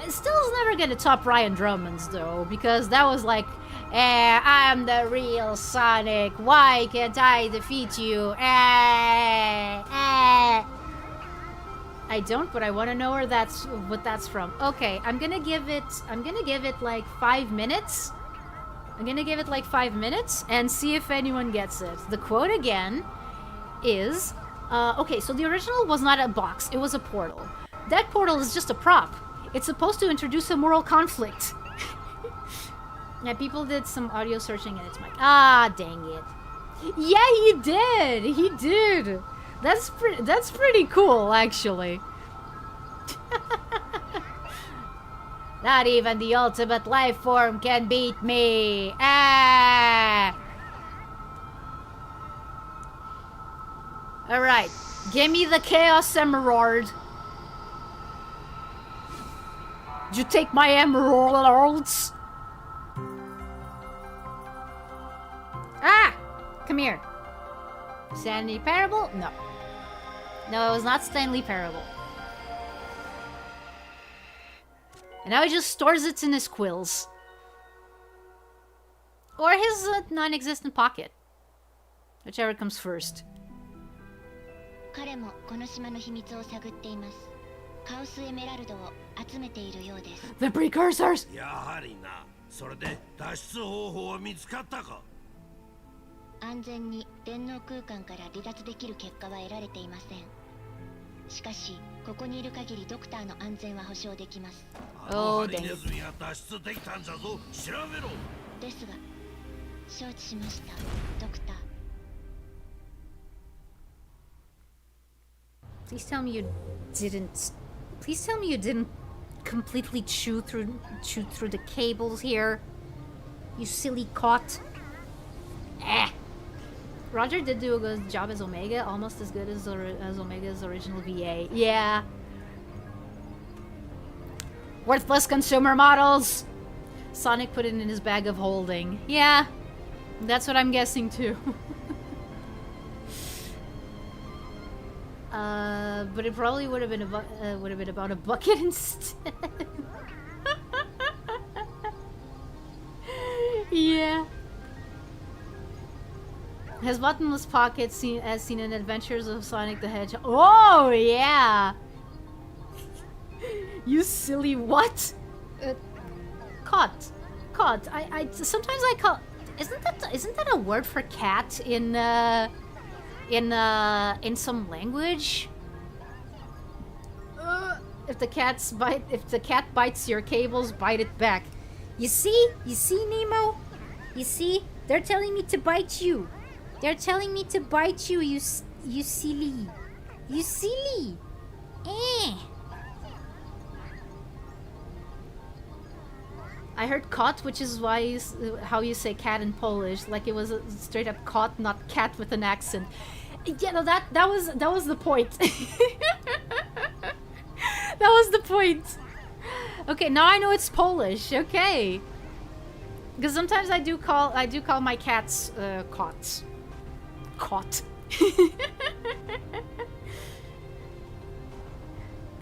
still is never gonna top Ryan Drummond's though, because that was like, I'm the real Sonic. Why can't I defeat you? I don't, but I want to know what that's from. Okay, I'm gonna give it like 5 minutes. I'm gonna give it like 5 minutes and see if anyone gets it. The quote again is, okay, so the original was not a box, it was a portal. That portal is just a prop. It's supposed to introduce a moral conflict. Yeah, people did some audio searching and it's like, ah, dang it. Yeah, he did. That's pretty cool, actually. Not even the ultimate life form can beat me. Ah! Alright, give me the Chaos Emerald. Did you take my emeralds? Ah! Come here. Stanley Parable? No. No, it was not Stanley Parable. And now he just stores it in his quills. Or his non-existent pocket. Whichever comes first. 彼もこの島の秘密を探っています。カオスエメラルドを集めているようです。 The precursors! やはりな。それで脱出方法は見つかったか？安全に電脳空間から離脱できる結果は得られていません。しかし、ここにいる限りドクターの安全は保証できます。あのハリネズミが脱出できたんじゃぞ。調べろ。ですが、承知しました、ドクター。Please tell me you didn't. Please tell me you didn't completely chew through the cables here. You silly cot. Roger did do a good job as Omega, almost as good as Omega's original VA. Yeah. Worthless consumer models. Sonic put it in his bag of holding. Yeah, that's what I'm guessing too. But it probably would have been about a bucket instead. Yeah. His bottomless pocket as seen in Adventures of Sonic the Hedgehog. Oh yeah. You silly what? Caught. I sometimes I call. Isn't that a word for cat in some language? If the cat bites your cables, bite it back. You see, Nemo? You see, they're telling me to bite you. They're telling me to bite you. You silly. You silly. I heard caught, which is why how you say cat in Polish, like it was a straight up caught, not cat with an accent. Yeah, no, that was the point. That was the point. Okay, now I know it's Polish. Okay, because sometimes I do call my cats caught. Caught.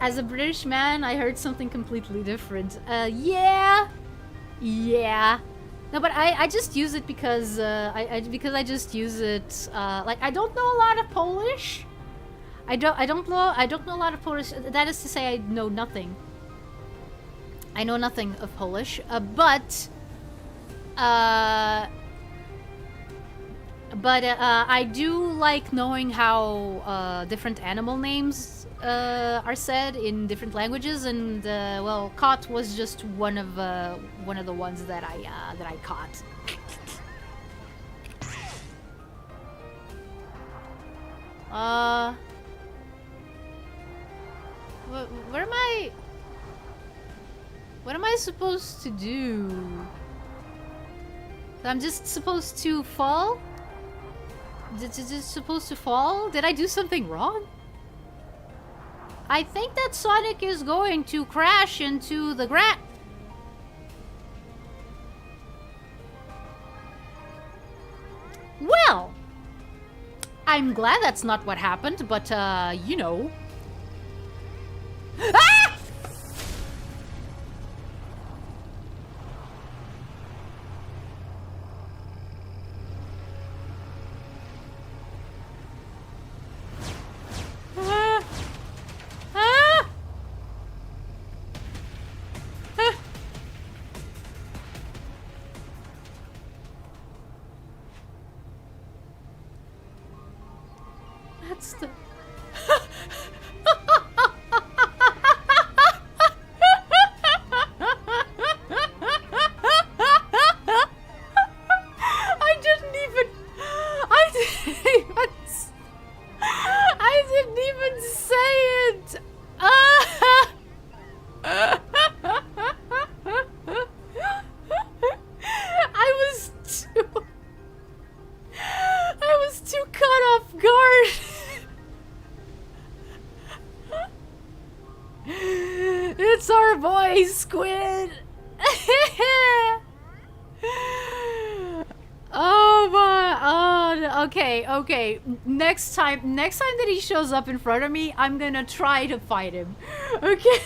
As a British man, I heard something completely different. Yeah. No, but I just use it because I just use it. Like I don't know a lot of Polish. I don't know a lot of Polish. That is to say, I know nothing. I know nothing of Polish. But I do like knowing how different animal names are said in different languages, and well, caught was just one of the ones that I caught. What am I supposed to do? I'm just supposed to fall? Is it supposed to fall? Did I do something wrong? I think that Sonic is going to crash into the ground. Well, I'm glad that's not what happened, but, you know. Ah! Ah! Ah! Ah! That's the... I didn't even say it. I was too caught off guard. It's our boy Squid. Oh my, oh, okay. Next time that he shows up in front of me, I'm gonna try to fight him. Okay.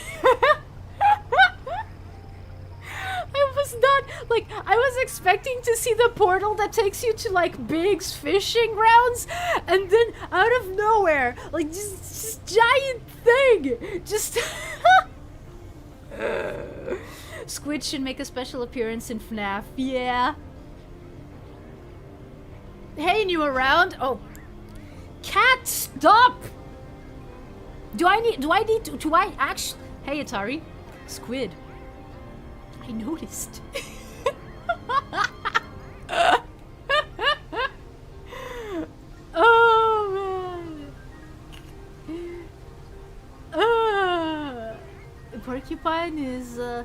I was expecting to see the portal that takes you to like Big's fishing grounds, and then out of nowhere, like just giant thing, just. Squid should make a special appearance in FNAF. Yeah. Hey, new around. Oh, cat, stop. Do I actually? Hey, Atari, Squid. I noticed. Oh man. Porcupine is I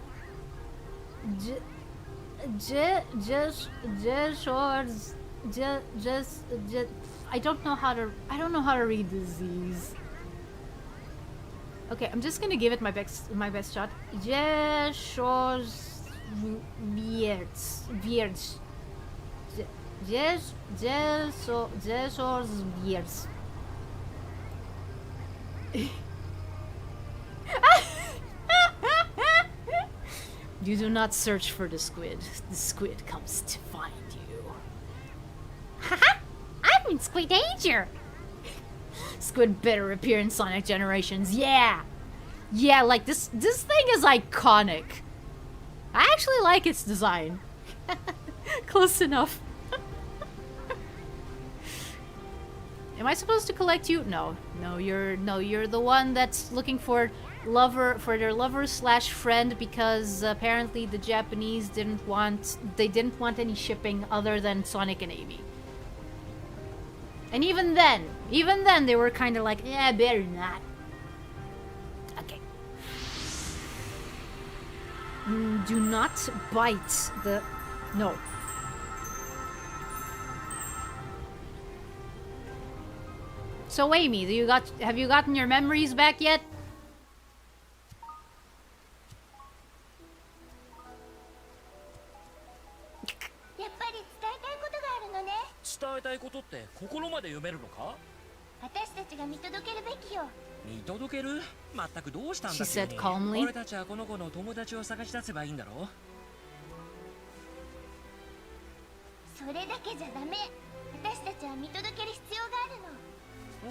don't know how to read the Z's. Okay, I'm just gonna give it my best shot. You do not search for the squid. The squid comes to find you. Haha! I'm in squid danger! Squid better appear in Sonic Generations. Yeah! Yeah, like this thing is iconic. I actually like its design. Close enough. Am I supposed to collect you? No, you're the one that's looking for their lover/friend, because apparently the Japanese didn't want any shipping other than Sonic and Amy. And even then they were kind of like, yeah, better not. Okay. Do not bite the... No. So Amy, have you gotten your memories back yet? やっぱり伝えたいことがあるのね。伝えたいことって心まで読めるのか？私たちが見届けるべきよ。見届ける？全くどうしたんだ She said calmly. 俺たちはこの子の友達を探し出せばいいんだろ？それだけじゃダメ。私たちは見届ける必要があるの。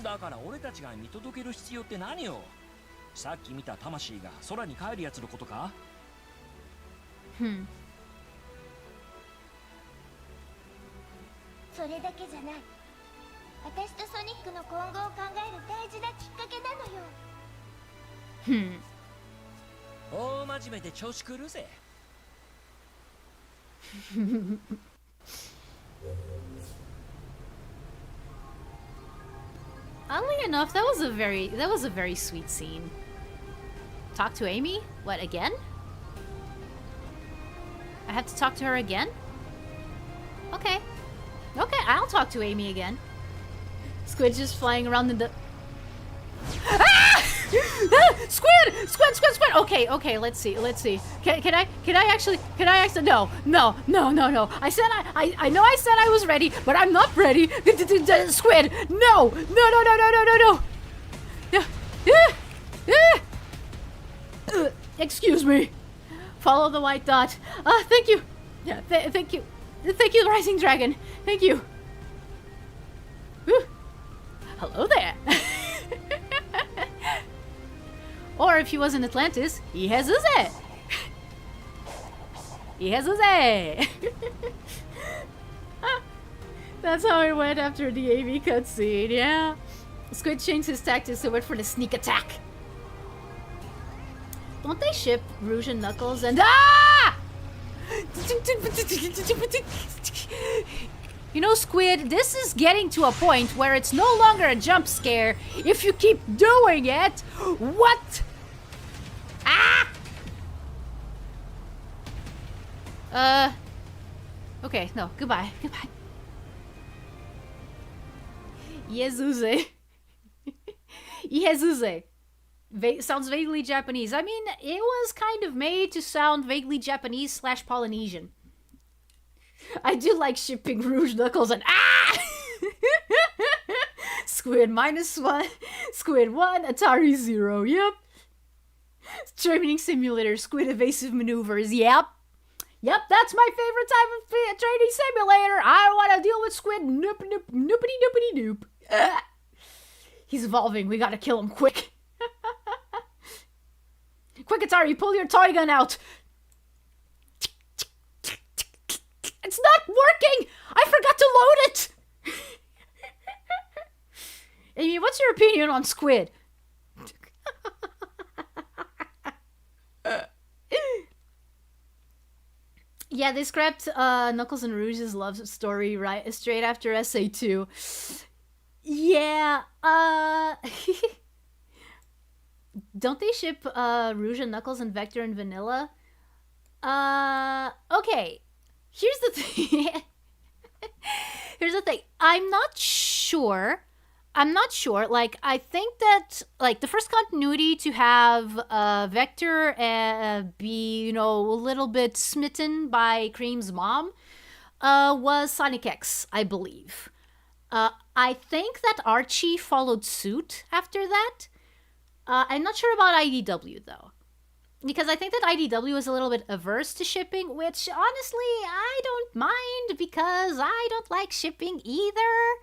だから俺たちが見届ける必要って何よ？さっき見た魂が空に帰るやつのことか？それだけじゃない。私とソニックの今後を考える大事なきっかけなのよ。大真面目で調子狂うぜ。Oddly enough, that was a very sweet scene. Talk to Amy? What, again? I have to talk to her again? Okay. Okay, I'll talk to Amy again. Squid just flying around in the... Ah! Squid. Okay, let's see. Can I actually, no. I said I know I said I was ready, but I'm not ready. Squid, no. Excuse me. Follow the white dot. Thank you. Yeah, thank you. Thank you, Rising Dragon. Thank you. Whew. Hello there. Or if he was in Atlantis, he has his head. That's how it went after the AV cutscene, yeah. Squid changed his tactics and went for the sneak attack. Don't they ship Rouge and Knuckles and You know, Squid, this is getting to a point where it's no longer a jump scare if you keep doing it. What? Okay, no, goodbye. Yezuze. Sounds vaguely Japanese. I mean, it was kind of made to sound vaguely Japanese / Polynesian. I do like shipping Rouge, Knuckles, and Squid -1, Squid 1, Atari 0, yep. Training simulator, Squid evasive maneuvers, yep. Yep, that's my favorite type of training simulator. I want to deal with Squid, noop. He's evolving, we gotta kill him quick. Quick, Atari, pull your toy gun out. It's not working! I forgot to load it! Amy, what's your opinion on Squid? Yeah, they scrapped Knuckles and Rouge's love story right straight after SA2. Yeah, don't they ship Rouge and Knuckles and Vector and Vanilla? Okay. Here's the thing. I'm not sure. Like, I think that, like, the first continuity to have Vector be, you know, a little bit smitten by Cream's mom was Sonic X, I believe. I think that Archie followed suit after that. I'm not sure about IDW, though. Because I think that IDW is a little bit averse to shipping, which, honestly, I don't mind, because I don't like shipping either.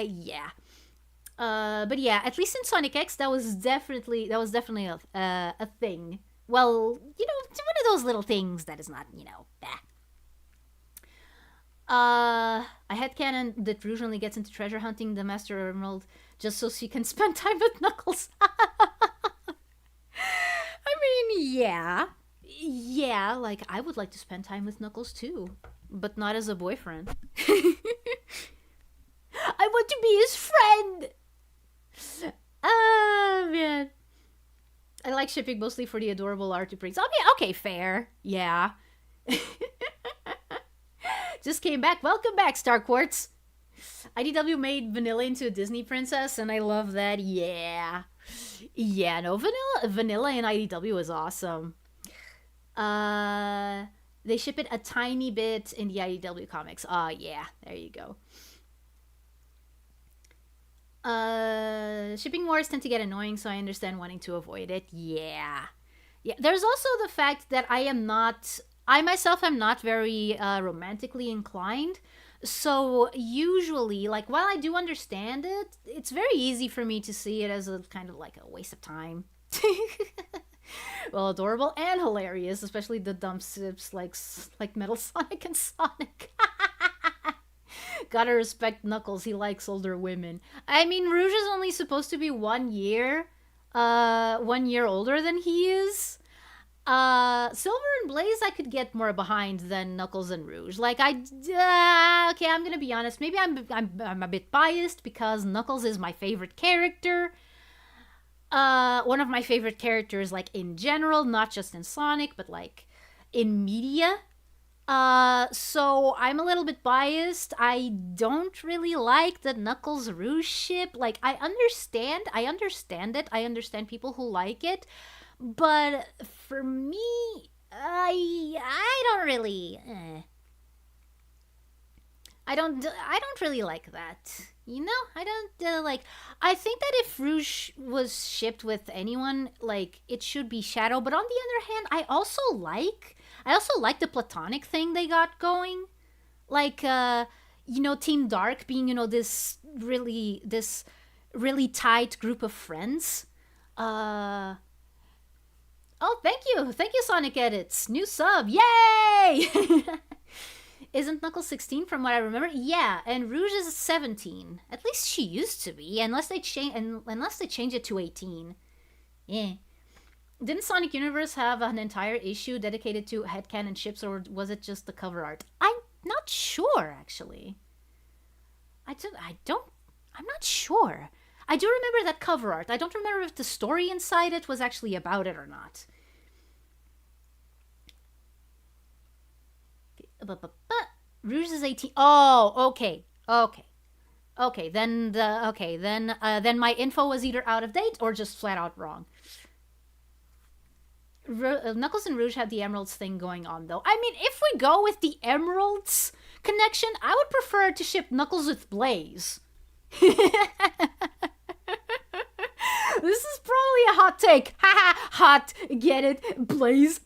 Yeah. But yeah, at least in Sonic X, that was definitely a thing. Well, you know, one of those little things that is not, you know, I headcanon that Rouge only gets into treasure hunting the Master Emerald just so she can spend time with Knuckles. I mean, yeah, like, I would like to spend time with Knuckles too, but not as a boyfriend. I want to be his friend! Oh, man. I like shipping mostly for the adorable art it brings. Okay, fair. Yeah. Just came back. Welcome back, Star Quartz. IDW made Vanilla into a Disney princess, and I love that. Yeah. Yeah, no, Vanilla in IDW is awesome. They ship it a tiny bit in the IDW comics. Yeah, there you go. Shipping wars tend to get annoying, so I understand wanting to avoid it. Yeah. There's also the fact that I myself am not very romantically inclined. So usually, like, while I do understand it, it's very easy for me to see it as a kind of like a waste of time. Well, adorable and hilarious, especially the dumb sips like Metal Sonic and Sonic. Gotta respect Knuckles, he likes older women. I mean, Rouge is only supposed to be 1 year older than he is. Silver and Blaze I could get more behind than Knuckles and Rouge. Like, okay, I'm gonna be honest. Maybe I'm a bit biased because Knuckles is my favorite character. One of my favorite characters, like, in general, not just in Sonic, but, like, in media. So I'm a little bit biased. I don't really like the Knuckles Rouge ship. Like, I understand it. I understand people who like it. But for me, I don't really I don't really like that. You know, I don't like. I think that if Rouge was shipped with anyone, like it should be Shadow. But on the other hand, I also like the platonic thing they got going. Like, you know, Team Dark being, you know, this really tight group of friends. Uh, oh, thank you, Sonic Edits, new sub, yay! Isn't Knuckles 16 from what I remember? Yeah, and Rouge is 17. At least she used to be, unless they change it to 18. Yeah. Didn't Sonic Universe have an entire issue dedicated to headcanon ships, or was it just the cover art? I'm not sure, actually. I'm not sure. I do remember that cover art. I don't remember if the story inside it was actually about it or not. But Rouge is 18. Oh, okay. Then my info was either out of date or just flat out wrong. Knuckles and Rouge have the emeralds thing going on, though. I mean, if we go with the emeralds connection, I would prefer to ship Knuckles with Blaze. This is probably a hot take. Haha, hot. Get it? Blaze.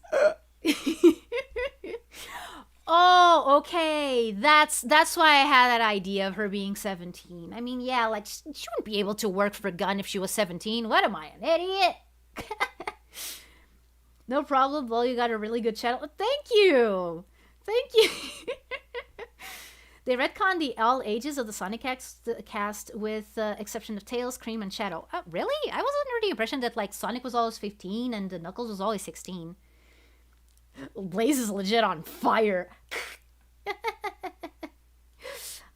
Oh, okay. That's why I had that idea of her being 17. I mean, yeah, like, she wouldn't be able to work for Gun if she was 17. What am I, an idiot? No problem, Well, you got a really good channel. Thank you! Thank you! They retconned the all ages of the Sonic cast with exception of Tails, Cream, and Shadow. Really? I was under the impression that, like, Sonic was always 15 and Knuckles was always 16. Blaze is legit on fire.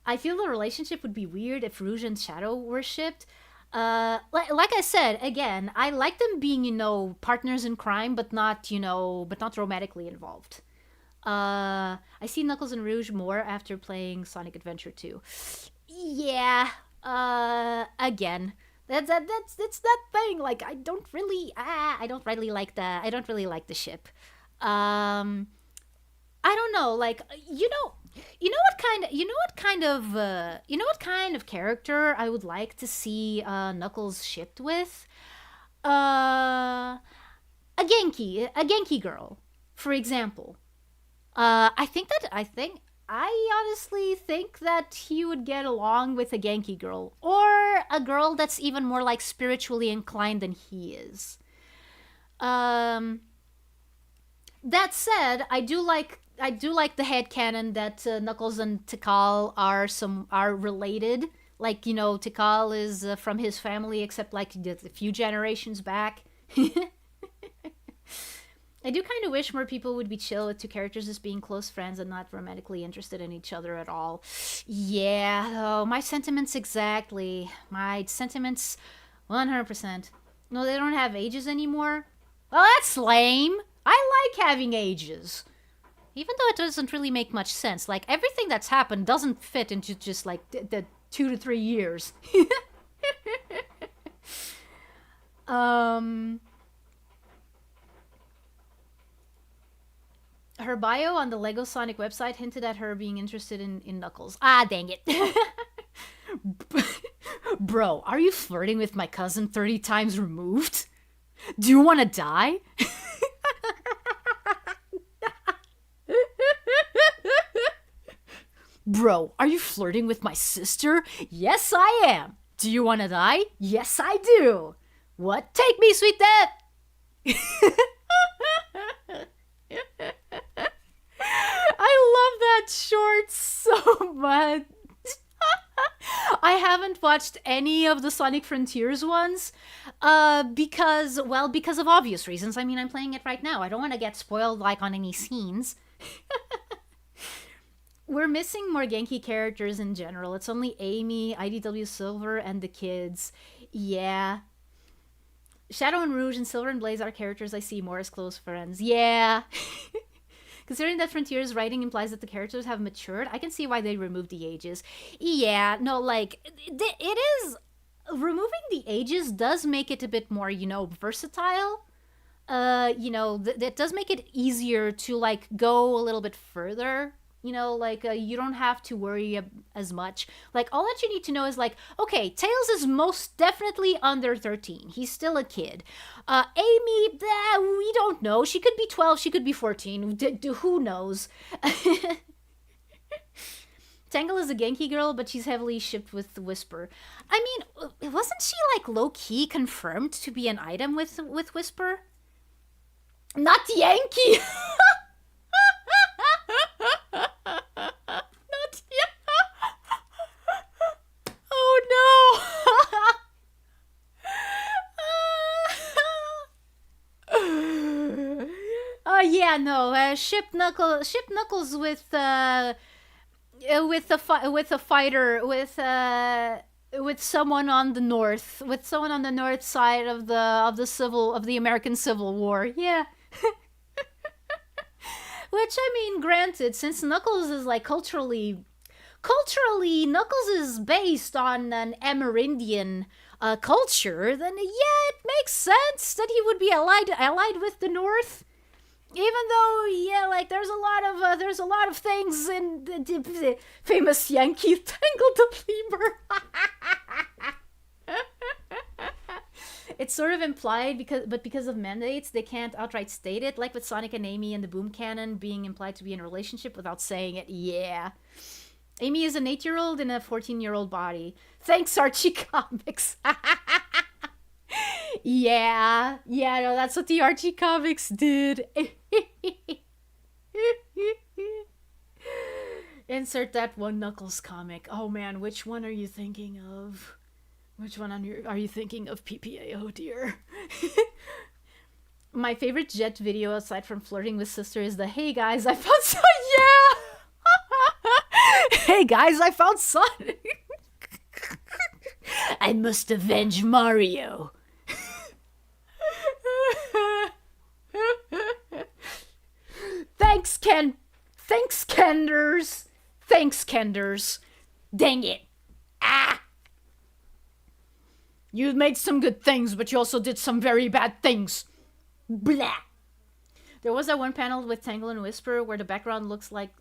I feel the relationship would be weird if Rouge and Shadow were shipped. Like I said, again, I like them being, you know, partners in crime, but not romantically involved. I see Knuckles and Rouge more after playing Sonic Adventure 2. Yeah, again, that's that thing. Like, I don't really like the ship. I don't know, like, you know what kind of character I would like to see Knuckles shipped with? A Genki girl, for example. I honestly think that he would get along with a Genki girl, or a girl that's even more like spiritually inclined than he is. That said, I do like the headcanon that Knuckles and Tikal are related. Like, you know, Tikal is from his family, except like a few generations back. I do kind of wish more people would be chill with two characters as being close friends and not romantically interested in each other at all. Yeah, oh, my sentiments exactly. My sentiments 100%. No, they don't have ages anymore? Well, that's lame. I like having ages. Even though it doesn't really make much sense. Like, everything that's happened doesn't fit into just, like, the 2 to 3 years. Her bio on the Lego Sonic website hinted at her being interested in Knuckles. Ah, dang it. Bro, are you flirting with my cousin 30 times removed? Do you want to die? Bro, are you flirting with my sister? Yes, I am. Do you want to die? Yes, I do. What? Take me, sweet death. I love that short so much. I haven't watched any of the Sonic Frontiers ones because of obvious reasons. I mean, I'm playing it right now. I don't want to get spoiled, like, on any scenes. We're missing more Genki characters in general. It's only Amy, IDW Silver, and the kids. Yeah. Shadow and Rouge and Silver and Blaze are characters I see more as close friends. Yeah. Considering that Frontier's writing implies that the characters have matured, I can see why they removed the ages. Yeah, no, like, it is... Removing the ages does make it a bit more, you know, versatile. You know, that does make it easier to, like, go a little bit further. You know, like, you don't have to worry as much. Like, all that you need to know is, like, okay, Tails is most definitely under 13. He's still a kid. Amy, we don't know. She could be 12, she could be 14. Who knows? Tangle is a Genki girl, but she's heavily shipped with Whisper. I mean, wasn't she, like, low-key confirmed to be an item with Whisper? Not Yankee! Not Oh no! Yeah, no. Ship Knuckles with a fighter with someone on the north side of the American Civil War. Yeah. Which, I mean, granted, since Knuckles is, like, culturally, Knuckles is based on an Amerindian culture, then, yeah, it makes sense that he would be allied with the North. Even though, yeah, like, there's a lot of things in the famous Yankee Tangle the Lemur. It's sort of implied because of mandates, they can't outright state it, like with Sonic and Amy and the Boom Cannon being implied to be in a relationship without saying it. Yeah. Amy is an 8-year-old in a 14-year-old body. Thanks, Archie Comics. Yeah, no, that's what the Archie Comics did. Insert that one Knuckles comic. Oh man, which one are you thinking of? Which one are you thinking of, PPA? Oh dear. My favorite Jet video, aside from flirting with sister, is the "Hey guys, I found Sonic." Yeah. Hey guys, I found Sonic. I must avenge Mario. Thanks, Kenders. Thanks, Kenders. Dang it. Ah! You made some good things, but you also did some very bad things. Blah. There was that one panel with Tangle and Whisper where the background looked like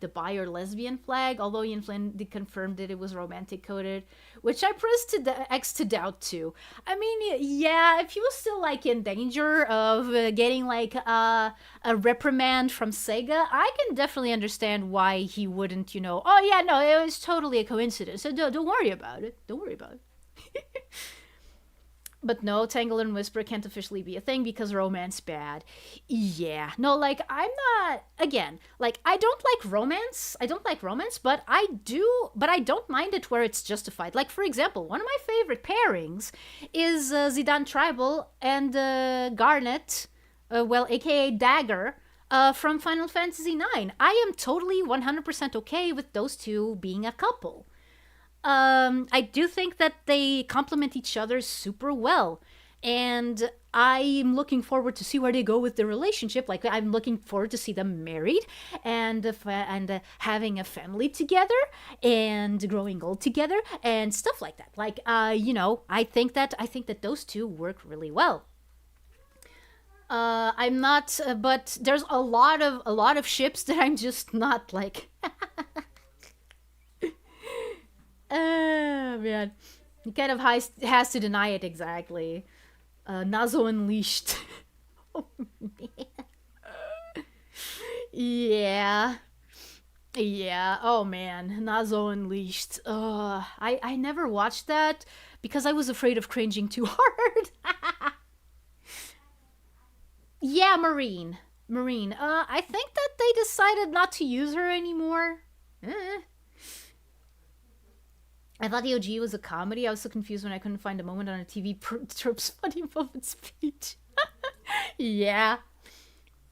the bi or lesbian flag, although Ian Flynn confirmed that it was romantic coded, which I pressed X to doubt too. I mean, yeah, if he was still like in danger of getting like a reprimand from Sega, I can definitely understand why he wouldn't, you know, oh yeah, no, it was totally a coincidence, so don't worry about it. Don't worry about it. But no, Tangle and Whisper can't officially be a thing because romance bad. Yeah. No, like, I'm not... Again, like, I don't like romance, but I don't mind it where it's justified. Like, for example, one of my favorite pairings is Zidane Tribal and Garnet, aka Dagger, from Final Fantasy IX. I am totally 100% okay with those two being a couple. I do think that they complement each other super well, and I'm looking forward to see where they go with the relationship. Like, I'm looking forward to see them married and having a family together and growing old together and stuff like that. Like, you know, I think that those two work really well. I'm not, but there's a lot of ships that I'm just not like. Man. He kind of has to deny it exactly. Nazo Unleashed. Oh, man. Yeah. Yeah. Oh, man. Nazo Unleashed. I never watched that because I was afraid of cringing too hard. Yeah, Marine. I think that they decided not to use her anymore. I thought the OG was a comedy. I was so confused when I couldn't find a moment on a TV tropes funny moment speech. Yeah.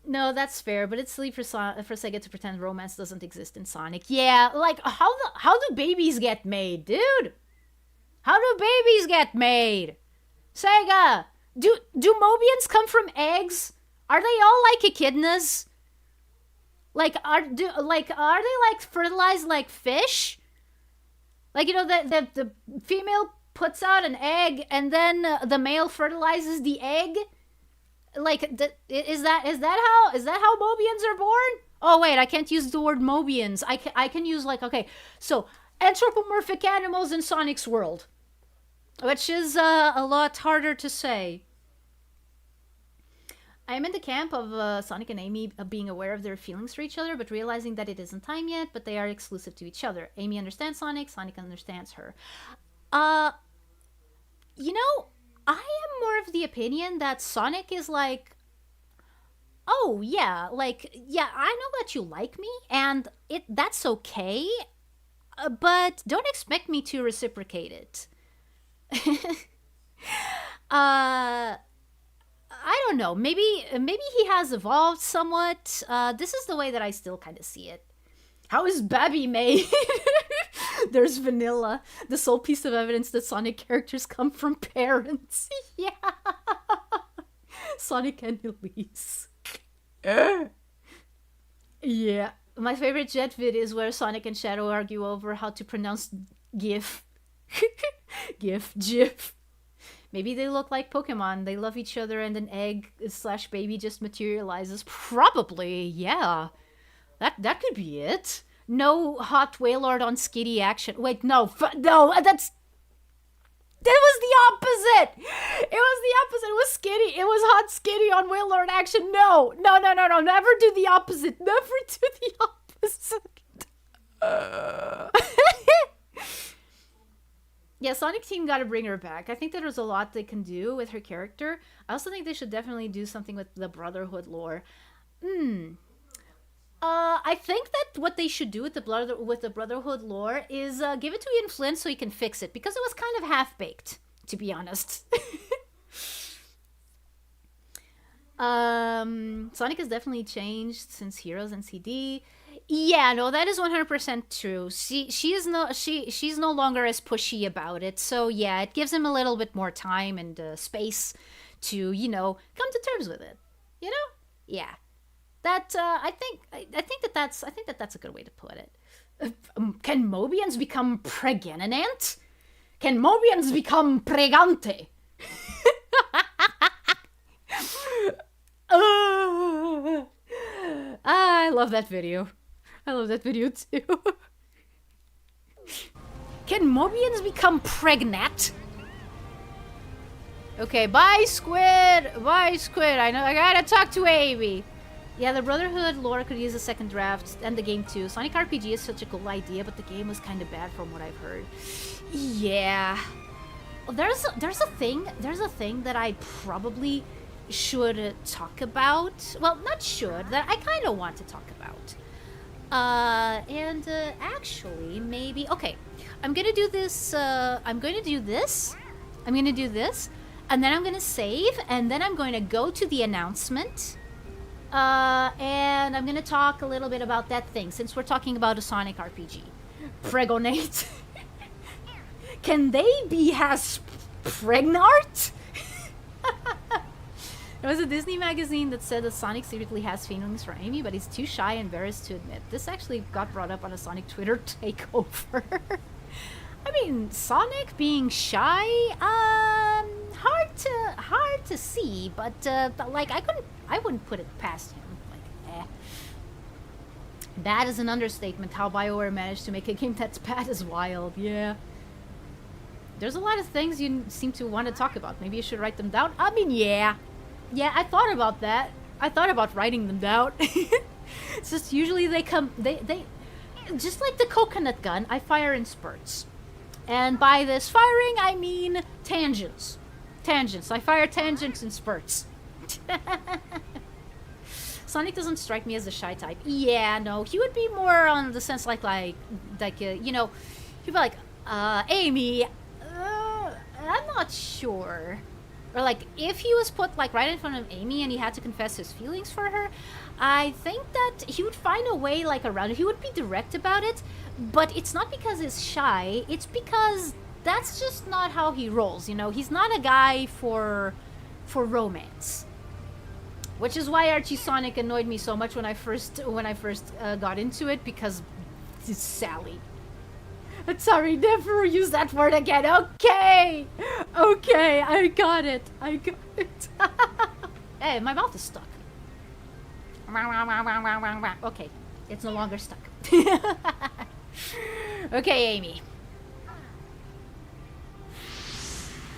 No, that's fair, but it's silly for Sega to pretend romance doesn't exist in Sonic. Yeah, like, how do babies get made, dude? How do babies get made? Sega, do Mobians come from eggs? Are they all like echidnas? Like, are they like fertilized like fish? Like, you know, the female puts out an egg and then the male fertilizes the egg. Like, is that how Mobians are born? Oh wait, I can't use the word Mobians. I can use like, okay, so anthropomorphic animals in Sonic's world, which is a lot harder to say. I'm in the camp of Sonic and Amy being aware of their feelings for each other, but realizing that it isn't time yet, but they are exclusive to each other. Amy understands Sonic, Sonic understands her. You know, I am more of the opinion that Sonic is like, oh yeah, like, yeah, I know that you like me, and that's okay, but don't expect me to reciprocate it. I don't know. Maybe he has evolved somewhat. This is the way that I still kind of see it. How is Babby made? There's Vanilla, the sole piece of evidence that Sonic characters come from parents. Yeah. Sonic and Elise. Yeah. My favorite Jet vid is where Sonic and Shadow argue over how to pronounce GIF. GIF. Maybe they look like Pokemon. They love each other and an egg/baby just materializes. Probably, yeah. That could be it. No hot Wailord on Skitty action. Wait, no, that was the opposite! It was the opposite. It was Skitty. It was hot Skitty on Wailord action. No. Never do the opposite. Never do the opposite. Yeah, Sonic Team gotta bring her back. I think that there's a lot they can do with her character. I also think they should definitely do something with the Brotherhood lore. I think that what they should do with the Brotherhood lore is give it to Ian Flynn so he can fix it, because it was kind of half-baked, to be honest. Sonic has definitely changed since Heroes and CD. Yeah, no, that is 100% true. She's no longer as pushy about it. So yeah, it gives him a little bit more time and space to, you know, come to terms with it. You know? Yeah. That I think that's a good way to put it. Can Mobians become pregnant? Can Mobians become pregante? I love that video. I love that video too. Can Mobians become pregnant? Okay, bye Squid! Bye Squid! I know I gotta talk to Amy. Yeah, the Brotherhood lore could use a second draft, and the game too. Sonic RPG is such a cool idea, but the game was kind of bad from what I've heard. Yeah. There's a thing that I probably should talk about. Well, not should, that I kind of want to talk about. Actually, maybe... Okay, I'm gonna do this, and then I'm gonna save, and then I'm going to go to the announcement, and I'm gonna talk a little bit about that thing, since we're talking about a Sonic RPG. Pregonate. Can they be has pregnant? There was a Disney magazine that said that Sonic secretly has feelings for Amy, but he's too shy and embarrassed to admit. This actually got brought up on a Sonic Twitter takeover. I mean, Sonic being shy, hard to see, but like I wouldn't put it past him. Like, Bad is an understatement. How BioWare managed to make a game that's bad is wild. Yeah. There's a lot of things you seem to want to talk about. Maybe you should write them down. I mean, yeah. Yeah, I thought about that. I thought about writing them down. It's just usually they just like the coconut gun, I fire in spurts. And by this firing, I mean tangents. Tangents. I fire tangents in spurts. Sonic doesn't strike me as a shy type. Yeah, no, he would be more on the sense like you know, he'd be like, Amy, I'm not sure. Or like, if he was put like right in front of Amy and he had to confess his feelings for her, I think that he would find a way like around it. He would be direct about it, but it's not because he's shy. It's because that's just not how he rolls, you know? He's not a guy for romance. Which is why Archie Sonic annoyed me so much when I first got into it, because it's Sally. Atari, never use that word again. Okay, okay, I got it. I got it. Hey, my mouth is stuck. Okay, it's no longer stuck. Okay, Amy.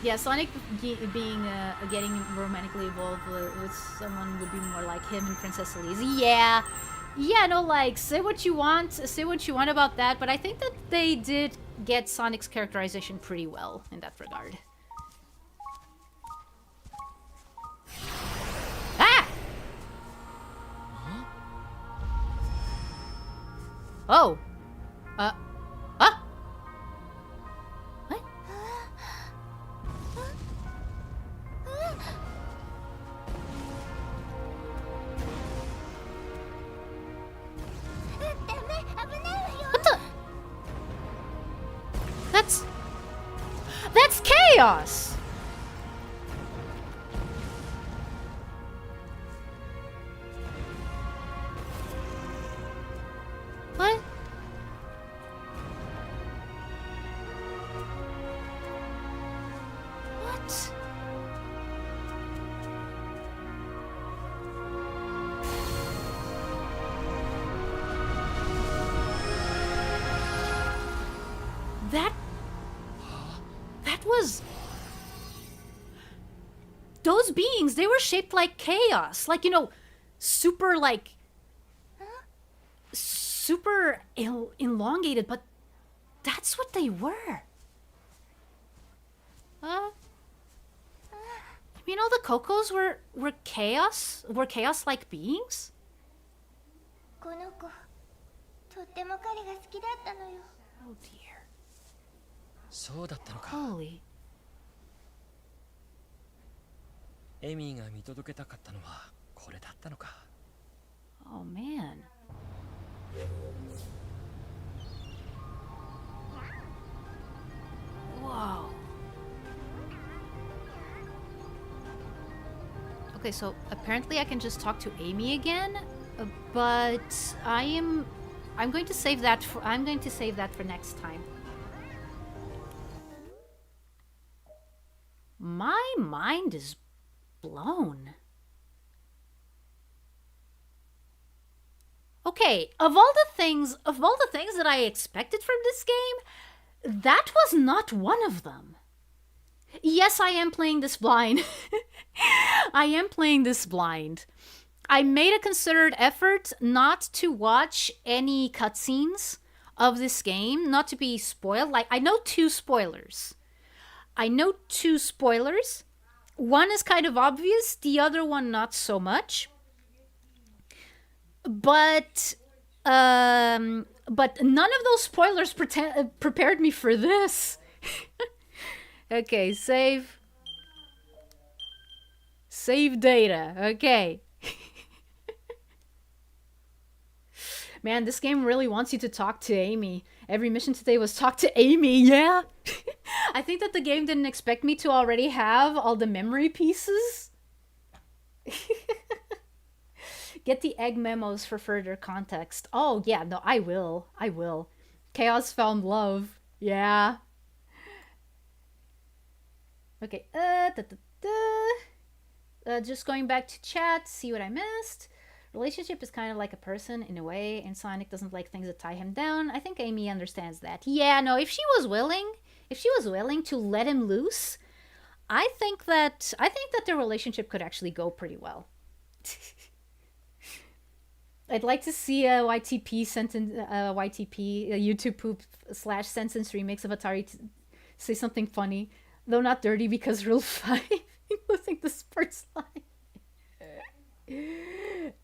Yeah, Sonic being getting romantically involved with someone would be more like him and Princess Elise. Yeah, yeah, no, like say what you want about that, but I think that they did get Sonic's characterization pretty well in that regard. Ah! Oh. Huh? What? What the? That's chaos! What? What? That was... Those beings, they were shaped like chaos. Like, you know, super, like... Super elongated, but that's what they were. You know, the Cocos were chaos-like beings? この子とっても彼が好きだったのよ Oh dear. そうだったのか。 Holy. エミーが見届けたかったのはこれだったのか。 Oh man. Whoa. Okay, so apparently I can just talk to Amy again, but I'm going to save that for next time. My mind is blown. Okay, of all the things that I expected from this game, that was not one of them. Yes, I am playing this blind. I am playing this blind. I made a considered effort not to watch any cutscenes of this game, not to be spoiled. Like, I know two spoilers. One is kind of obvious, the other one not so much. But none of those spoilers prepared me for this. Okay, save data. Okay. Man, this game really wants you to talk to Amy. Every mission today was talk to Amy, yeah? I think that the game didn't expect me to already have all the memory pieces. Get the egg memos for further context. Oh, yeah, no, I will. Chaos found love. Yeah. Okay, just going back to chat, see what I missed. Relationship is kind of like a person in a way, and Sonic doesn't like things that tie him down. I think Amy understands that. Yeah, no, if she was willing to let him loose, I think that their relationship could actually go pretty well. I'd like to see a YTP YouTube poop / sentence remix of Atari say something funny, though not dirty because Rule 5 including the sports line.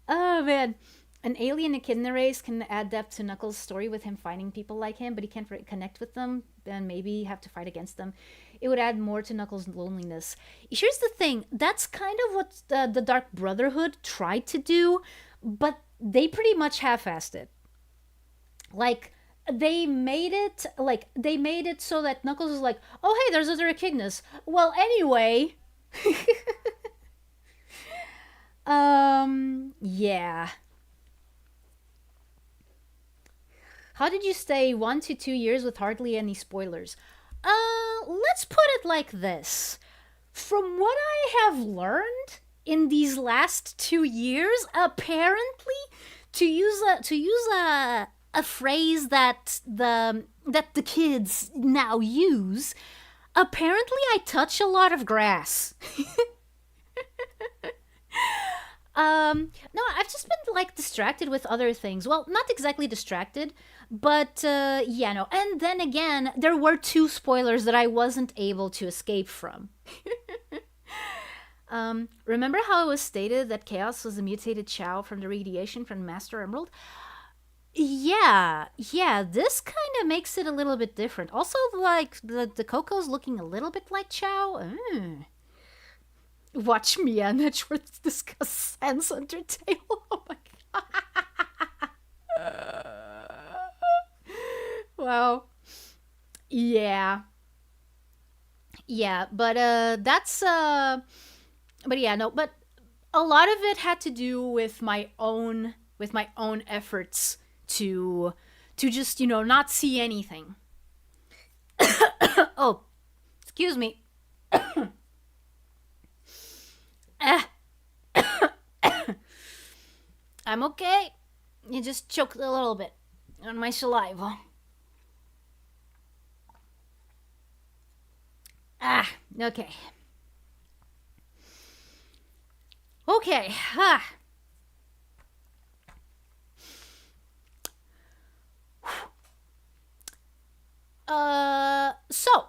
Oh man, an alien echidna race can add depth to Knuckles' story with him finding people like him, but he can't connect with them, and maybe have to fight against them. It would add more to Knuckles' loneliness. Here's the thing, that's kind of what the Dark Brotherhood tried to do, but they pretty much half-assed it. Like, they made it so that Knuckles was like, oh hey, there's other echidnas. Well, anyway. Yeah. How did you stay 1 to 2 years with hardly any spoilers? Let's put it like this. From what I have learned in these last 2 years, apparently, to use a phrase that the kids now use, apparently I touch a lot of grass. No, I've just been like distracted with other things. Well, not exactly distracted, but yeah, no. And then again, there were 2 spoilers that I wasn't able to escape from. Remember how it was stated that Chaos was a mutated Chao from the radiation from Master Emerald? Yeah, this kind of makes it a little bit different. Also, like, the Coco's looking a little bit like Chao. Watch Mia and Edgeworth discuss Sans Undertale. Oh my god. Wow. Yeah. Yeah, but that's but yeah, no, but a lot of it had to do with my own efforts to just, you know, not see anything. Oh, excuse me. I'm okay. You just choked a little bit on my saliva. Okay. Okay. So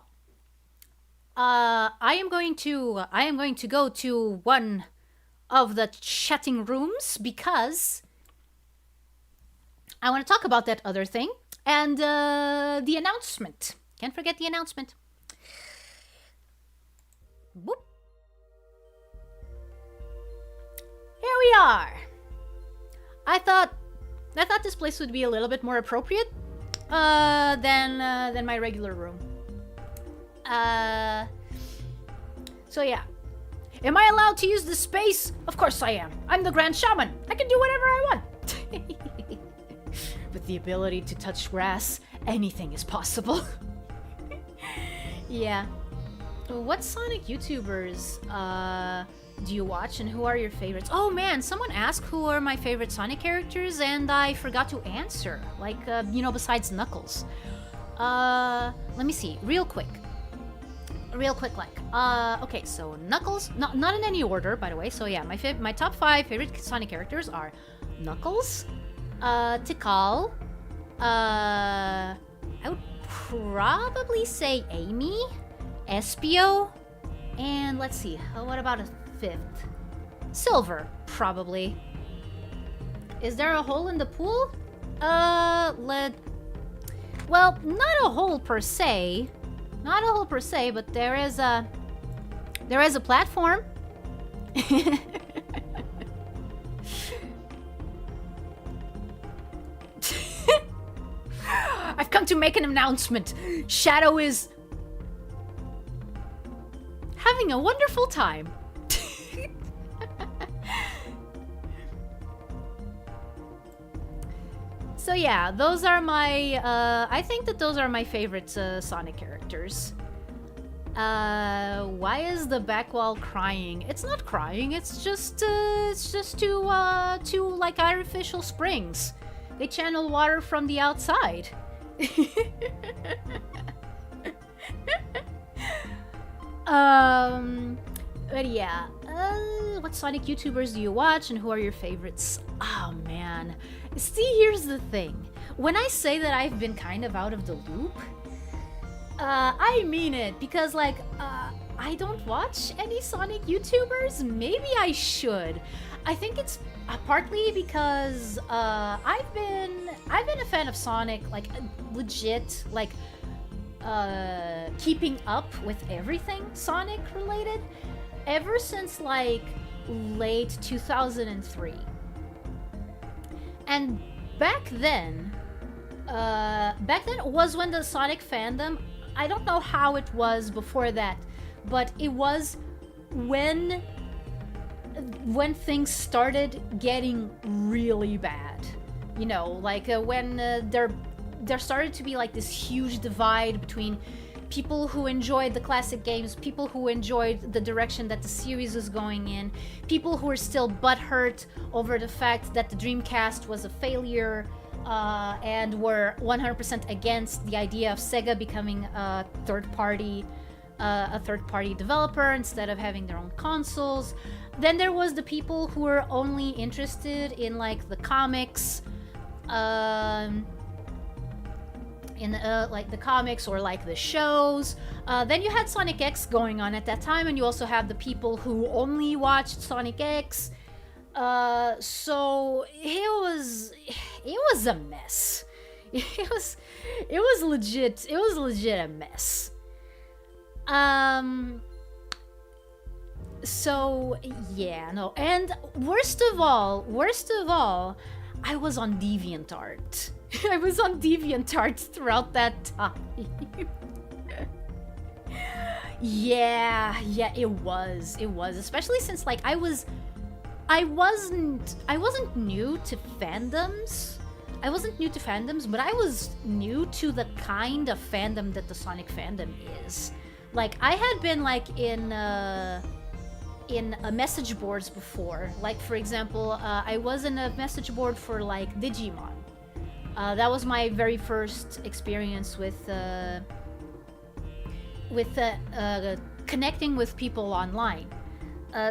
I am going to go to one of the chatting rooms because I want to talk about that other thing and the announcement. Can't forget the announcement. Boop. Here we are. I thought this place would be a little bit more appropriate than my regular room. So yeah. Am I allowed to use this space? Of course I am. I'm the Grand Shaman. I can do whatever I want. With the ability to touch grass, anything is possible. Yeah. What Sonic YouTubers do you watch and who are your favorites? Oh man, someone asked who are my favorite Sonic characters and I forgot to answer. Like, you know, besides Knuckles. Let me see, real quick, okay, so Knuckles, not in any order, by the way. So yeah, my top 5 favorite Sonic characters are Knuckles, Tikal, I would probably say Amy, Espio, and let's see, what about a 5th? Silver, probably. Is there a hole in the pool? Well, not a hole per se, but there is a platform. I've come to make an announcement. Shadow is having a wonderful time. So yeah, those are my, I think that those are my favorite Sonic characters. Why is the back wall crying? It's not crying, it's just two like artificial springs. They channel water from the outside. But yeah, what Sonic YouTubers do you watch and who are your favorites? Oh man. See, here's the thing. When I say that I've been kind of out of the loop, I mean it, because like, I don't watch any Sonic YouTubers. Maybe I should. I think it's partly because I've been a fan of Sonic, like legit, like keeping up with everything Sonic related ever since like late 2003. And back then was when the Sonic fandom, I don't know how it was before that, but it was when when things started getting really bad. You know, like when there started to be like this huge divide between people who enjoyed the classic games, people who enjoyed the direction that the series was going in, people who were still butthurt over the fact that the Dreamcast was a failure, and were 100% against the idea of Sega becoming a third-party developer instead of having their own consoles. Then there was the people who were only interested in like the comics, like the comics or like the shows. Then you had Sonic X going on at that time, and you also have the people who only watched Sonic X. So it was a mess. It was legit a mess. So yeah, no, and worst of all, I was on DeviantArt. I was on DeviantArt throughout that time. yeah, it was, especially since like I wasn't new to fandoms. But I was new to the kind of fandom that the Sonic fandom is. Like, I had been like in message boards before. Like, for example, I was in a message board for like Digimon. That was my very first experience with connecting with people online.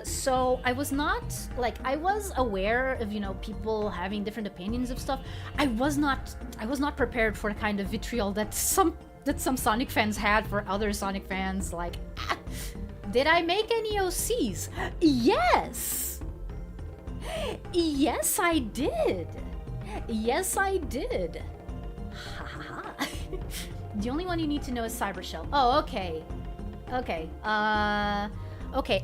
So I was not like, I was aware of, you know, people having different opinions of stuff. I was not prepared for the kind of vitriol that some Sonic fans had for other Sonic fans. Like, did I make any OCs? Yes, I did. The only one you need to know is Cybershell. Oh, okay. Okay,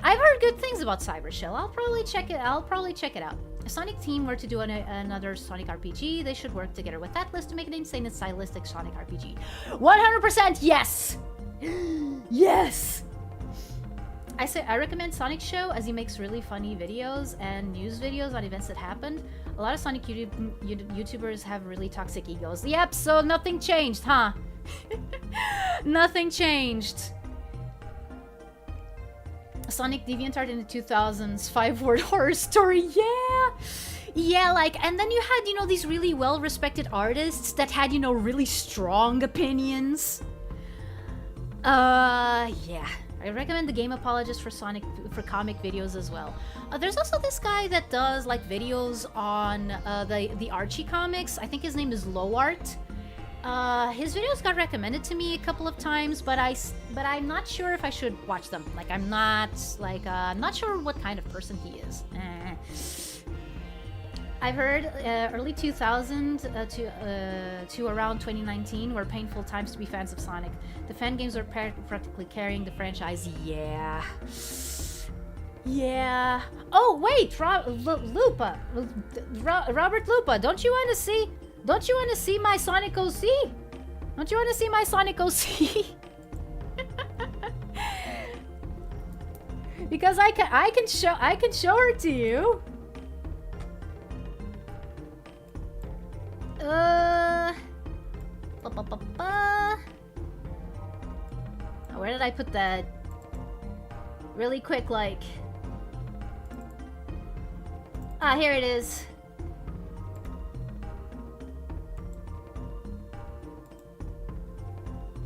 I've heard good things about Cybershell. I'll probably check it out. If Sonic Team were to do another Sonic RPG, they should work together with Atlas to make an insane and stylistic Sonic RPG. 100% yes! Yes! I recommend Sonic Show, as he makes really funny videos and news videos on events that happened. A lot of Sonic YouTubers have really toxic egos. Yep, so nothing changed, huh? Nothing changed. Sonic DeviantArt in the 2000s, 5-word horror story, yeah, like, and then you had, you know, these really well-respected artists that had, you know, really strong opinions. Yeah, I recommend the Game Apologist for comic videos as well. There's also this guy that does like videos on the Archie comics. I think his name is Low Art. His videos got recommended to me a couple of times, but I'm not sure if I should watch them. Like, I'm not sure what kind of person he is. I've heard early 2000 to around 2019 were painful times to be fans of Sonic. The fan games were practically carrying the franchise. Yeah. Oh wait, Lupa, Robert Lupa, don't you want to see my Sonic OC? Don't you want to see my Sonic OC? Because I can show her to you. Where did I put that? Really quick, like. Ah, here it is.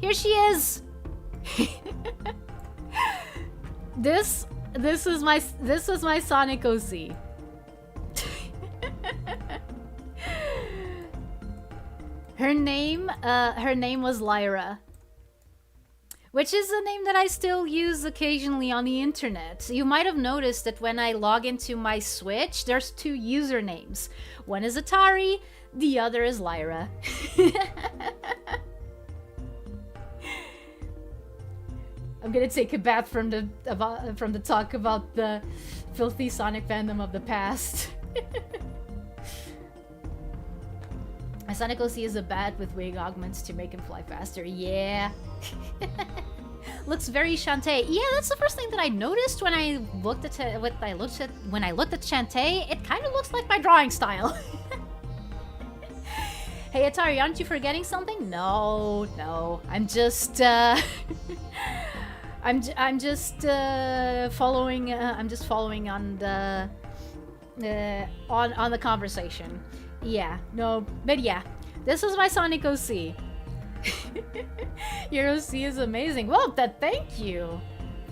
Here she is. This was my Sonic OC. Her name was Lyra, which is a name that I still use occasionally on the internet. You might have noticed that when I log into my Switch, there's two usernames. One is Atari, the other is Lyra. I'm gonna take a bath from the talk about the filthy Sonic fandom of the past. My Sonic OC is a bat with wing augments to make him fly faster. Yeah. Looks very Shantae. Yeah, that's the first thing that I noticed when I looked at Shantae. It kind of looks like my drawing style. Hey Atari, aren't you forgetting something? No. I'm just I'm just following on the on the conversation. Yeah, no, but yeah, this is my Sonic OC. Your OC is amazing. Well, thank you.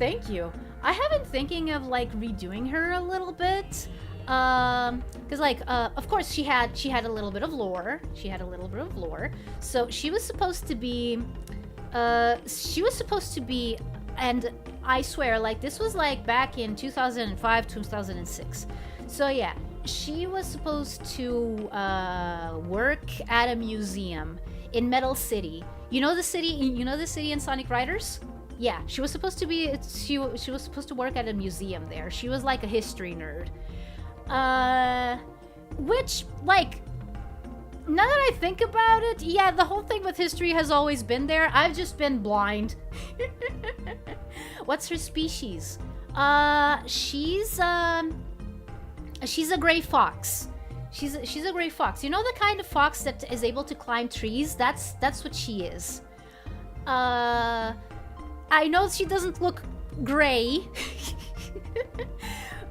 I have been thinking of like redoing her a little bit, because like of course she had a little bit of lore. So she was supposed to be, and I swear, like this was like back in 2005, 2006. So yeah, she was supposed to work at a museum in Metal City. You know the city in Sonic Riders? Yeah, she was supposed to be. She was supposed to work at a museum there. She was like a history nerd. Which, like, now that I think about it, yeah, the whole thing with history has always been there. I've just been blind. What's her species? She's a gray fox. She's a gray fox. You know the kind of fox that is able to climb trees? That's what she is. I know she doesn't look gray.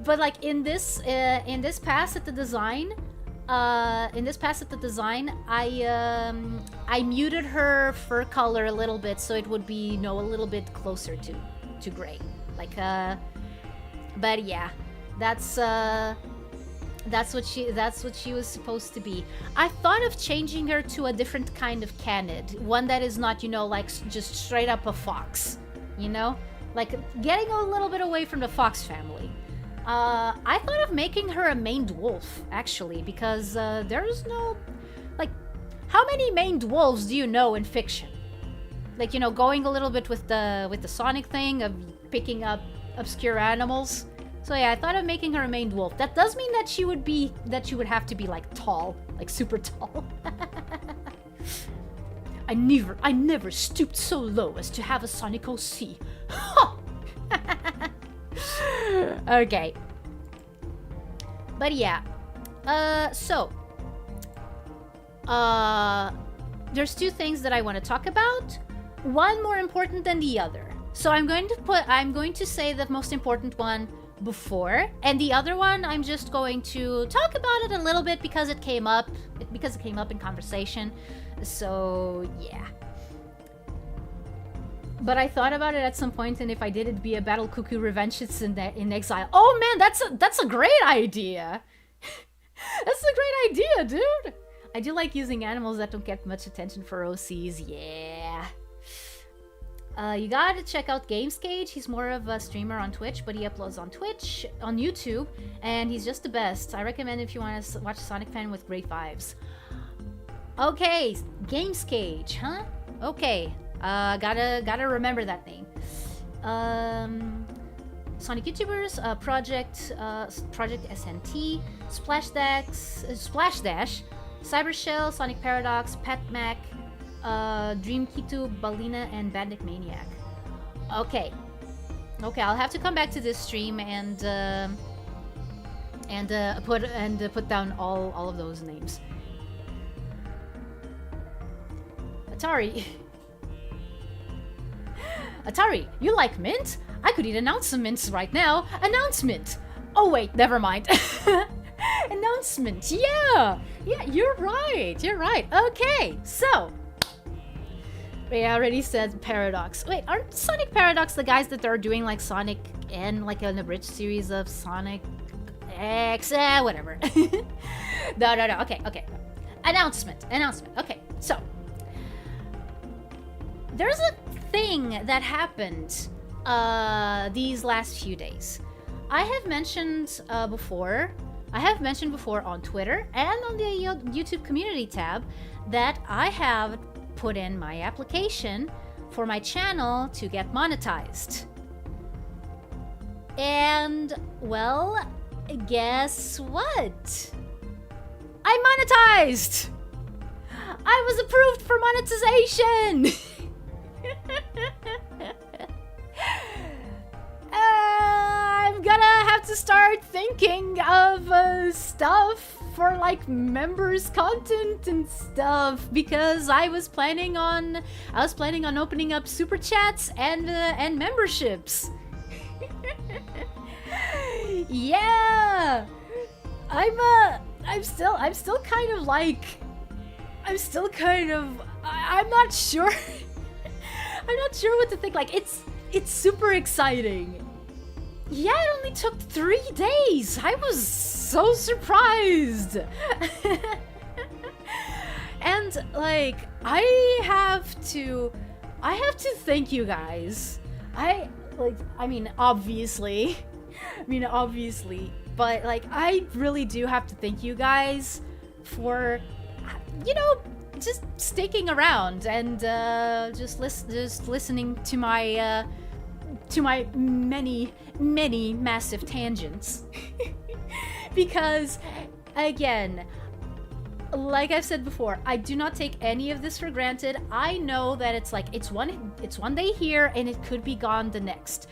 But like in this pass at the design, I muted her fur color a little bit so it would be a little bit closer to gray. Like but yeah, that's what she was supposed to be. I thought of changing her to a different kind of canid, one that is not, like just straight up a fox, like getting a little bit away from the fox family. I thought of making her a maned wolf, actually, because there's no, like, how many maned wolves do you know in fiction? Like, going a little bit with the Sonic thing of picking up obscure animals. So yeah, I thought of making her a maned wolf. That does mean that she would have to be like tall, like super tall. I never stooped so low as to have a Sonic OC. Okay. But yeah. There's two things that I want to talk about. One more important than the other. So I'm going to say the most important one before, and the other one I'm just going to talk about it a little bit because it came up in conversation. So yeah. But I thought about it at some point, and if I did, it'd be a Battle Cuckoo Revenge in Exile. Oh man, that's a great idea. That's a great idea, dude. I do like using animals that don't get much attention for OCs. Yeah. You gotta check out Gamescage. He's more of a streamer on Twitch, but he uploads on YouTube, and he's just the best. I recommend if you want to watch Sonic fan with great vibes. Okay, Gamescage, huh? Okay, gotta remember that name. Sonic YouTubers, Project SNT, Splash Dash, Cybershell, Sonic Paradox, Pat Mac, Dream Kitu, Balina, and Bandit Maniac. Okay, I'll have to come back to this stream and put down all of those names. Atari, you like mint? I could eat announcements right now. Announcement! Oh wait, never mind. Announcement, yeah, you're right. Okay, so I already said Paradox. Wait, aren't Sonic Paradox the guys that are doing like Sonic N, like an abridged series of Sonic X, whatever. No, okay. Announcement, okay, so there's a thing that happened these last few days. I have mentioned before on Twitter and on the YouTube community tab that I have put in my application for my channel to get monetized. And, well, guess what? I monetized! I was approved for monetization! had to start thinking of stuff for like members content and stuff because I was planning on opening up super chats and memberships. Yeah, I'm still kind of like, I'm not sure. I'm not sure what to think. Like, it's super exciting. Yeah, it only took 3 days. I was so surprised. And like, I have to thank you guys. I mean, obviously, but like, I really do have to thank you guys for, you know, just sticking around and just listening to my many massive tangents. Because again, like I've said before, I do not take any of this for granted. I know that it's like it's one day here and it could be gone the next.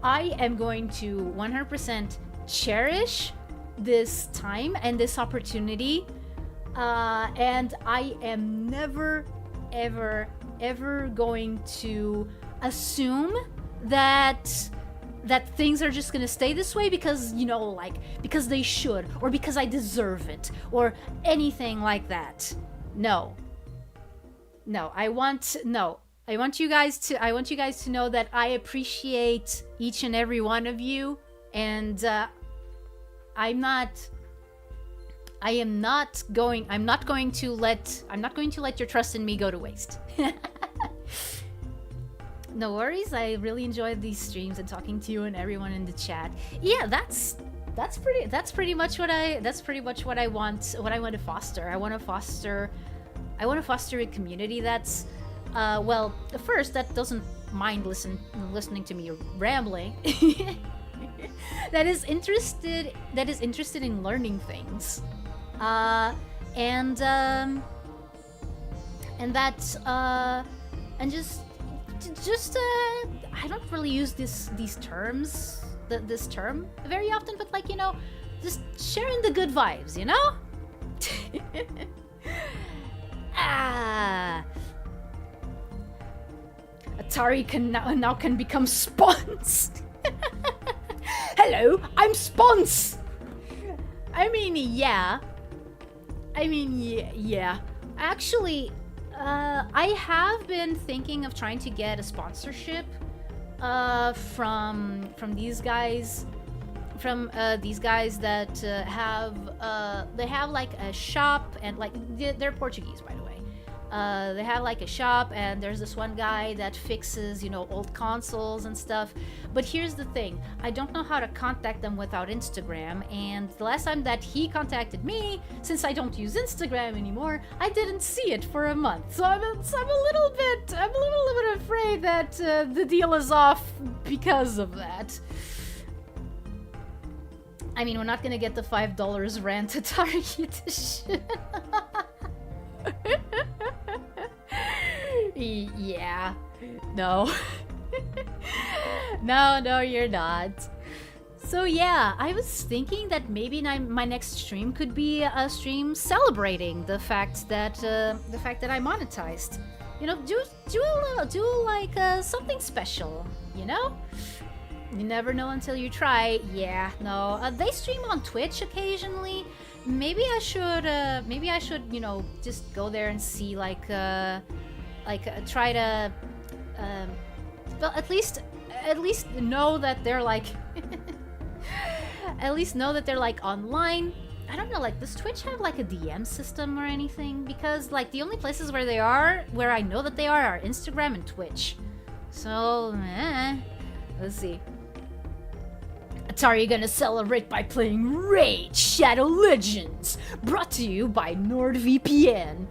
I am going to 100% cherish this time and this opportunity, and I am never ever going to assume that things are just gonna stay this way because, you know, like, because they should, or because I deserve it, or anything like that. No, I want you guys to know that I appreciate each and every one of you, and I'm not going to let your trust in me go to waste. No worries. I really enjoyed these streams and talking to you and everyone in the chat. Yeah, that's pretty much what I want. What I want to foster. I want to foster a community that's well, first, that doesn't mind listening to me rambling. that is interested in learning things. And just I don't really use these terms, this term very often, but like, you know, just sharing the good vibes, you know? Atari can now can become spons. Hello, I'm spons. I mean, yeah. Actually, I have been thinking of trying to get a sponsorship from these guys, that have like a shop, and like they're Portuguese, by the way. They have like a shop, and there's this one guy that fixes, you know, old consoles and stuff. But here's the thing, I don't know how to contact them without Instagram, and the last time that he contacted me, since I don't use Instagram anymore, I didn't see it for a month. So I'm a little bit afraid that the deal is off because of that. I mean, we're not gonna get the $5 rent Atari edition. Yeah. No. No, you're not. So yeah, I was thinking that maybe my next stream could be a stream celebrating the fact that I monetized. You know, do like something special. You know, you never know until you try. Yeah, no. They stream on Twitch occasionally. Maybe I should, you know, just go there and see try to, well, at least know that they're like, at least know that they're like online. I don't know, like, does Twitch have like a DM system or anything? Because like the only places where I know that they are Instagram and Twitch. So, let's see. Atari gonna celebrate by playing Raid Shadow Legends, brought to you by NordVPN.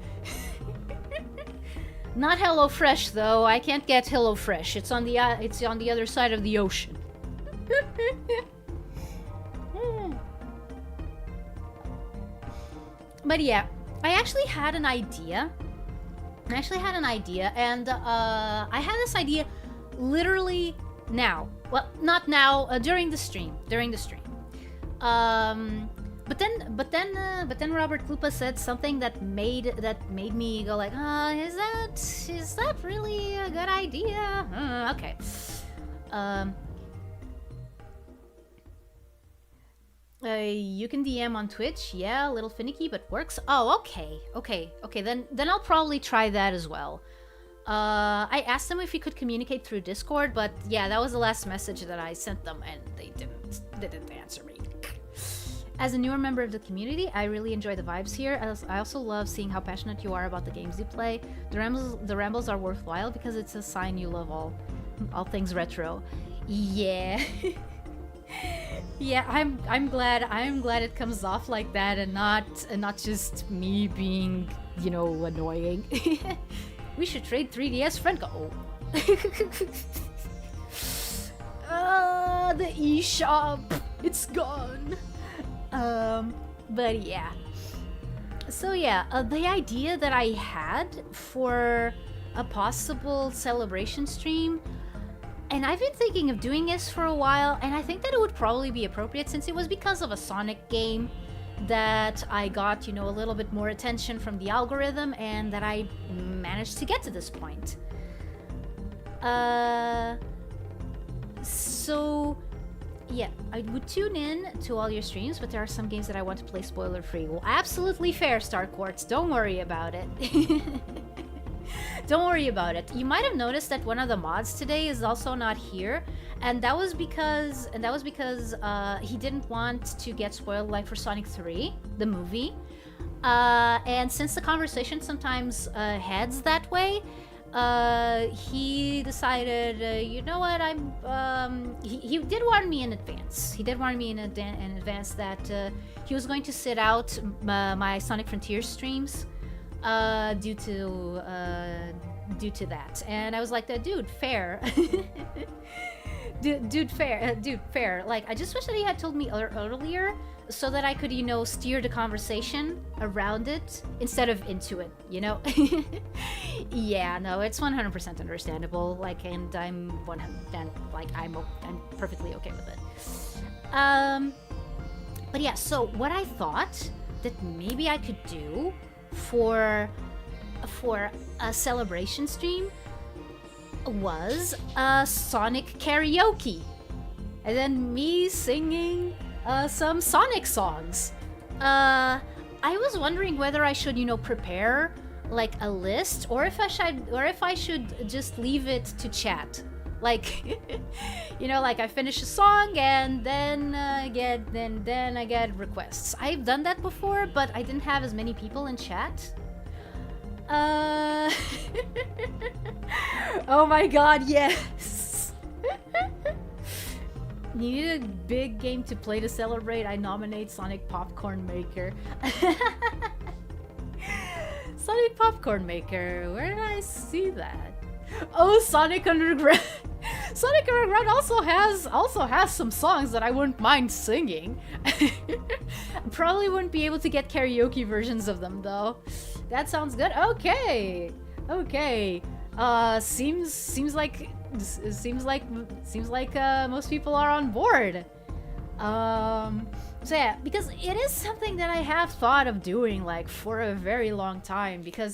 Not HelloFresh though. I can't get HelloFresh. It's on the other side of the ocean. But yeah, I actually had an idea. And I had this idea literally now. Well, not now, during the stream. But then Robert Klupa said something that made me go like, is that really a good idea? Okay. You can DM on Twitch. Yeah, a little finicky, but works. Oh, okay. Then I'll probably try that as well. I asked them if we could communicate through Discord, but yeah, that was the last message that I sent them, and they didn't answer me. As a newer member of the community, I really enjoy the vibes here. I also love seeing how passionate you are about the games you play. The rambles are worthwhile because it's a sign you love all things retro. Yeah. Yeah, I'm glad it comes off like that and not just me being, annoying. We should trade 3DS friend code. The eShop, it's gone. But yeah. So yeah, the idea that I had for a possible celebration stream, and I've been thinking of doing this for a while, and I think that it would probably be appropriate since it was because of a Sonic game that I got, a little bit more attention from the algorithm and that I managed to get to this point. So yeah, I would tune in to all your streams, but there are some games that I want to play spoiler free. Well, absolutely fair, Star Quartz. Don't worry about it. Don't worry about it. You might have noticed that one of the mods today is also not here, and that was because he didn't want to get spoiled like for Sonic 3, the movie. And since the conversation sometimes heads that way, he decided, you know what, he did warn me in advance. He did warn me in advance that he was going to sit out my Sonic Frontiers streams due to that. And I was like, dude, fair. Dude, fair. Like, I just wish that he had told me earlier so that I could, steer the conversation around it instead of into it, Yeah, no, it's 100% understandable. Like, and I'm perfectly okay with it. But yeah, so what I thought that maybe I could do for a celebration stream was a Sonic karaoke, and then me singing some Sonic songs. I was wondering whether I should, prepare like a list, or if I should just leave it to chat. Like, like I finish a song and then I get requests. I've done that before, but I didn't have as many people in chat. Oh my god, yes! Need a big game to play to celebrate. I nominate Sonic Popcorn Maker. Sonic Popcorn Maker, where did I see that? Oh, Sonic Underground. Sonic Underground also has some songs that I wouldn't mind singing. Probably wouldn't be able to get karaoke versions of them though. That sounds good. Okay. Seems like most people are on board. So yeah, because it is something that I have thought of doing like for a very long time, because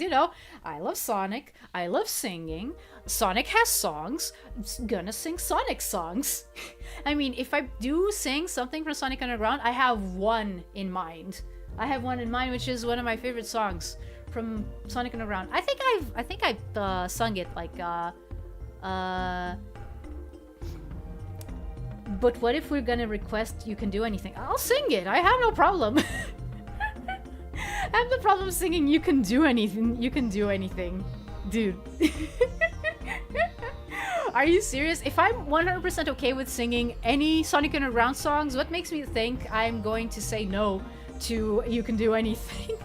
I love Sonic, I love singing. Sonic has songs. I'm gonna sing Sonic songs. I mean, if I do sing something from Sonic Underground, I have one in mind. Which is one of my favorite songs from Sonic Underground. I think I've sung it like but what if we're gonna request You Can Do Anything? I'll sing it. I have no problem. I have no problem singing You Can Do Anything. You Can Do Anything. Dude. Are you serious? If I'm 100% okay with singing any Sonic Underground songs, what makes me think I'm going to say no to You Can Do Anything?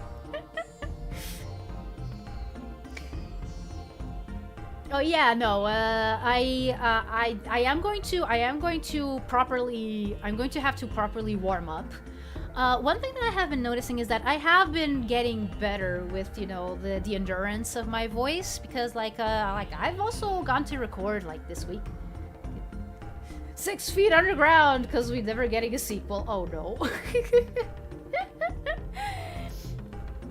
Oh yeah, no. I am going to have to properly warm up. One thing that I have been noticing is that I have been getting better with the endurance of my voice, because like I've also gone to record like this week. 6 feet underground because we're never getting a sequel. Oh no.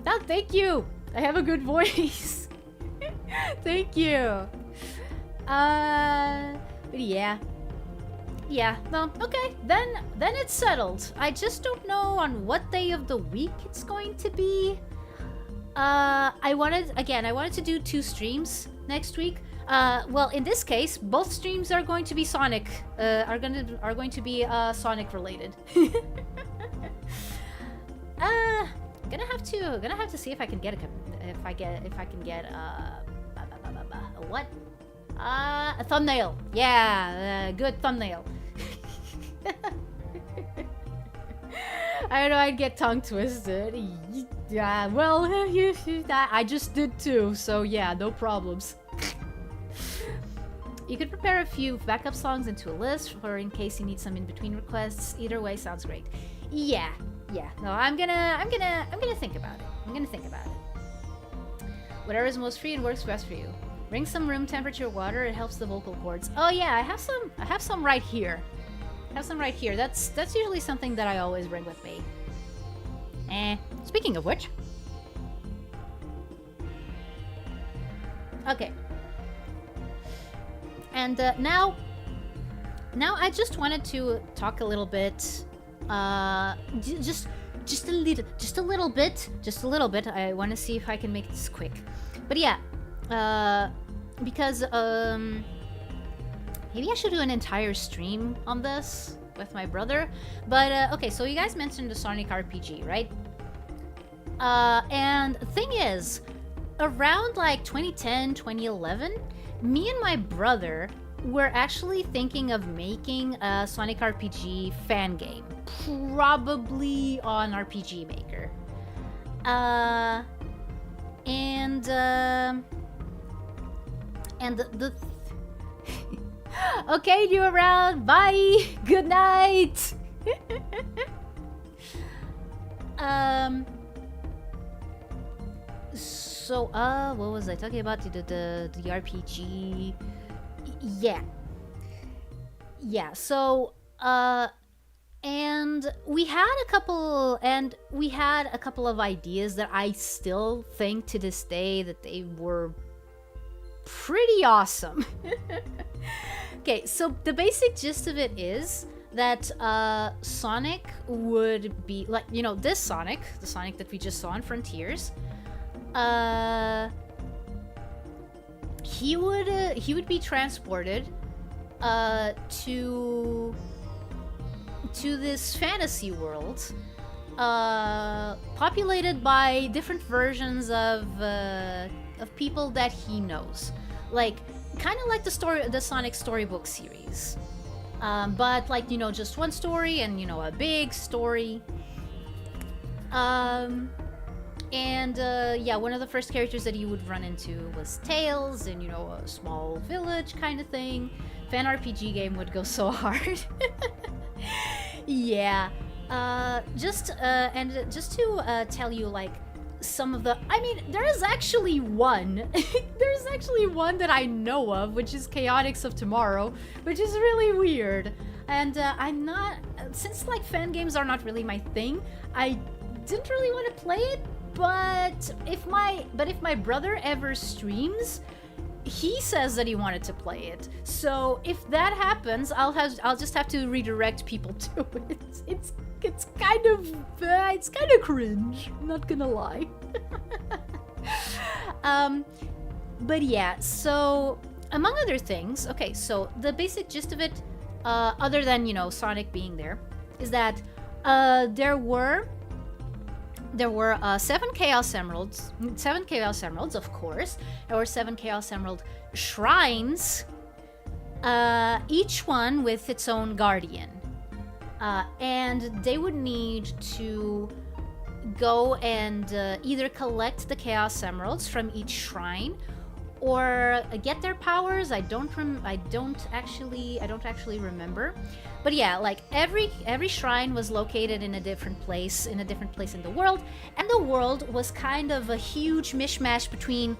No, thank you. I have a good voice. Thank you. But yeah. Yeah, no, okay. Then it's settled. I just don't know on what day of the week it's going to be. I wanted to do 2 streams next week. Well, in this case, both streams are going to be Sonic. Are going to be Sonic related. Gonna have to see if I can get a what? A thumbnail. Yeah, good thumbnail. I know I'd get tongue twisted. Yeah, well, I just did too, so yeah, no problems. You could prepare a few backup songs into a list for in case you need some in-between requests. Either way sounds great. Yeah. No, I'm gonna think about it. Whatever is most free and works best for you. Bring some room temperature water, it helps the vocal cords. Oh yeah, I have some right here. That's usually something that I always bring with me. Speaking of which. Okay. And now I just wanted to talk a little bit just a little bit. I want to see if I can make this quick. But yeah, because maybe I should do an entire stream on this with my brother. But okay, so you guys mentioned the Sonic RPG, right? And the thing is, around like 2010, 2011, me and my brother were actually thinking of making a Sonic RPG fan game, probably on RPG Maker. And the okay, you around. Bye. Good night. So what was I talking about? The RPG. Yeah. So and we had a couple of ideas that I still think to this day that they were pretty awesome. Okay, so the basic gist of it is that Sonic would be like, you know, this Sonic, the Sonic that we just saw in Frontiers, he would be transported to this fantasy world populated by different versions of people that he knows, like kind of like the Sonic storybook series, but like, you know, just one story and, you know, a big story. Yeah, one of the first characters that you would run into was Tails, and, you know, a small village kind of thing. Fan RPG game would go so hard. Yeah. Just to tell you, like, some of the... I mean, there is actually one. There's actually one that I know of, which is Chaotix of Tomorrow, which is really weird. And I'm not... Since, like, fan games are not really my thing, I didn't really want to play it, but if my brother ever streams, he says that he wanted to play it. So if that happens, I'll just have to redirect people to it. It's kind of cringe, I'm not gonna lie. But yeah, so among other things, okay, so the basic gist of it, other than, you know, Sonic being there, is that there were 7 Chaos Emeralds, of course. There were 7 Chaos Emerald shrines, each one with its own guardian. And they would need to go and either collect the Chaos Emeralds from each shrine, or get their powers. I don't actually remember. But yeah, like every shrine was located in a different place in the world, and the world was kind of a huge mishmash between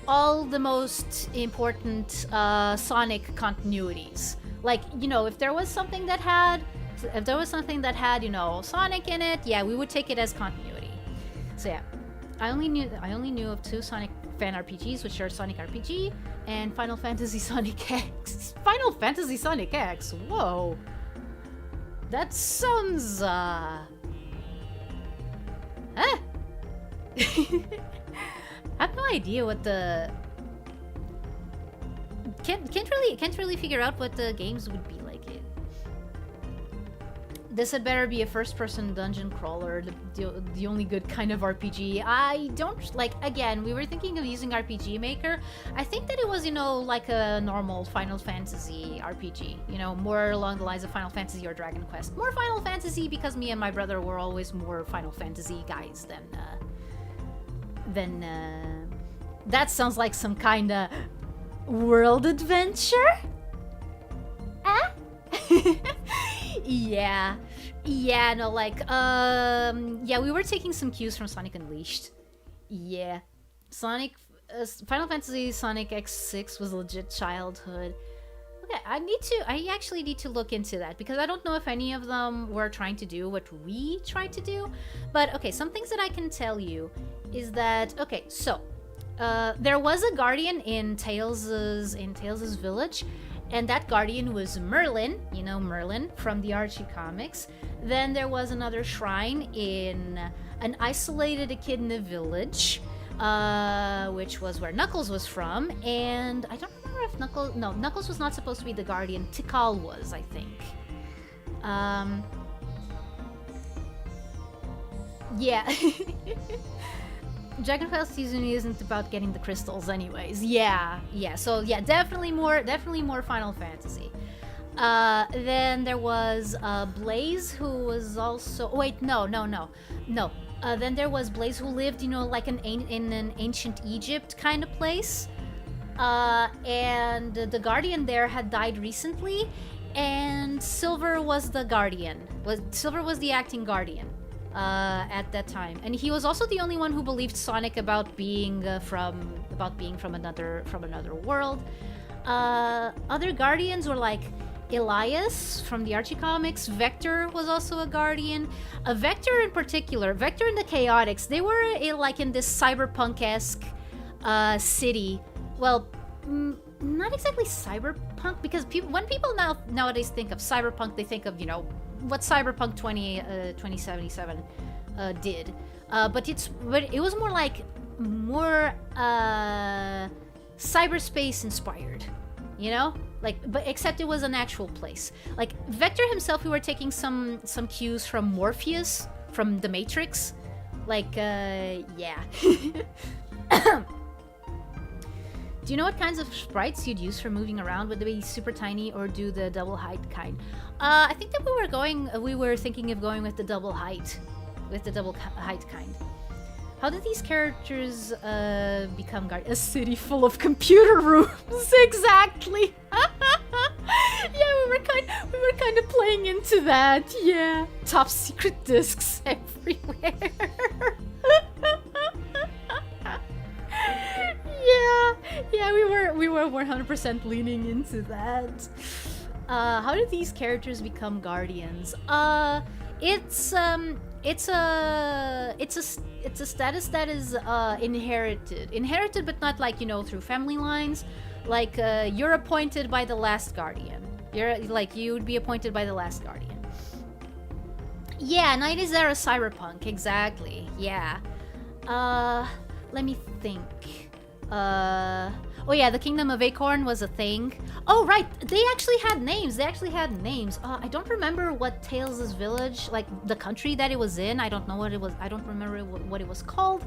all the most important Sonic continuities. Like, you know, if there was something that had, you know, Sonic in it, yeah, we would take it as continuity. So yeah, I only knew of 2 Sonic fan RPGs, which are Sonic RPG and Final Fantasy Sonic X. Final Fantasy Sonic X. Whoa. That sounds I have no idea what the can't really figure out what the games would be like. This had better be a first-person dungeon crawler, the only good kind of RPG. I don't, like, again, we were thinking of using RPG Maker. I think that it was, you know, like a normal Final Fantasy RPG. You know, more along the lines of Final Fantasy or Dragon Quest. More Final Fantasy because me and my brother were always more Final Fantasy guys than that sounds like some kind of world adventure? Eh? Yeah, no, like, yeah, we were taking some cues from Sonic Unleashed. Yeah, Final Fantasy Sonic X6 was legit childhood. Okay, I actually need to look into that, because I don't know if any of them were trying to do what we tried to do. But, okay, some things that I can tell you is that, okay, so, there was a guardian in Tails' village, and that guardian was Merlin, you know, Merlin from the Archie comics. Then there was another shrine in an isolated echidna village, which was where Knuckles was from. And I don't remember if Knuckles was not supposed to be the guardian. Tikal was, I think. Yeah. Dragon Quest Season isn't about getting the crystals anyways. Yeah. So yeah, definitely more Final Fantasy. Then there was Blaze, who was also... Oh, wait, no. Then there was Blaze, who lived, you know, like in an ancient Egypt kind of place. And the Guardian there had died recently, and Silver was the Guardian. Silver was the acting Guardian. At that time, and he was also the only one who believed Sonic about being from another world. Other Guardians were like Elias from the Archie comics. Vector was also a Guardian. Vector in particular, Vector and the Chaotix, they were in this cyberpunk-esque city. Well, not exactly cyberpunk, because when people nowadays think of cyberpunk, they think of, you know, what Cyberpunk 2077 did, but it was more cyberspace inspired, you know, like, but except it was an actual place. Like Vector himself, we were taking some cues from Morpheus from the Matrix, like yeah. Do you know what kinds of sprites you'd use for moving around? Would they be super tiny or do the double height kind? I think that we were thinking of going with the double height kind. How did these characters become a city full of computer rooms? Exactly. Yeah, we were kind of playing into that. Yeah, top secret discs everywhere. Yeah, we were 100% leaning into that. How did these characters become guardians? It's a status that is inherited, but not like, you know, through family lines. Like you're appointed by the last guardian. You would be appointed by the last guardian. Yeah, 90s era cyberpunk, exactly. Yeah. Let me think. Oh yeah, the Kingdom of Acorn was a thing. Oh right, they actually had names. I don't remember what Tails' village, like the country that it was in. I don't know what it was. I don't remember what it was called.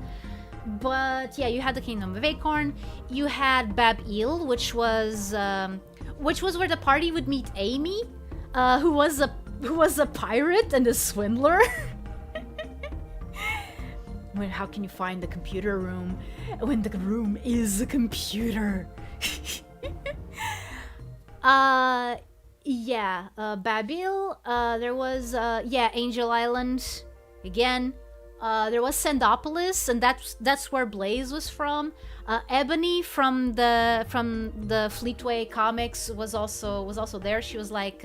But yeah, you had the Kingdom of Acorn. You had Bab-Il, which was where the party would meet Amy, who was a pirate and a swindler. How can you find the computer room when the room is a computer? Yeah, Bab-Il, there was, yeah, Angel Island, again, There was Sandopolis, and that's where Blaze was from. Ebony from the Fleetway comics was also there. She was like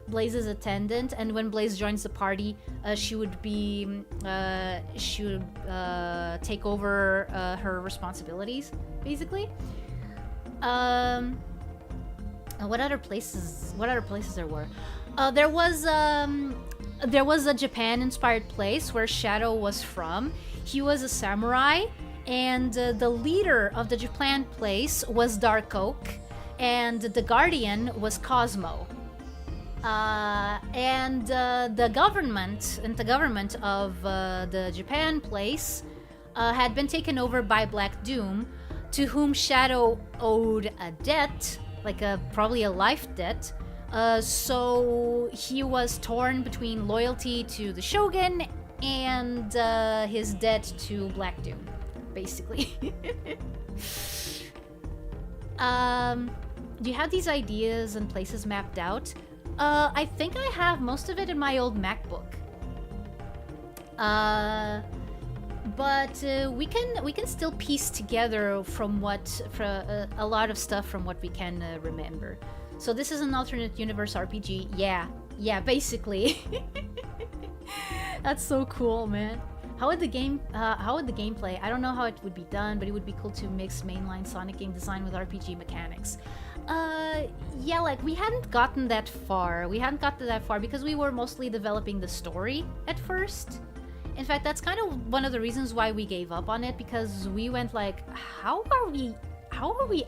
Blaze's attendant, and when Blaze joins the party, she would take over her responsibilities, basically. What other places there were? There was a Japan-inspired place where Shadow was from. He was a samurai, and the leader of the Japan place was Dark Oak, and the guardian was Cosmo. And the government of the Japan place had been taken over by Black Doom, to whom Shadow owed a debt, like probably a life debt. So he was torn between loyalty to the Shogun and his debt to Black Doom, basically. Do you have these ideas and places mapped out? I think I have most of it in my old MacBook. But we can still piece together a lot of stuff from what we can remember. So this is an alternate universe RPG. Yeah, basically. That's so cool, man. How would the game play? I don't know how it would be done, but it would be cool to mix mainline Sonic game design with RPG mechanics. Yeah, like we hadn't gotten that far. Because we were mostly developing the story at first. In fact, that's kind of one of the reasons why we gave up on it, because we went like, how are we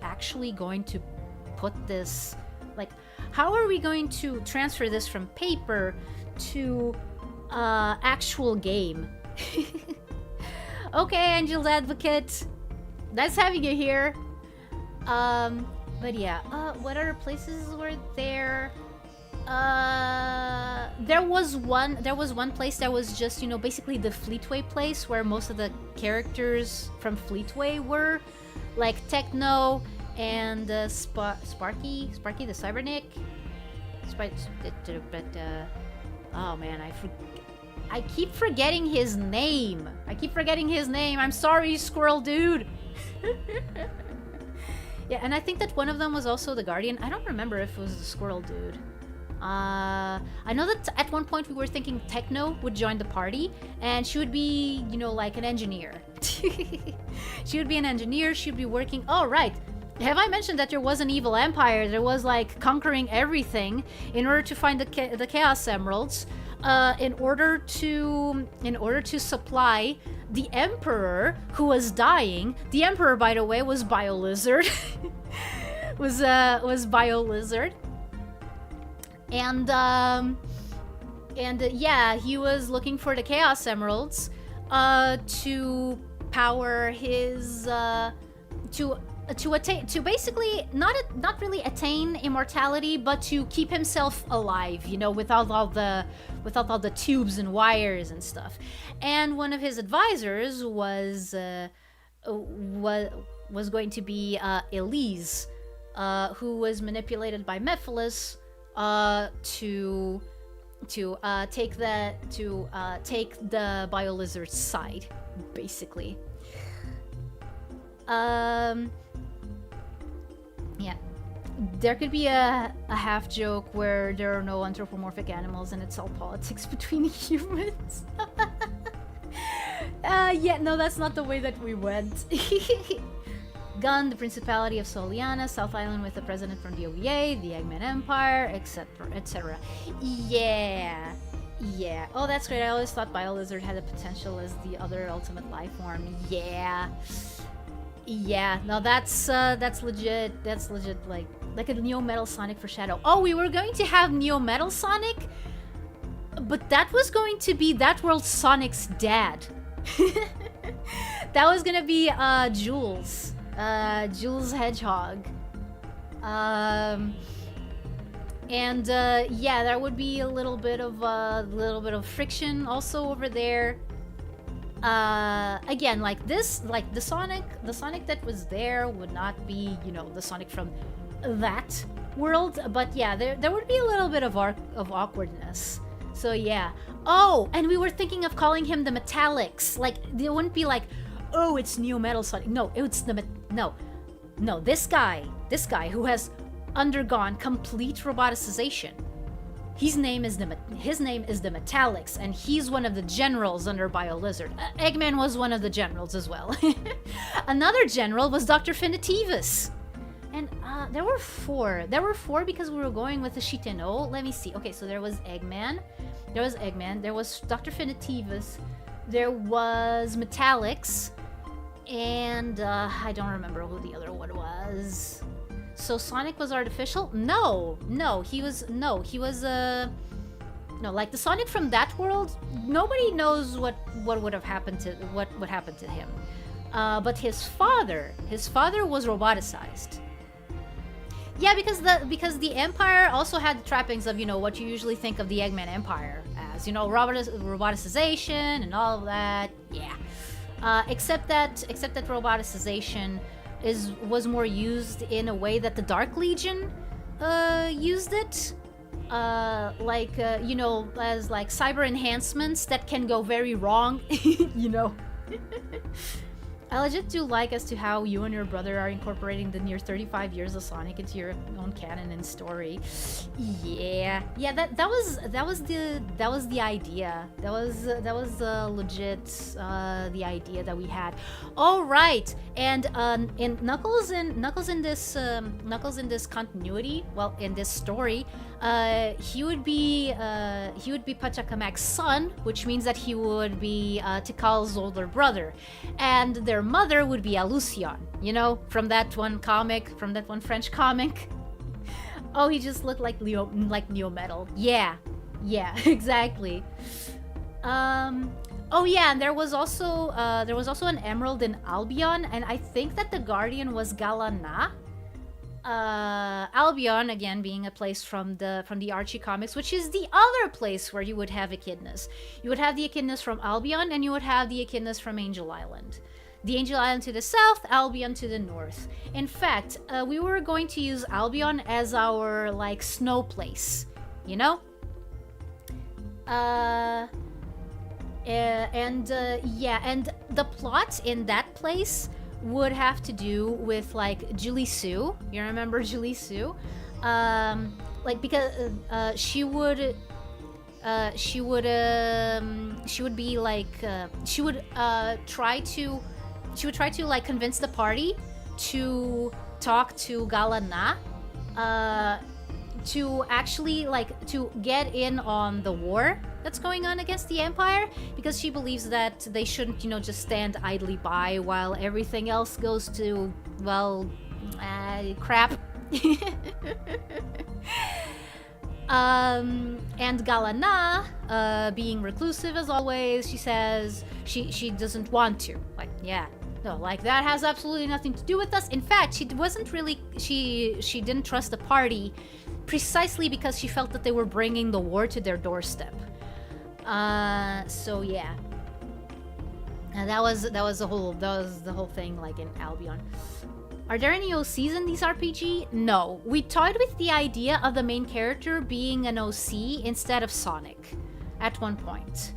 actually going to put this, like, how are we going to transfer this from paper to actual game? Okay, Angel's Advocate, nice having you here. But yeah, what other places were there? There was one place that was just, basically the Fleetway place where most of the characters from Fleetway were, like Techno and Sparky the Cybernick. Oh man, I keep forgetting his name. I'm sorry, Squirrel Dude. Yeah, and I think that one of them was also the Guardian. I don't remember if it was the Squirrel Dude. I know that at one point we were thinking Techno would join the party, and she would be, like an engineer. She would be an engineer, she'd be working... Oh, right. Have I mentioned that there was an evil empire that was, like, conquering everything in order to find the Chaos Emeralds, in order to supply the Emperor, who was dying. The Emperor, by the way, was BioLizard. was BioLizard. And yeah, he was looking for the Chaos Emeralds to power his to basically not really attain immortality, but to keep himself alive, without all the tubes and wires and stuff. And one of his advisors was going to be Elise, who was manipulated by Mephiles to take the BioLizard's side, basically. Yeah, there could be a half joke where there are no anthropomorphic animals and it's all politics between humans. Yeah, no, that's not the way that we went. Gun, the Principality of Soliana, South Island with the president from the OVA, the Eggman Empire, etc., etc. Yeah. Oh, that's great. I always thought BioLizard had the potential as the other ultimate life form. Yeah. No, that's legit. That's legit. Like a Neo Metal Sonic for Shadow. Oh, we were going to have Neo Metal Sonic, but that was going to be that world Sonic's dad. That was gonna be Jules. Jules Hedgehog. And yeah, there would be a little bit of friction also over there. Again, like this, like the Sonic that was there would not be, the Sonic from that world, but yeah, there would be a little bit of awkwardness. So yeah. Oh, and we were thinking of calling him the Metallics. Like, they wouldn't be like, oh, it's Neo Metal Sonic. No, it's the no. This guy who has undergone complete roboticization. His name is the Metallics, and he's one of the generals under BioLizard. Eggman was one of the generals as well. Another general was Dr. Finitivus. And there were four. There were four because we were going with the Shiteno. Let me see. Okay, so there was Eggman. There was Dr. Finitivus. There was Metallics. And I don't remember who the other one was. So Sonic was artificial? No, he was like the Sonic from that world. Nobody knows what would have happened to what happened to him. But his father was roboticized. Yeah, because the Empire also had the trappings of, you know, what you usually think of the Eggman Empire as, you know, roboticization and all of that. Yeah. Except that roboticization was more used in a way that the Dark Legion used it. You know, as like cyber enhancements that can go very wrong, you know. I legit do like as to how you and your brother are incorporating the near 35 years of Sonic into your own canon and story. Yeah, that was the idea. That was legit the idea that we had. All right, and in Knuckles in this continuity, well, in this story, he would be Pachacamac's son, which means that he would be Tikal's older brother, and their mother would be Alucion, you know, from that one French comic. Oh, he just looked like Neo Metal. Yeah, exactly. Oh yeah, and there was also an emerald in Albion, and I think that the guardian was Galana. Albion, again, being a place from the Archie comics, which is the other place where you would have echidnas. You would have the echidnas from Albion, and you would have the echidnas from Angel Island. The Angel Island to the south, Albion to the north. In fact, we were going to use Albion as our, like, snow place, you know? Yeah, and the plot in that place would have to do with, like, Julie Sue. You remember Julie Sue? Like, because she would be like she would try to like convince the party to talk to Galana to actually, like, to get in on the war that's going on against the Empire, because she believes that they shouldn't, you know, just stand idly by while everything else goes to, well, crap. And Galana, being reclusive as always, she says she doesn't want to. Like, yeah, no, like, that has absolutely nothing to do with us. In fact, she didn't trust the party precisely because she felt that they were bringing the war to their doorstep. So yeah. And that was the whole thing, like, in Albion. Are there any OCs in these RPG? No. We toyed with the idea of the main character being an OC instead of Sonic at one point.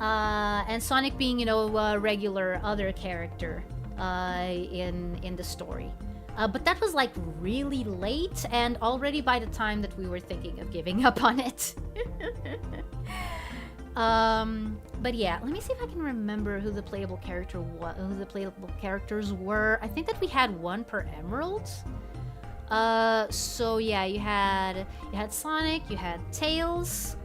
And Sonic being, you know, a regular other character in the story. But that was, like, really late, and already by the time that we were thinking of giving up on it. But yeah, let me see if I can remember who the playable characters were. I think that we had one per emerald. So yeah, you had Sonic, you had Tails,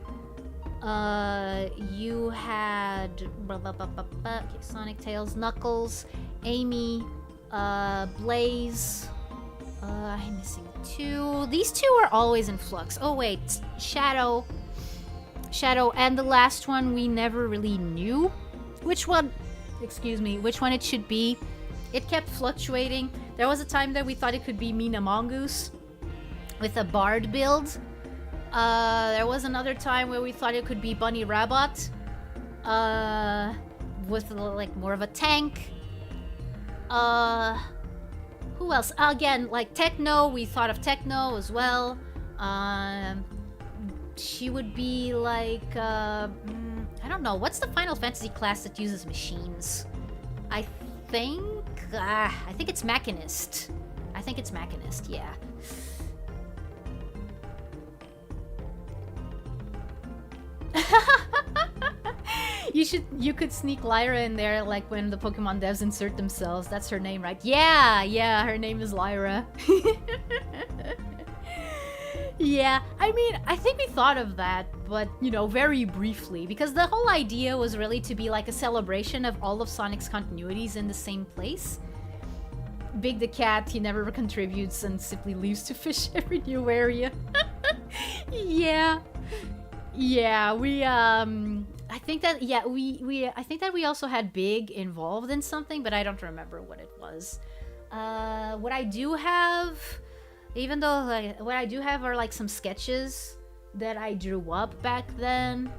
you had okay, Sonic, Tails, Knuckles, Amy, Blaze. I'm missing two. These two are always in flux. Oh wait, Shadow, and the last one we never really knew which one it should be. It kept fluctuating. There was a time that we thought it could be Mina Mongoose with a bard build. There was another time where we thought it could be Bunny Rabbit with, like, more of a tank. Who else? Again, like, Techno, we thought of Techno as well. she would be like, I don't know, what's the Final Fantasy class that uses machines? I think it's Machinist. I think it's Machinist, yeah. You could sneak Lyra in there, like when the Pokemon devs insert themselves. That's her name, right? Yeah, her name is Lyra. Yeah, I mean, I think we thought of that, but, you know, very briefly, because the whole idea was really to be like a celebration of all of Sonic's continuities in the same place. Big the cat, he never contributes and simply leaves to fish every new area. Yeah. Yeah, I think that, yeah, I think that we also had Big involved in something, but I don't remember what it was. What I do have, even though, like, what I do have are, like, some sketches that I drew up back then.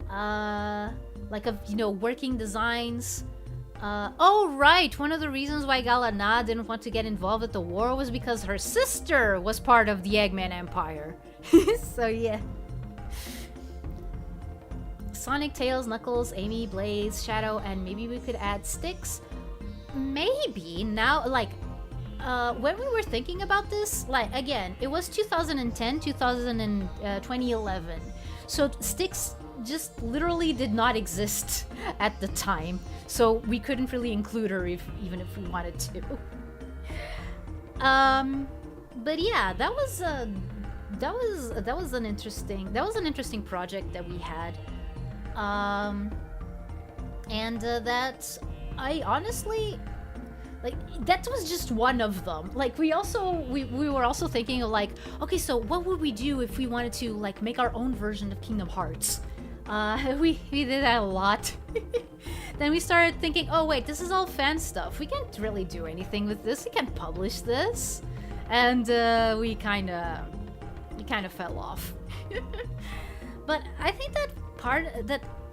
Like, of, you know, working designs. Oh, right, one of the reasons why Galana didn't want to get involved with the war was because her sister was part of the Eggman Empire. So, yeah. Sonic, Tails, Knuckles, Amy, Blaze, Shadow, and maybe we could add Sticks. Maybe. Now, like, when we were thinking about this, like, again, it was 2010, 2011. So Sticks just literally did not exist at the time. So we couldn't really include her even if we wanted to. But yeah, that was an interesting project that we had. That I honestly, like, that was just one of them. Like, we were also thinking of, like, okay, so what would we do if we wanted to, like, make our own version of Kingdom Hearts? We did that a lot. Then we started thinking, oh wait, this is all fan stuff. We can't really do anything with this. We can't publish this. And we kind of fell off. But I think that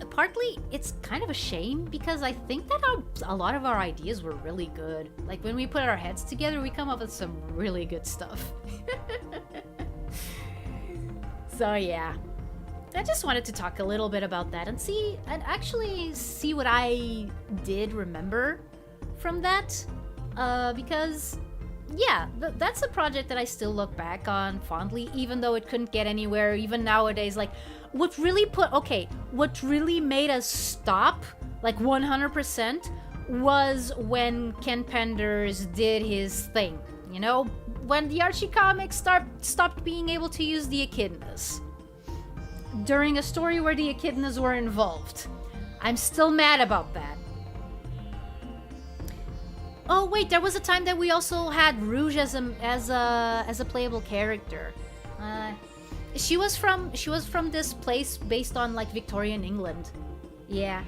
partly it's kind of a shame, because I think that a lot of our ideas were really good. Like, when we put our heads together, we come up with some really good stuff. So yeah, I just wanted to talk a little bit about that and actually see what I did remember from that, because yeah, that's a project that I still look back on fondly, even though it couldn't get anywhere, even nowadays. Like, what really made us stop, like, 100%, was when Ken Penders did his thing, you know? When the Archie comics stopped being able to use the echidnas during a story where the echidnas were involved. I'm still mad about that. Oh wait, there was a time that we also had Rouge as a playable character. She was from this place based on, like, Victorian England. Yeah.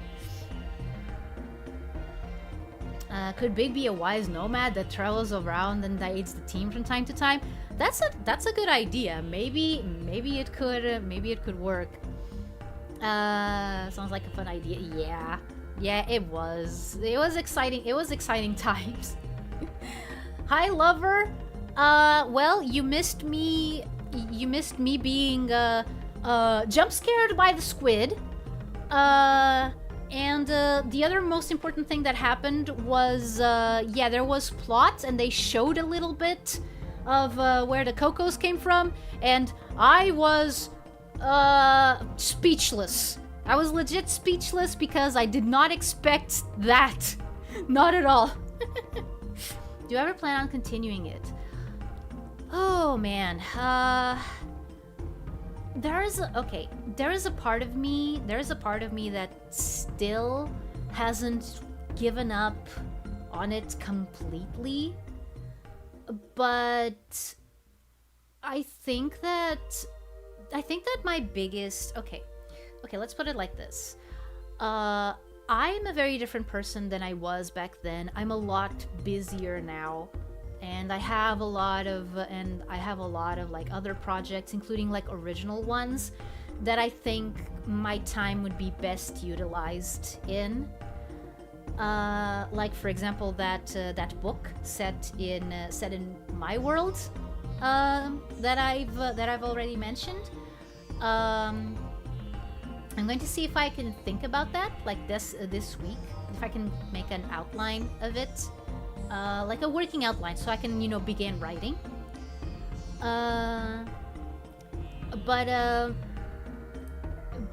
Could Big be a wise nomad that travels around and aids the team from time to time? That's a good idea. Maybe it could work. Sounds like a fun idea. Yeah, it was exciting. It was exciting times. Hi, lover. Well, you missed me being jump scared by the squid. And the other most important thing that happened was, yeah, there was plot, and they showed a little bit of where the Cocos came from, and I was speechless. I was legit speechless because I did not expect that. Not at all. Do you ever plan on continuing it? Oh man, there is a part of me that still hasn't given up on it completely. But I think that my biggest, okay, let's put it like this. I'm a very different person than I was back then. I'm a lot busier now. And I have a lot of like other projects, including like original ones, that I think my time would be best utilized in. Like, for example, that book set in my world, that I've already mentioned. Um, I'm going to see if I can think about that, like this week. If I can make an outline of it, like a working outline, so I can, begin writing.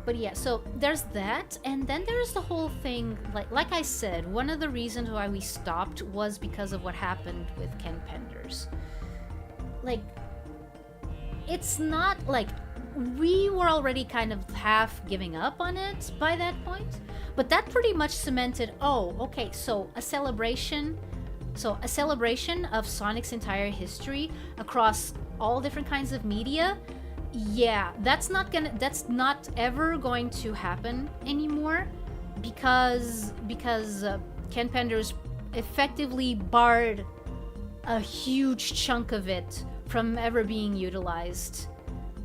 But yeah, so there's that, and then there's the whole thing. Like I said, one of the reasons why we stopped was because of what happened with Ken Penders. Like, it's not like we were already kind of half giving up on it by that point, but that pretty much cemented, oh, okay, so a celebration of Sonic's entire history across all different kinds of media. Yeah, that's not ever going to happen anymore, because Ken Penders effectively barred a huge chunk of it from ever being utilized,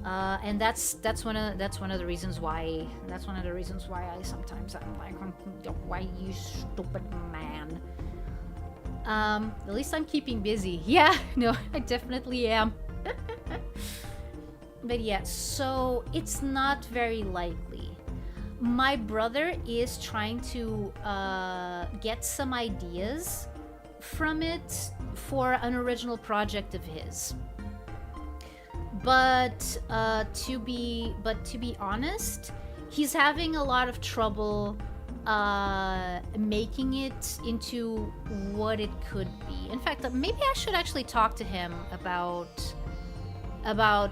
and that's one of the reasons why I sometimes I'm like, why you stupid man. At least I'm keeping busy. Yeah, no, I definitely am. But yeah, so it's not very likely. My brother is trying to get some ideas from it for an original project of his. But to be honest, he's having a lot of trouble making it into what it could be. In fact, maybe I should actually talk to him about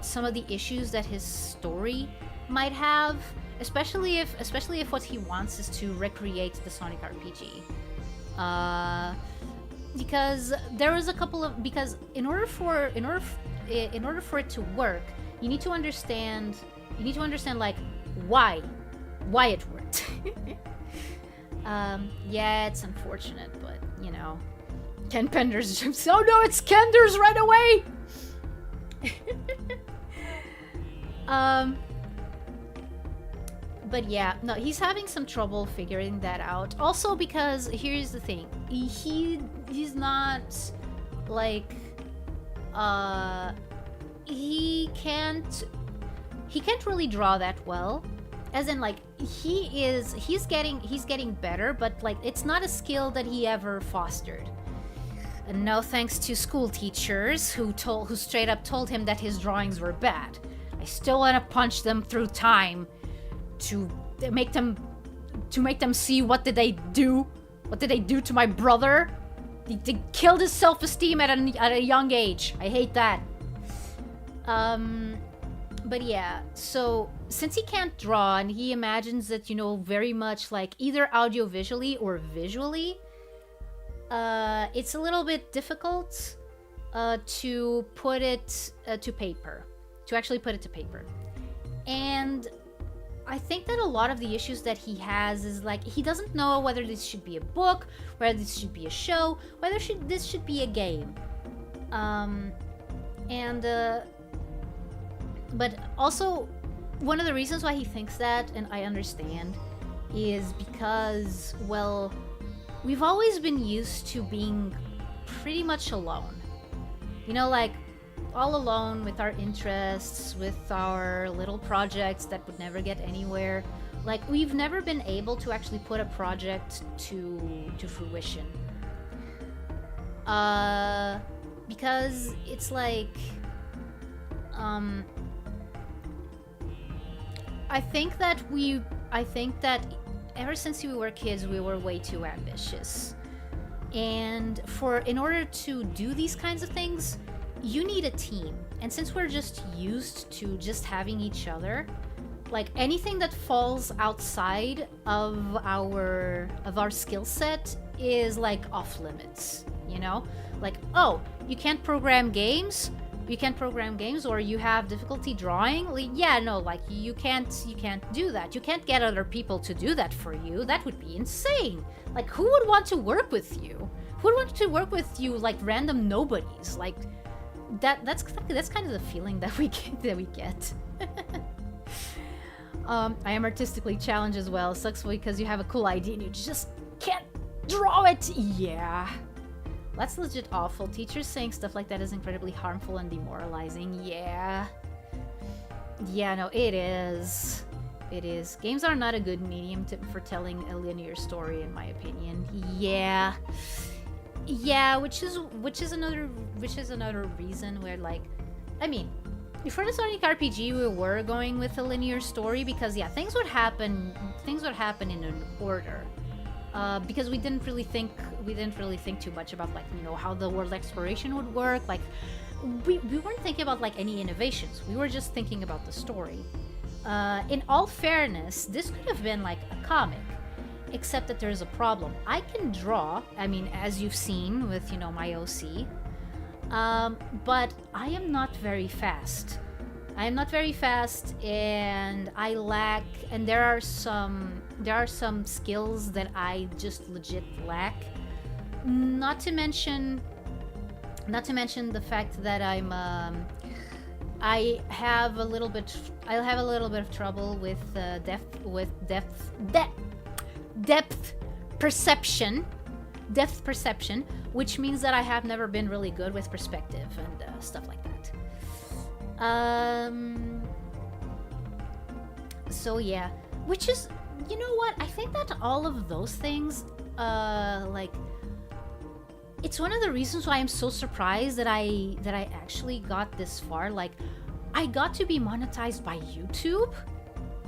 some of the issues that his story might have, especially if what he wants is to recreate the Sonic RPG. Because there was a couple of, because in order for it to work, you need to understand like why it worked. Yeah, it's unfortunate, but Ken Penders just, oh no, it's Kenders right away. But yeah, no, he's having some trouble figuring that out. Also because here's the thing, he's not like he can't really draw that well. As in, like, he's getting better, but like it's not a skill that he ever fostered. And no thanks to school teachers who straight up told him that his drawings were bad. I still want to punch them through time to make them see what did they do to my brother. They killed his self-esteem at a young age. I hate that. But yeah, so since he can't draw and he imagines that, very much like either audiovisually or visually, it's a little bit difficult to put it to paper, to actually put it to paper. And I think that a lot of the issues that he has is like, he doesn't know whether this should be a book, whether this should be a show, whether this should be a game. But also, one of the reasons why he thinks that, and I understand, is because, well, we've always been used to being pretty much alone. Like, all alone with our interests, with our little projects that would never get anywhere. Like, we've never been able to actually put a project to fruition. Because it's like, I think that ever since we were kids, we were way too ambitious. And in order to do these kinds of things, you need a team. And since we're just used to just having each other, like anything that falls outside of our skill set is like off limits, Like, oh, you can't program games, or you have difficulty drawing. Like, yeah, no, like you can't do that. You can't get other people to do that for you. That would be insane. Like, who would want to work with you? Who would want to work with you, like random nobodies? Like, that's kind of the feeling that we get. I am artistically challenged as well. Sucks because you have a cool idea and you just can't draw it. Yeah. That's legit awful. Teachers saying stuff like that is incredibly harmful and demoralizing. Yeah. Yeah, no, it is. It is. Games are not a good medium for telling a linear story, in my opinion. Yeah. Yeah, which is another reason where, like, I mean, for the Sonic RPG we were going with a linear story because yeah, things would happen in an order. Because we didn't really think too much about, like, you know, how the world exploration would work. Like, we weren't thinking about, like, any innovations. We were just thinking about the story. In all fairness, this could have been like a comic, except that there's a problem. I can draw, I mean, as you've seen with, you know, my OC, but I am not very fast. I am not very fast, and I lack, and there are some skills that I just legit lack. Not to mention the fact that I have a little bit of trouble with depth perception, which means that I have never been really good with perspective and stuff like that. So yeah, which is, you know what? I think that all of those things, like, it's one of the reasons why I'm so surprised that I actually got this far. Like, I got to be monetized by YouTube.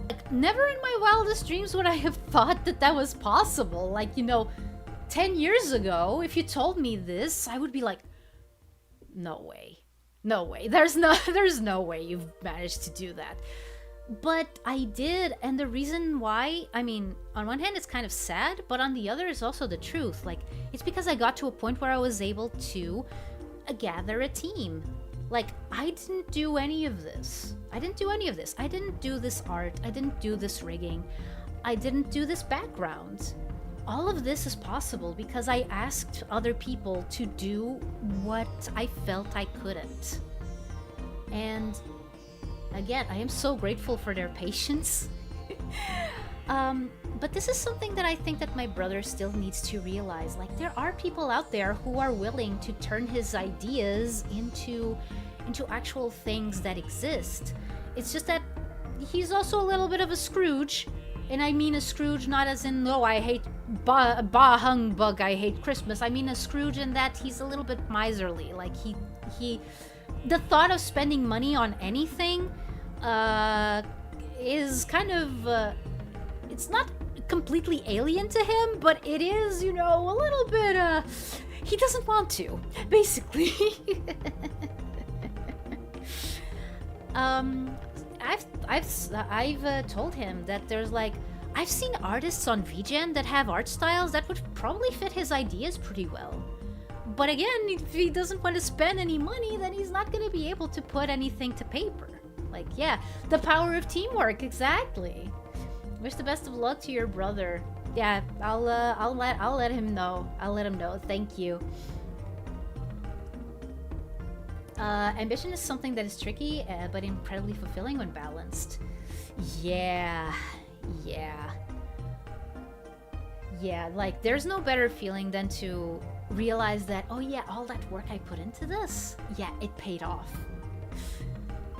Like, never in my wildest dreams would I have thought that that was possible. Like, you know, 10 years ago, if you told me this, I would be like, no way. No way. There's no way you've managed to do that. But I did, and the reason why, I mean, on one hand it's kind of sad, but on the other is also the truth. Like, it's because I got to a point where I was able to gather a team. Like, I didn't do any of this. I didn't do this art. I didn't do this rigging. I didn't do this background. All of this is possible because I asked other people to do what I felt I couldn't. And again, I am so grateful for their patience. But this is something that I think that my brother still needs to realize. Like, there are people out there who are willing to turn his ideas into actual things that exist. It's just that he's also a little bit of a Scrooge. And I mean a Scrooge not as in, oh, I hate bah humbug, I hate Christmas. I mean a Scrooge in that he's a little bit miserly. Like, he the thought of spending money on anything is kind of it's not completely alien to him, but it is, you know, a little bit he doesn't want to, basically. I've told him that there's, like, I've seen artists on VGen that have art styles that would probably fit his ideas pretty well. But again, if he doesn't want to spend any money, then he's not going to be able to put anything to paper. Like, yeah, the power of teamwork, exactly. Wish the best of luck to your brother. Yeah, I'll let him know. I'll let him know. Thank you. Ambition is something that is tricky, but incredibly fulfilling when balanced. Yeah, like, there's no better feeling than to realize that, oh yeah, all that work I put into this, yeah, it paid off.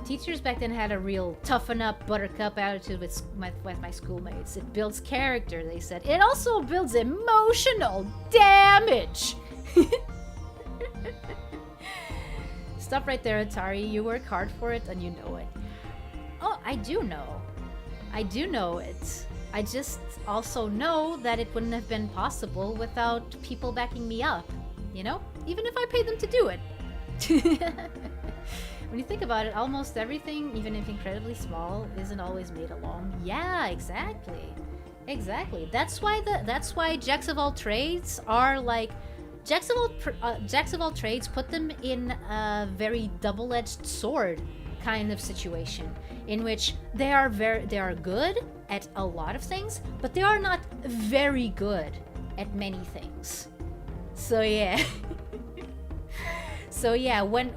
Teachers back then had a real toughen up, buttercup attitude with my schoolmates. It builds character, they said. It also builds emotional damage. Stop right there, Atari. You work hard for it and you know it. Oh, I do know. I do know it. I just also know that it wouldn't have been possible without people backing me up. You know? Even if I paid them to do it. When you think about it, almost everything, even if incredibly small, isn't always made alone. Yeah, exactly. Exactly. That's why jacks of all trades are like... Jacks of all trades put them in a very double-edged sword kind of situation, in which they are good at a lot of things, but they are not very good at many things. So yeah. When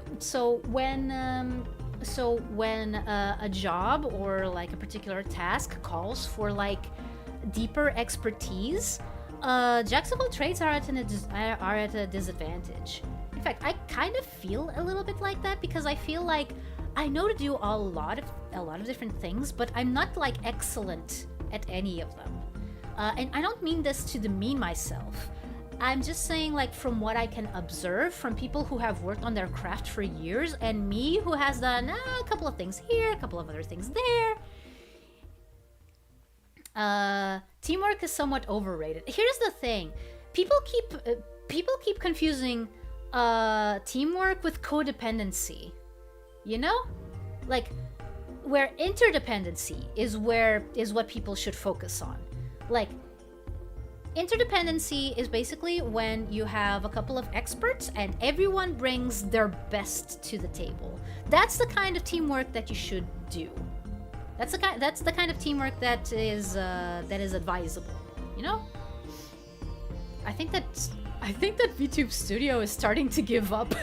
a job or like a particular task calls for like deeper expertise, jacks of all trades are at a disadvantage. In fact, I kind of feel a little bit like that because I feel like I know to do a lot of different things, but I'm not like excellent at any of them. And I don't mean this to demean myself. I'm just saying, like, from what I can observe from people who have worked on their craft for years, and me who has done a couple of things here, a couple of other things there. Teamwork is somewhat overrated. Here's the thing: people keep confusing teamwork with codependency. You know, like, where interdependency is what people should focus on. Like, interdependency is basically when you have a couple of experts and everyone brings their best to the table. That's the kind of teamwork that you should do. That's the kind of teamwork that is advisable, you know? I think that VTube Studio is starting to give up.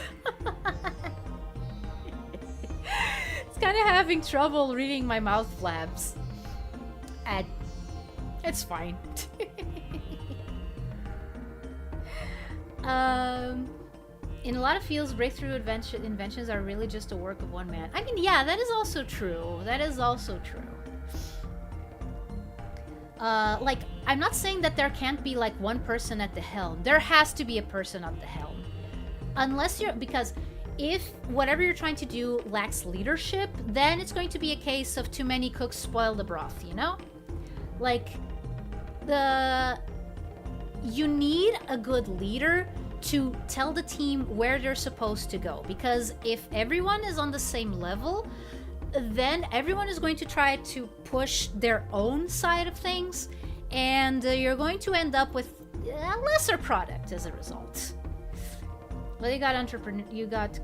It's kind of having trouble reading my mouth flabs. And it's fine. In a lot of fields, breakthrough inventions are really just a work of one man. I mean, yeah, that is also true. That is also true. Like, I'm not saying that there can't be, like, one person at the helm. There has to be a person at the helm. Unless you're... Because if whatever you're trying to do lacks leadership, then it's going to be a case of too many cooks spoil the broth, you know? Like, you need a good leader to tell the team where they're supposed to go, because if everyone is on the same level, then everyone is going to try to push their own side of things, and you're going to end up with a lesser product as a result. Well, you got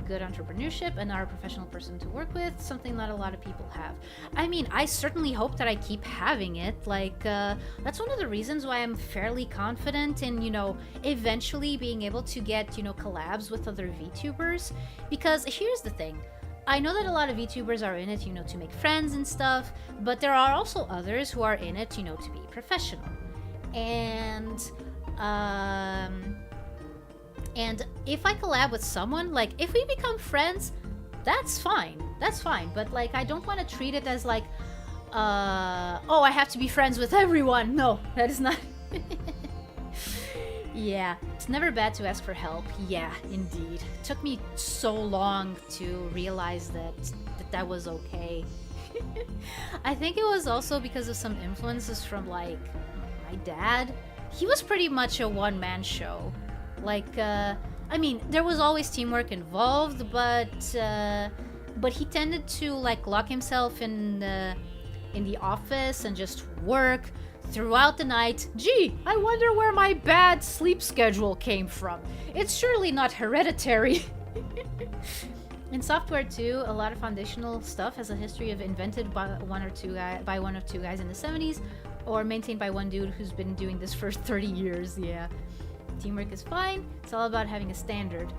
good entrepreneurship and are a professional person to work with, something that a lot of people have. I mean, I certainly hope that I keep having it. Like, that's one of the reasons why I'm fairly confident in, you know, eventually being able to get, you know, collabs with other VTubers. Because here's the thing. I know that a lot of VTubers are in it, you know, to make friends and stuff, but there are also others who are in it, you know, to be professional. And if I collab with someone, like, if we become friends, that's fine. That's fine. But, like, I don't want to treat it as, like, oh, I have to be friends with everyone. No, that is not... Yeah, it's never bad to ask for help. Yeah, indeed. It took me so long to realize that was okay. I think it was also because of some influences from, like, my dad. He was pretty much a one-man show. Like, I mean, there was always teamwork involved, but he tended to, like, lock himself in the office and just work throughout the night. Gee, I wonder where my bad sleep schedule came from. It's surely not hereditary. In software too, a lot of foundational stuff has a history of invented by one or two guys in the 70s, or maintained by one dude who's been doing this for 30 years. Yeah. Teamwork is fine. It's all about having a standard.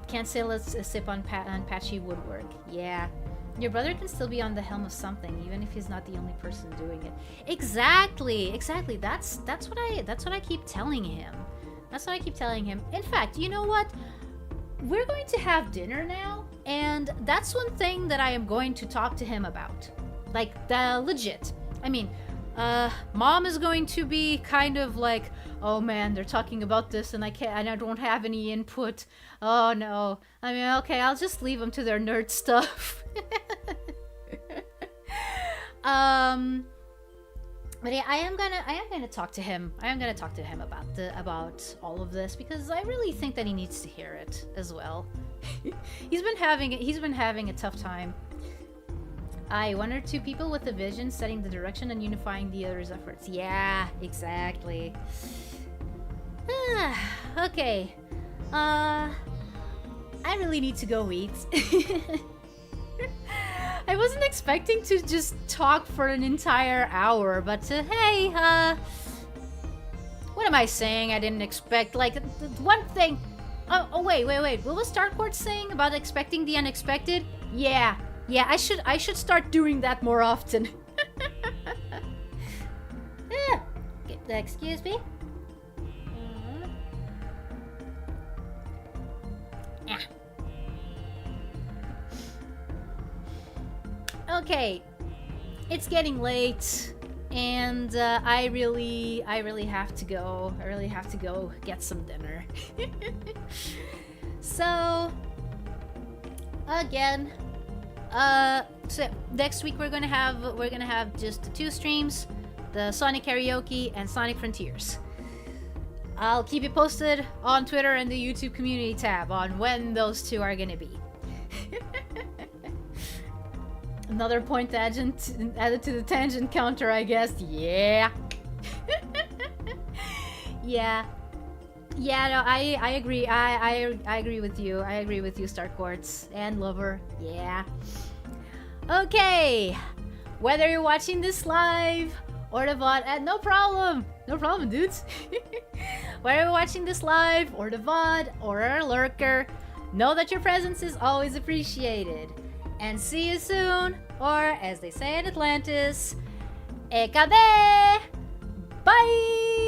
Can't say let's sip on patchy woodwork. Yeah. Your brother can still be on the helm of something, even if he's not the only person doing it. Exactly. That's what I keep telling him. That's what I keep telling him. In fact, you know what? We're going to have dinner now, and that's one thing that I am going to talk to him about. Like, legit. I mean, Mom is going to be kind of like, oh man, they're talking about this and I don't have any input. Oh no. I mean, okay, I'll just leave them to their nerd stuff. But yeah, I am gonna talk to him. I am gonna talk to him about all of this, because I really think that he needs to hear it as well. He's been having a tough time. One or two people with a vision, setting the direction and unifying the others' efforts. Yeah, exactly. Okay. I really need to go eat. I wasn't expecting to just talk for an entire hour, but hey, what am I saying? I didn't expect, like, one thing. Oh, wait. What was Starcourt saying about expecting the unexpected? Yeah, I should start doing that more often. Excuse me? Okay, it's getting late, and I really have to go. I really have to go get some dinner. So, again, so next week we're gonna have just the 2 streams, the Sonic Karaoke and Sonic Frontiers. I'll keep you posted on Twitter and the YouTube community tab on when those 2 are gonna be. Another point tangent added to the tangent counter, I guess. Yeah. Yeah. Yeah, no, I agree. I agree with you. I agree with you, Star Quartz and Lover. Yeah. Okay. Whether you're watching this live or the VOD, no problem. No problem, dudes. Whether you're watching this live or the VOD or a lurker, know that your presence is always appreciated. And see you soon, or as they say in Atlantis, EKB! Bye!